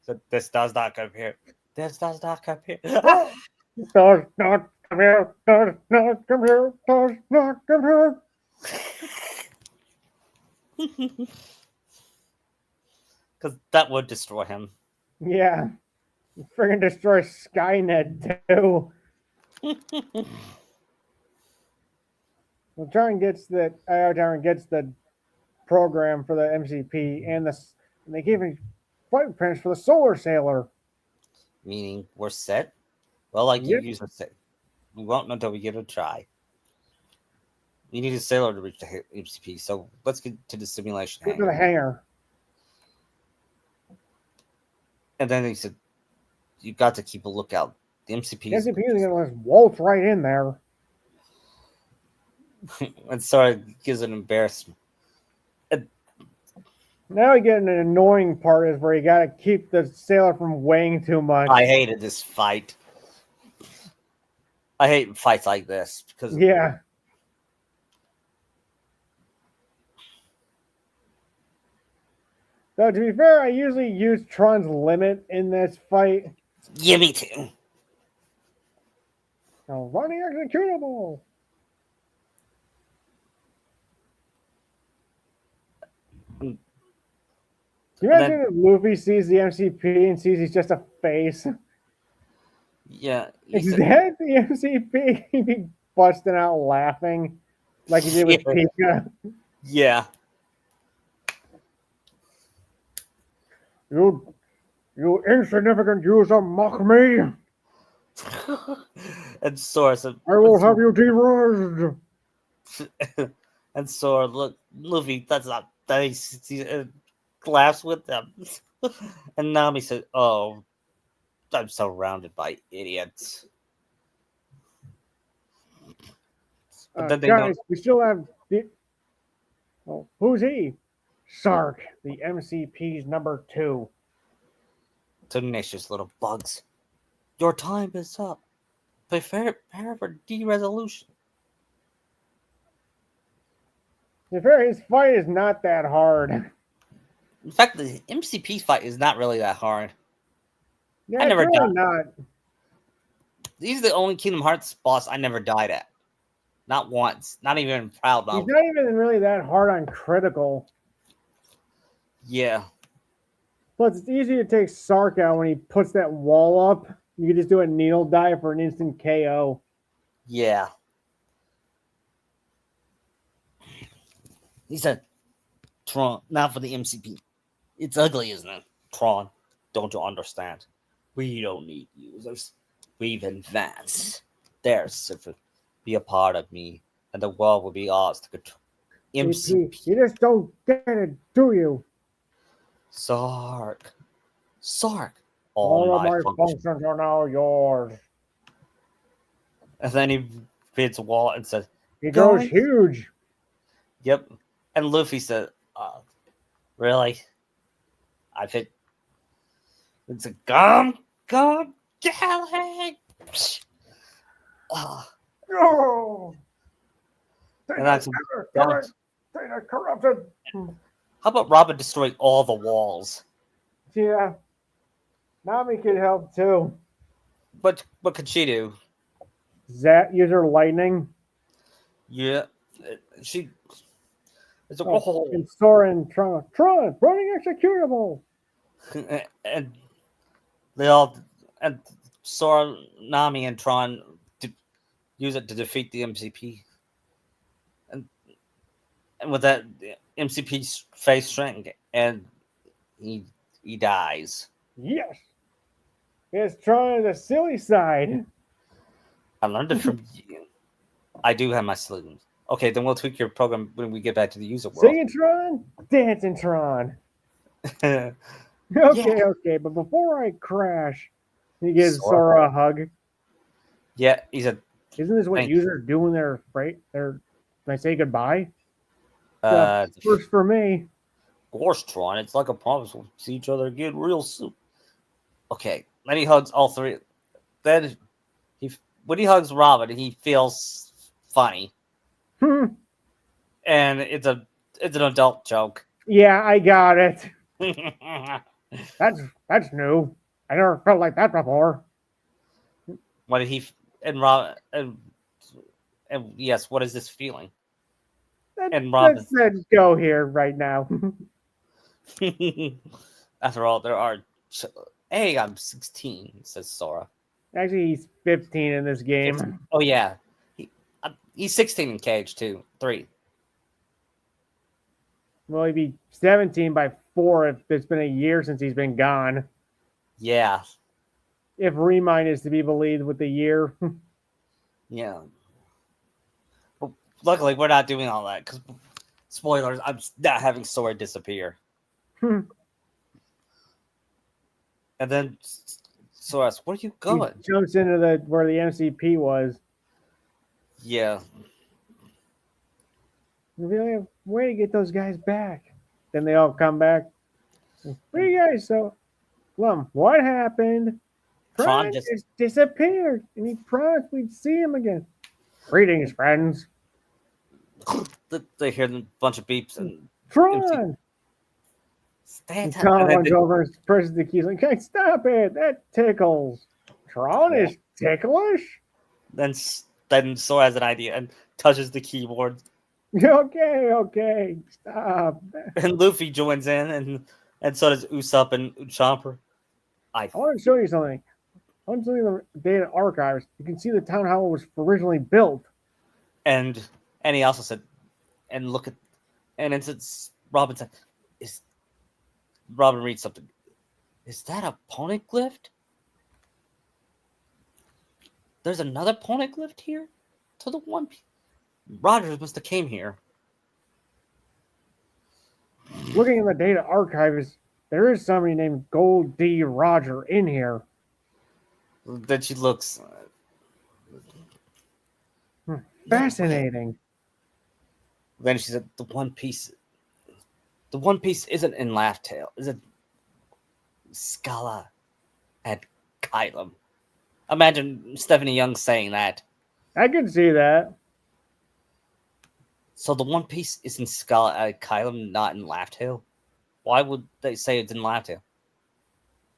So this does not compare. This does not compare. Does not come here. Does not come here. Does not come here. Because that would destroy him. Yeah. Friggin' destroy Skynet, too. Well, Darren gets the program for the MCP and they gave me flight plans for the Solar Sailor. Meaning we're set? Well, like Yep. you use a set. We won't know until we give it a try. We need a sailor to reach the MCP, so let's get to the simulation Get to the hangar. And then he said, you got to keep a lookout. The MCP is MCP is going to waltz right in there. and sorry, gives an embarrassment. Now we get an annoying part is where you got to keep the sailor from weighing too much. I hated this fight. I hate fights like this because yeah. Though to be fair, I usually use Tron's limit in this fight. Yeah, me too. Now, running executable. Can you imagine if Luffy sees the MCP and sees he's just a face? Yeah. Is that the MCP? He'd be busting out laughing like he did with Pika. Yeah. You insignificant user mock me. And Sora said, I will have you deroused. And Sora, look, Luffy, that's not that he laughs with them. And Nami said, oh, I'm surrounded by idiots. But then they guys, we still have well, who's he? Sark, the MCP's number 2. Tenacious little bugs. Your time is up. Prepare for de-resolution. To be fair, his fight is not that hard. In fact, the MCP fight is not really that hard. Yeah, I never really died. not. He's the only Kingdom Hearts boss I never died at. Not once. Not even proud of. He's not even really that hard on critical. Yeah. Plus, it's easy to take Sark out when he puts that wall up. You can just do a needle dive for an instant KO. Yeah. He said, Tron, not for the MCP. It's ugly, isn't it? Tron, don't you understand? We don't need users. We've advanced. There's to be a part of me, and the world will be ours to control. MCP. You just don't get it, do you? Sark. All of my functions are now yours. And then he hits a wall and says, He goes huge. Yep. And Luffy said, Really? I think it's a gum Galahad. Oh, No! and that's Correct. Data corrupted. how about Robin destroying all the walls? Yeah. Nami could help too. What could she do? Zat user lightning. Yeah, she. It's a Oh, and Soren Tron running executable. and they all and Sora, Nami, and Tron use it to defeat the MCP, and with that, the MCP's face shrink, and he dies. Yes. It's trying the silly side. I learned it from you. I do have my solutions. Okay, then we'll tweak your program when we get back to the user world. Singing Tron, dancing Tron. Okay, okay, but before I crash, he gives Sora a hug. Yeah, he said. Isn't this what users do when they're afraid? When they say goodbye. First for me. Of course, Tron. It's like a promise. We'll see each other again real soon. Okay, then he hugs all three. Then when he hugs Robin, he feels funny, and it's an adult joke. Yeah, I got it. That's new. I never felt like that before. What did he and Robin and yes, what is this feeling? And Robin let's go here right now. After all, there are. Hey, I'm 16, says Sora. Actually, he's 15 in this game. 15. Oh yeah, he's 16 in Cage 2, 3. Well, he'd be 17 by 4 if it's been a year since he's been gone. Yeah. If Remind is to be believed with the year. Yeah. But luckily, we're not doing all that because, spoilers, I'm not having Sora disappear. And then Sora asks, where are you going? He jumps into where the MCP was. Yeah. We really have a way to get those guys back. Then they all come back. Where are you guys? So, Glum, what happened? Tron just disappeared, and he promised we'd see him again. Greetings, friends. They hear a bunch of beeps and Tron. Tron runs over and presses the keys. Like, hey, stop it! That tickles. Tron is ticklish. Then Sora has an idea and touches the keyboard. Okay, stop. And Luffy joins in, and so does Usopp and Chomper. I want to show you something. I want to show you the data archives. You can see the town how it was originally built. And he also said, and look at, and it's Robin said, Robin reads something. Is that a poneglyph? There's another poneglyph here? To the one. Rogers must have came here. Looking in the data archives, there is somebody named Gold D. Roger in here. Then she looks. Fascinating. Then she said, the One Piece isn't in Laugh Tale. Is it Scala and Kylam? Imagine Stephanie Young saying that. I can see that. So the One Piece is in Scala and Kylam, not in Laugh Tale? Why would they say it's in Laugh Tale?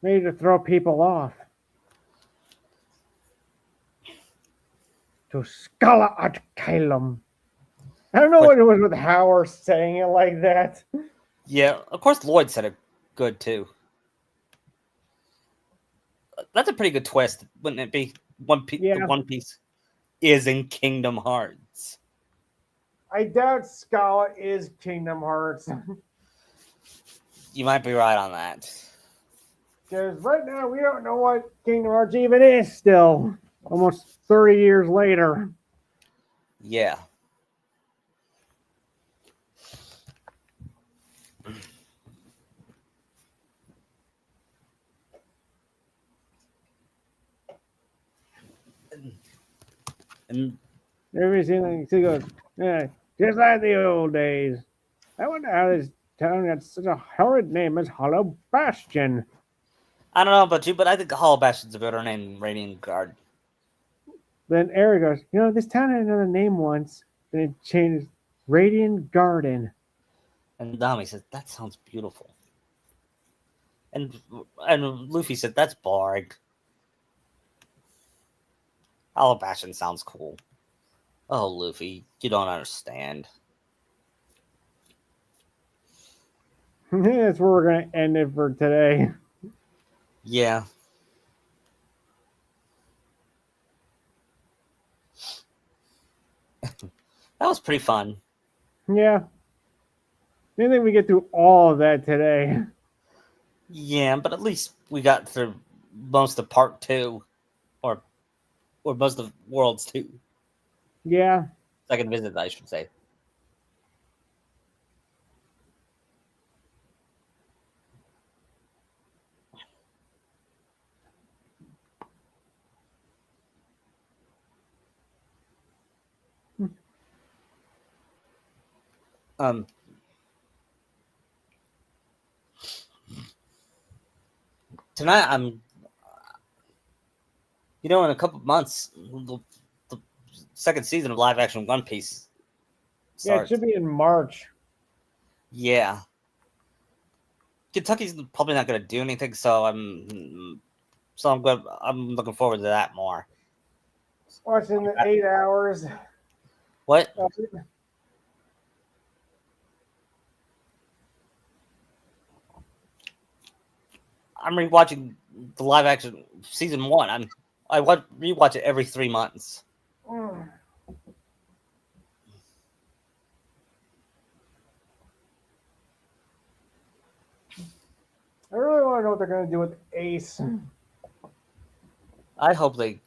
Maybe to throw people off. To Scala at Kylam. I don't know what it was with Howard saying it like that. Yeah, of course Lloyd said it good too. That's a pretty good twist, wouldn't it be? One Piece is in Kingdom Hearts. I doubt Scala is Kingdom Hearts. You might be right on that. Because right now we don't know what Kingdom Hearts even is still. Almost 30 years later. Yeah. And every single thing, he goes, yeah, just like the old days. I wonder how this town got such a horrid name as Hollow Bastion? I don't know about you, but I think Hollow Bastion's a better name than Radiant Guard. Then Eric goes, this town had another name once. Then it changed Radiant Garden. And Nami says, that sounds beautiful. And Luffy said, that's boring. Hollow Bastion sounds cool. Oh, Luffy, you don't understand. That's where we're going to end it for today. Yeah. That was pretty fun. Yeah. I didn't think we get through all of that today. Yeah, but at least we got through most of part 2. Or most of Worlds 2. Yeah. Second visit, I should say. Tonight I'm, in a couple of months, the second season of live action One Piece starts. Yeah, it should be in March. Yeah. Kentucky's probably not going to do anything, so I'm looking forward to that more. Watching the 8 hours. What? I'm rewatching the live action season 1. I rewatch it every 3 months. I really want to know what they're going to do with Ace. I hope they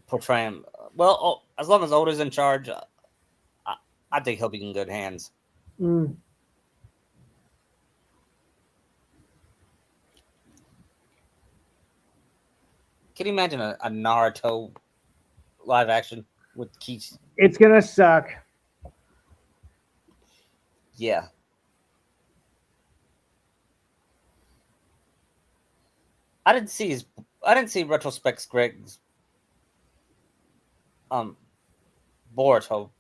portray him well. As long as Oda's in charge, I think he'll be in good hands. Mm. Can you imagine a Naruto live action with Kichi? It's gonna suck. Yeah. I didn't see Retrospect's Greg's Boruto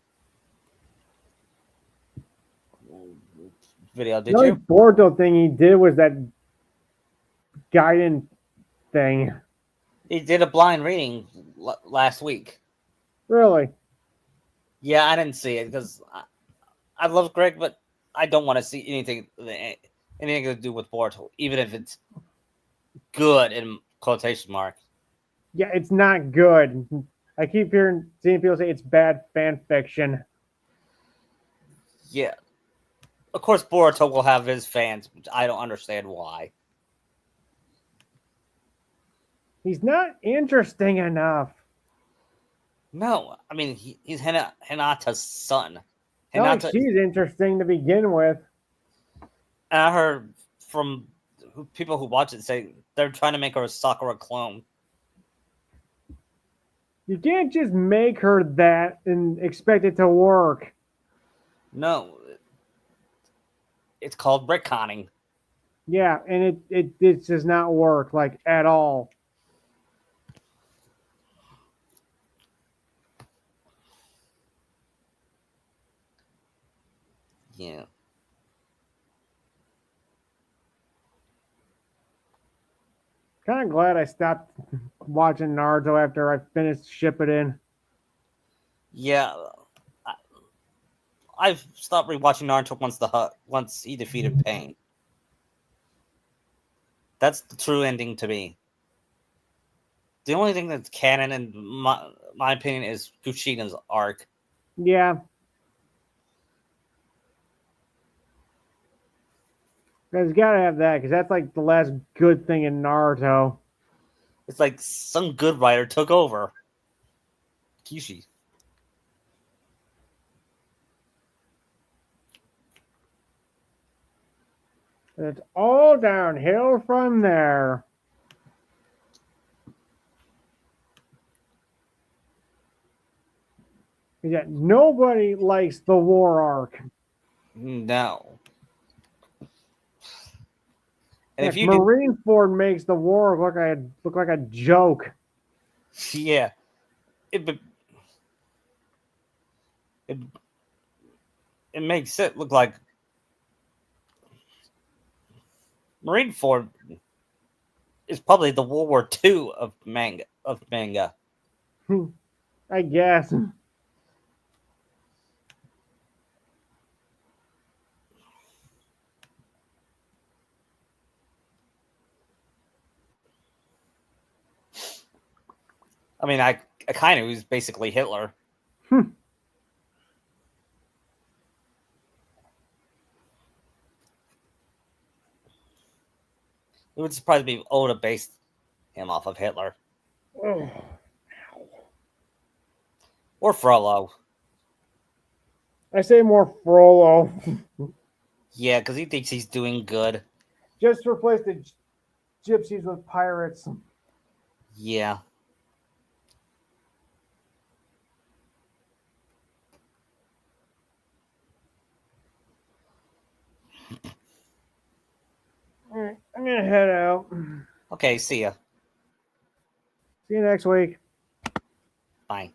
video. Did The only you? Boruto thing he did was that Gaiden thing. He did a blind reading last week. Really? Yeah, I didn't see it because I love Greg, but I don't want to see anything to do with Boruto, even if it's good in quotation marks. Yeah, it's not good. I keep seeing people say it's bad fan fiction. Yeah. Of course, Boruto will have his fans, which I don't understand why. He's not interesting enough. No, I mean, he's Hinata's son. She's interesting to begin with. And I heard from people who watch it say they're trying to make her a Sakura clone. You can't just make her that and expect it to work. No. It's called retconning. Yeah, and it does not work, like, at all. Yeah. Kind of glad I stopped watching Naruto after I finished Shippuden. Yeah. I've stopped rewatching Naruto once he defeated Pain. That's the true ending to me. The only thing that's canon, in my opinion, is Kushina's arc. Yeah. There's got to have that, because that's like the last good thing in Naruto. It's like some good writer took over. Kishi. It's all downhill from there. Yeah, nobody likes the war arc. No. And if you Marineford makes the war look like a joke. Yeah, it makes it look like Marineford is probably the World War II of manga. I guess. I mean, Akainu is basically Hitler. It would surprise me if Oda based him off of Hitler. Or Frollo. I say more Frollo. Yeah, because he thinks he's doing good. Just replace the gypsies with pirates. Yeah. Alright, I'm gonna head out. Okay, see ya. See you next week. Bye.